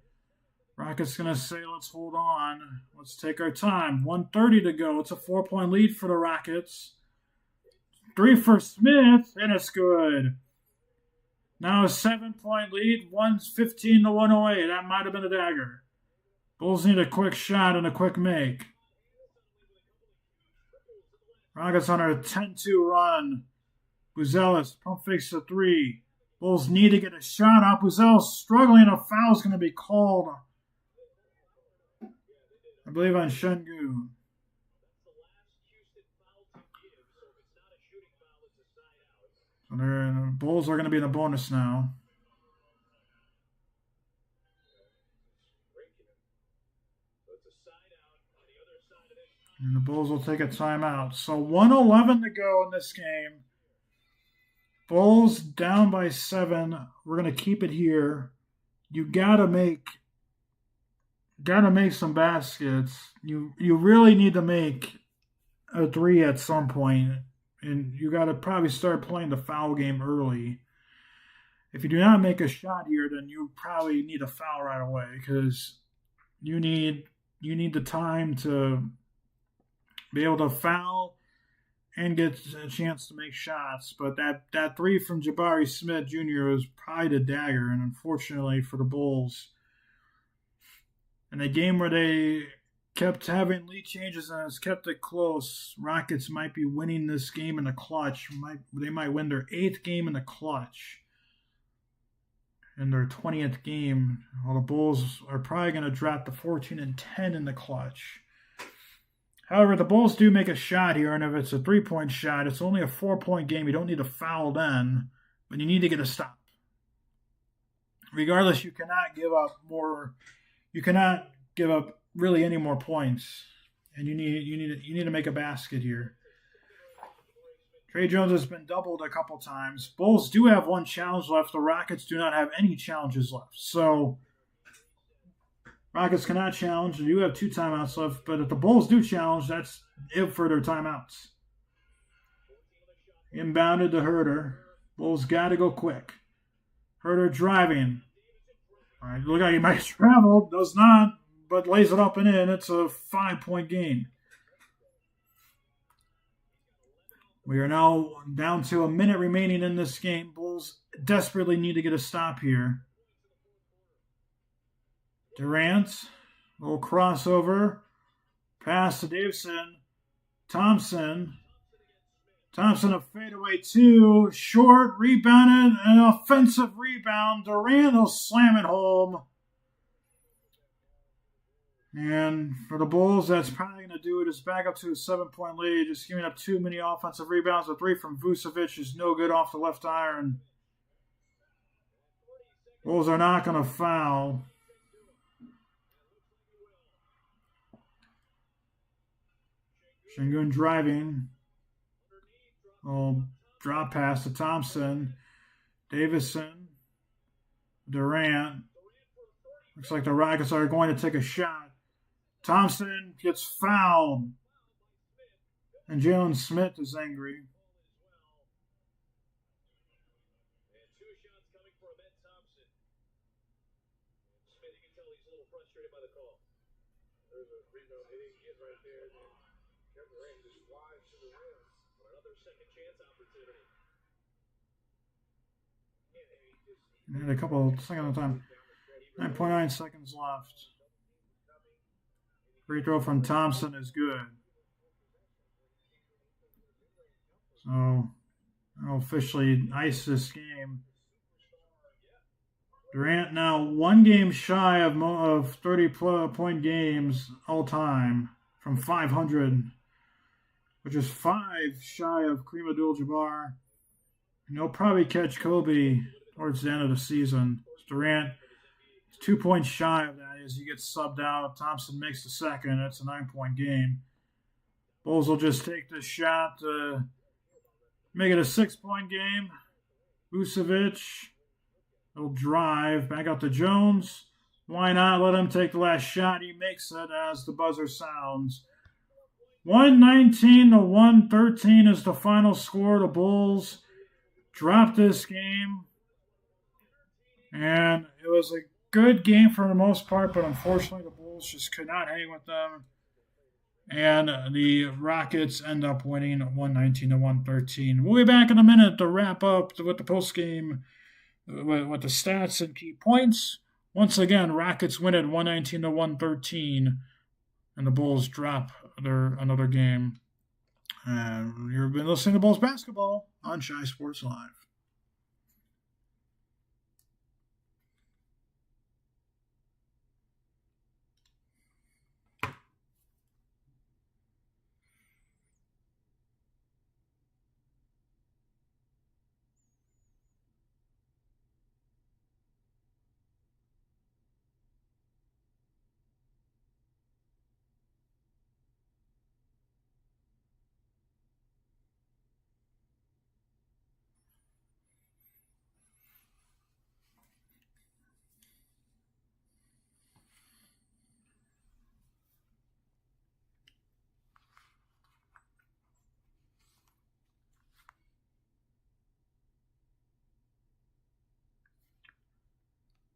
Rockets going to say, let's hold on. Let's take our time. 1:30 to go. It's a 4-point lead for the Rockets. Three for Smith, and it's good. Now a 7-point lead. 115 to 108. That might have been a dagger. Bulls need a quick shot and a quick make. Rockets on a 10-2 run. Buzelis pump fakes the three. Bulls need to get a shot out. Buzelis struggling. A foul is going to be called, I believe, on Şengün. So the Bulls are going to be in a bonus now. And the Bulls will take a timeout. So 1:11 to go in this game. Bulls down by 7. We're going to keep it here. You gotta make some baskets. You really need to make a three at some point, and you got to probably start playing the foul game early. If you do not make a shot here, then you probably need a foul right away because you need the time to be able to foul and get a chance to make shots. But that three from Jabari Smith Jr. was probably the dagger, and unfortunately for the Bulls, in a game where they kept having lead changes and has kept it close, Rockets might be winning this game in the clutch. They might win their 8th game in the clutch. In their 20th game, well, the Bulls are probably going to drop to 14-10 in the clutch. However, the Bulls do make a shot here, and if it's a 3-point shot, it's only a 4-point game. You don't need to foul then, but you need to get a stop. Regardless, you cannot give up more. You cannot give up really any more points, and you need to make a basket here. Trey Jones has been doubled a couple times. Bulls do have one challenge left. The Rockets do not have any challenges left. So Rockets cannot challenge. They do have 2 timeouts left, but if the Bulls do challenge, that's it for their timeouts. Inbounded to Herter. Bulls got to go quick. Herter driving. All right, look like he might travel. Does not, but lays it up and in. It's a 5-point game. We are now down to a minute remaining in this game. Bulls desperately need to get a stop here. Durant, little crossover, pass to Davison. Thompson a fadeaway 2, short, rebounded, an offensive rebound. Durant will slam it home. And for the Bulls, that's probably going to do it. It's back up to a 7-point lead. Just giving up too many offensive rebounds. A 3 from Vucevic is no good off the left iron. Bulls are not going to foul. Şengün driving. Drop pass to Thompson. Davison. Durant. Looks like the Rockets are going to take a shot. Thompson gets fouled. And Jalen Smith is angry. And 2 shots coming for Ahmed Thompson. Smith, you can tell he's a little frustrated by the call. There's a rebound hitting hit right there. Kevin Durant just second chance opportunity. And a couple seconds of time. 9.9 seconds left. Free throw from Thompson is good. So I'll officially ice this game. Durant now one game shy of 30-point games all time from 500, which is 5 shy of Kareem Abdul-Jabbar. And he'll probably catch Kobe towards the end of the season. Durant is 2 points shy of that as he gets subbed out. Thompson makes the second. It's a 9-point game. Bulls will just take this shot to make it a 6-point game. Vucevic will drive back out to Jones. Why not let him take the last shot? He makes it as the buzzer sounds. 119 to 113 is the final score. The Bulls dropped this game. And it was a good game for the most part, but unfortunately the Bulls just could not hang with them. And the Rockets end up winning 119 to 113. We'll be back in a minute to wrap up with the postgame, with the stats and key points. Once again, Rockets win at 119 to 113, and the Bulls drop another game. And you've been listening to Bulls basketball on Shy Sports Live.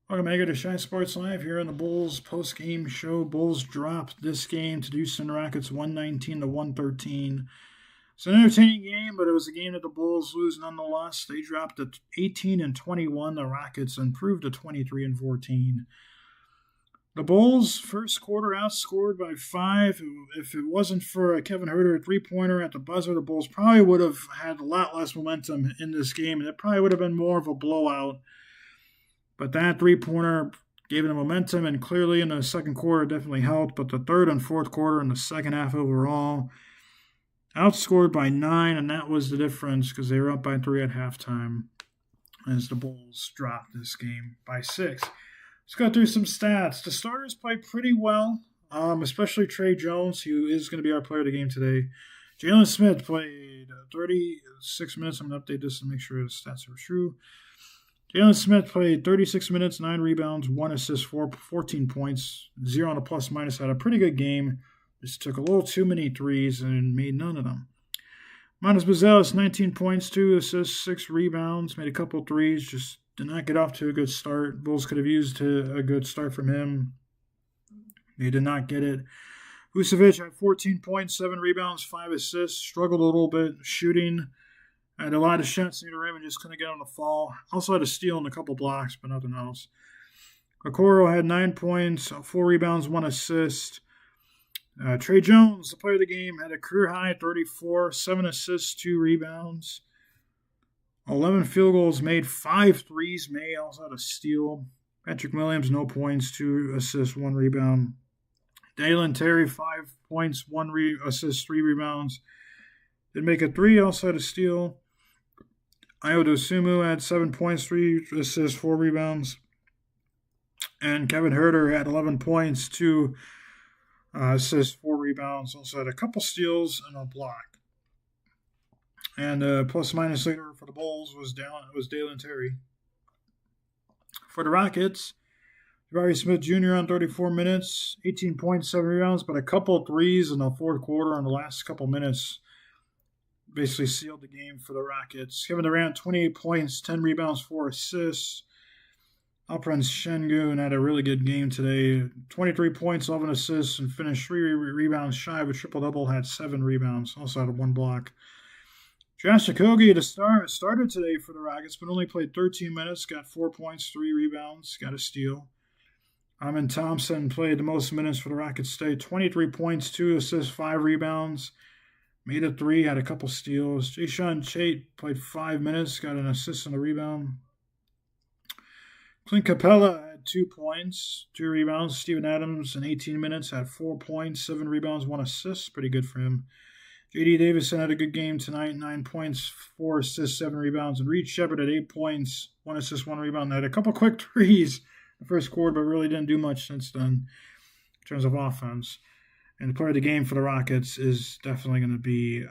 Welcome back to Shy Sports Live here on the Bulls post-game show. Bulls dropped this game to Houston Rockets 119 to 113. It's an entertaining game, but it was a game that the Bulls lose nonetheless. They dropped to 18 and 21. The Rockets improved to 23 and 14. The Bulls first quarter outscored by 5. If it wasn't for a Kevin Huerter three-pointer at the buzzer, the Bulls probably would have had a lot less momentum in this game, and it probably would have been more of a blowout. But that three-pointer gave it a momentum, and clearly in the second quarter definitely helped. But the third and fourth quarter and the second half overall, outscored by 9, and that was the difference because they were up by 3 at halftime as the Bulls dropped this game by 6. Let's go through some stats. The starters played pretty well, especially Trey Jones, who is going to be our player of the game today. Jalen Smith played 36 minutes. I'm going to update this and make sure the stats are true. Jalen Smith played 36 minutes, 9 rebounds, 1 assist, 14 points, 0 on the plus-minus. Had a pretty good game. Just took a little too many threes and made none of them. Manas Buzelis, 19 points, 2 assists, 6 rebounds, made a couple threes, just did not get off to a good start. Bulls could have used a good start from him. They did not get it. Vucevic had 14 points, 7 rebounds, 5 assists, struggled a little bit shooting. Had a lot of shots near the rim and just couldn't get on the fall. Also had a steal and a couple blocks, but nothing else. Okoro had 9 points, 4 rebounds, 1 assist. Trey Jones, the player of the game, had a career high 34, 7 assists, 2 rebounds. 11 field goals made, 5 threes made, also had a steal. Patrick Williams, no points, 2 assists, 1 rebound. Dalen Terry, 5 points, 1 assist, 3 rebounds. Did make a 3, also had a steal. Ayo Dosunmu had 7 points, 3 assists, 4 rebounds. And Kevin Huerter had 11 points, 2 assists, 4 rebounds. Also had a couple steals and a block. And plus-minus leader for the Bulls was Dalen Terry. For the Rockets, Jabari Smith Jr. on 34 minutes, 18 points, 7 rebounds, but a couple threes in the fourth quarter in the last couple minutes basically sealed the game for the Rockets. Kevin Durant, 28 points, 10 rebounds, 4 assists. Alperen Şengün had a really good game today. 23 points, 11 assists, and finished 3 rebounds shy of a triple-double. Had 7 rebounds. Also had 1 block. Josh Okogie started today for the Rockets, but only played 13 minutes, got 4 points, 3 rebounds, got a steal. Amin Thompson played the most minutes for the Rockets today, 23 points, 2 assists, 5 rebounds, made a 3, had a couple steals. Jayshawn Tate played 5 minutes, got an assist and a rebound. Clint Capella had 2 points, 2 rebounds. Steven Adams in 18 minutes had 4 points, 7 rebounds, 1 assist. Pretty good for him. J.D. Davison had a good game tonight, 9 points, 4 assists, 7 rebounds. And Reed Shepard had 8 points, 1 assist, 1 rebound. Had a couple quick threes in the first quarter, but really didn't do much since then in terms of offense. And the player of the game for the Rockets is definitely going to be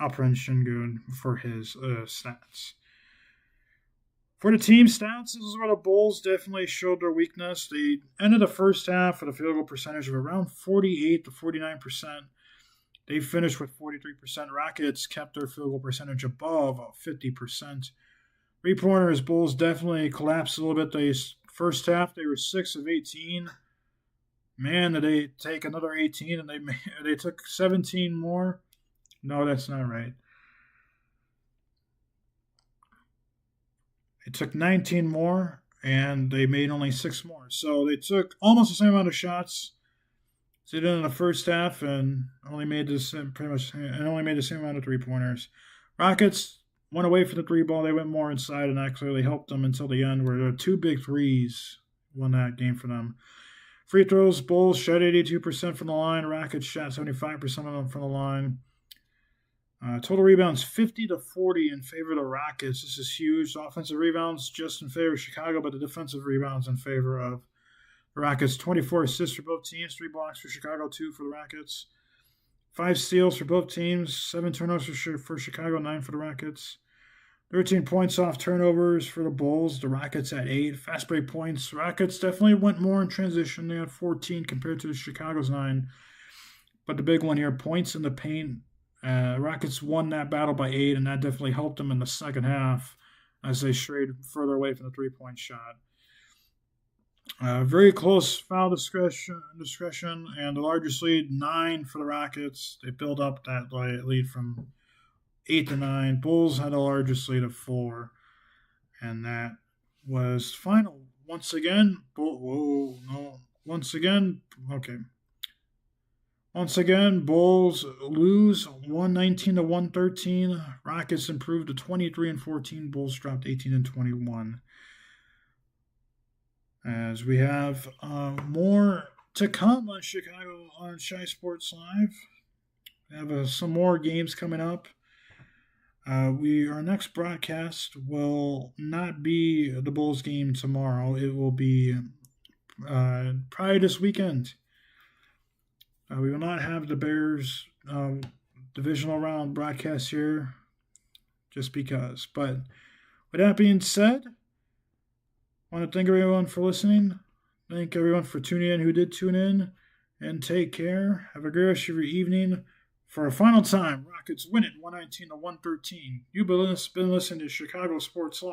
Alperen Şengün for his stats. For the team stats, this is where the Bulls definitely showed their weakness. They ended the first half with a field goal percentage of around 48 to 49%. They finished with 43%. Rockets kept their field goal percentage above 50%. Three-pointers, Bulls definitely collapsed a little bit. First half, they were 6 of 18. Man, did they take another 18 and they took 17 more? No, that's not right. They took 19 more and they made only 6 more. So they took almost the same amount of shots as they did in the first half and only made the same amount of three-pointers. Rockets went away from the three ball. They went more inside, and that clearly helped them until the end, where the 2 big threes won that game for them. Free throws, Bulls shot 82% from the line. Rockets shot 75% of them from the line. Total rebounds 50 to 40 in favor of the Rockets. This is huge. Offensive rebounds just in favor of Chicago, but the defensive rebounds in favor of the Rockets. 24 assists for both teams, 3 blocks for Chicago, 2 for the Rockets. 5 steals for both teams, 7 turnovers for Chicago, 9 for the Rockets. 13 points off turnovers for the Bulls. The Rockets had 8. Fast break points. Rockets definitely went more in transition. They had 14 compared to the Chicago's 9. But the big one here, points in the paint. Rockets won that battle by 8, and that definitely helped them in the second half as they strayed further away from the three-point shot. Very close foul discretion, and the largest lead, 9 for the Rockets. They built up that lead from 8 to 9. Bulls had the largest lead of 4, and that was final. Once again, Bulls lose 119 to 113. Rockets improved to 23 and 14. Bulls dropped 18 and 21. As we have more to come on Chicago on Shy Sports Live. We have some more games coming up. Our next broadcast will not be the Bulls game tomorrow. It will be probably this weekend. We will not have the Bears divisional round broadcast here just because. But with that being said, I want to thank everyone for listening. Thank everyone for tuning in who did tune in. And take care. Have a great rest of your evening. For a final time, Rockets win it 119 to 113. You've been listening to Chicago Sports Live.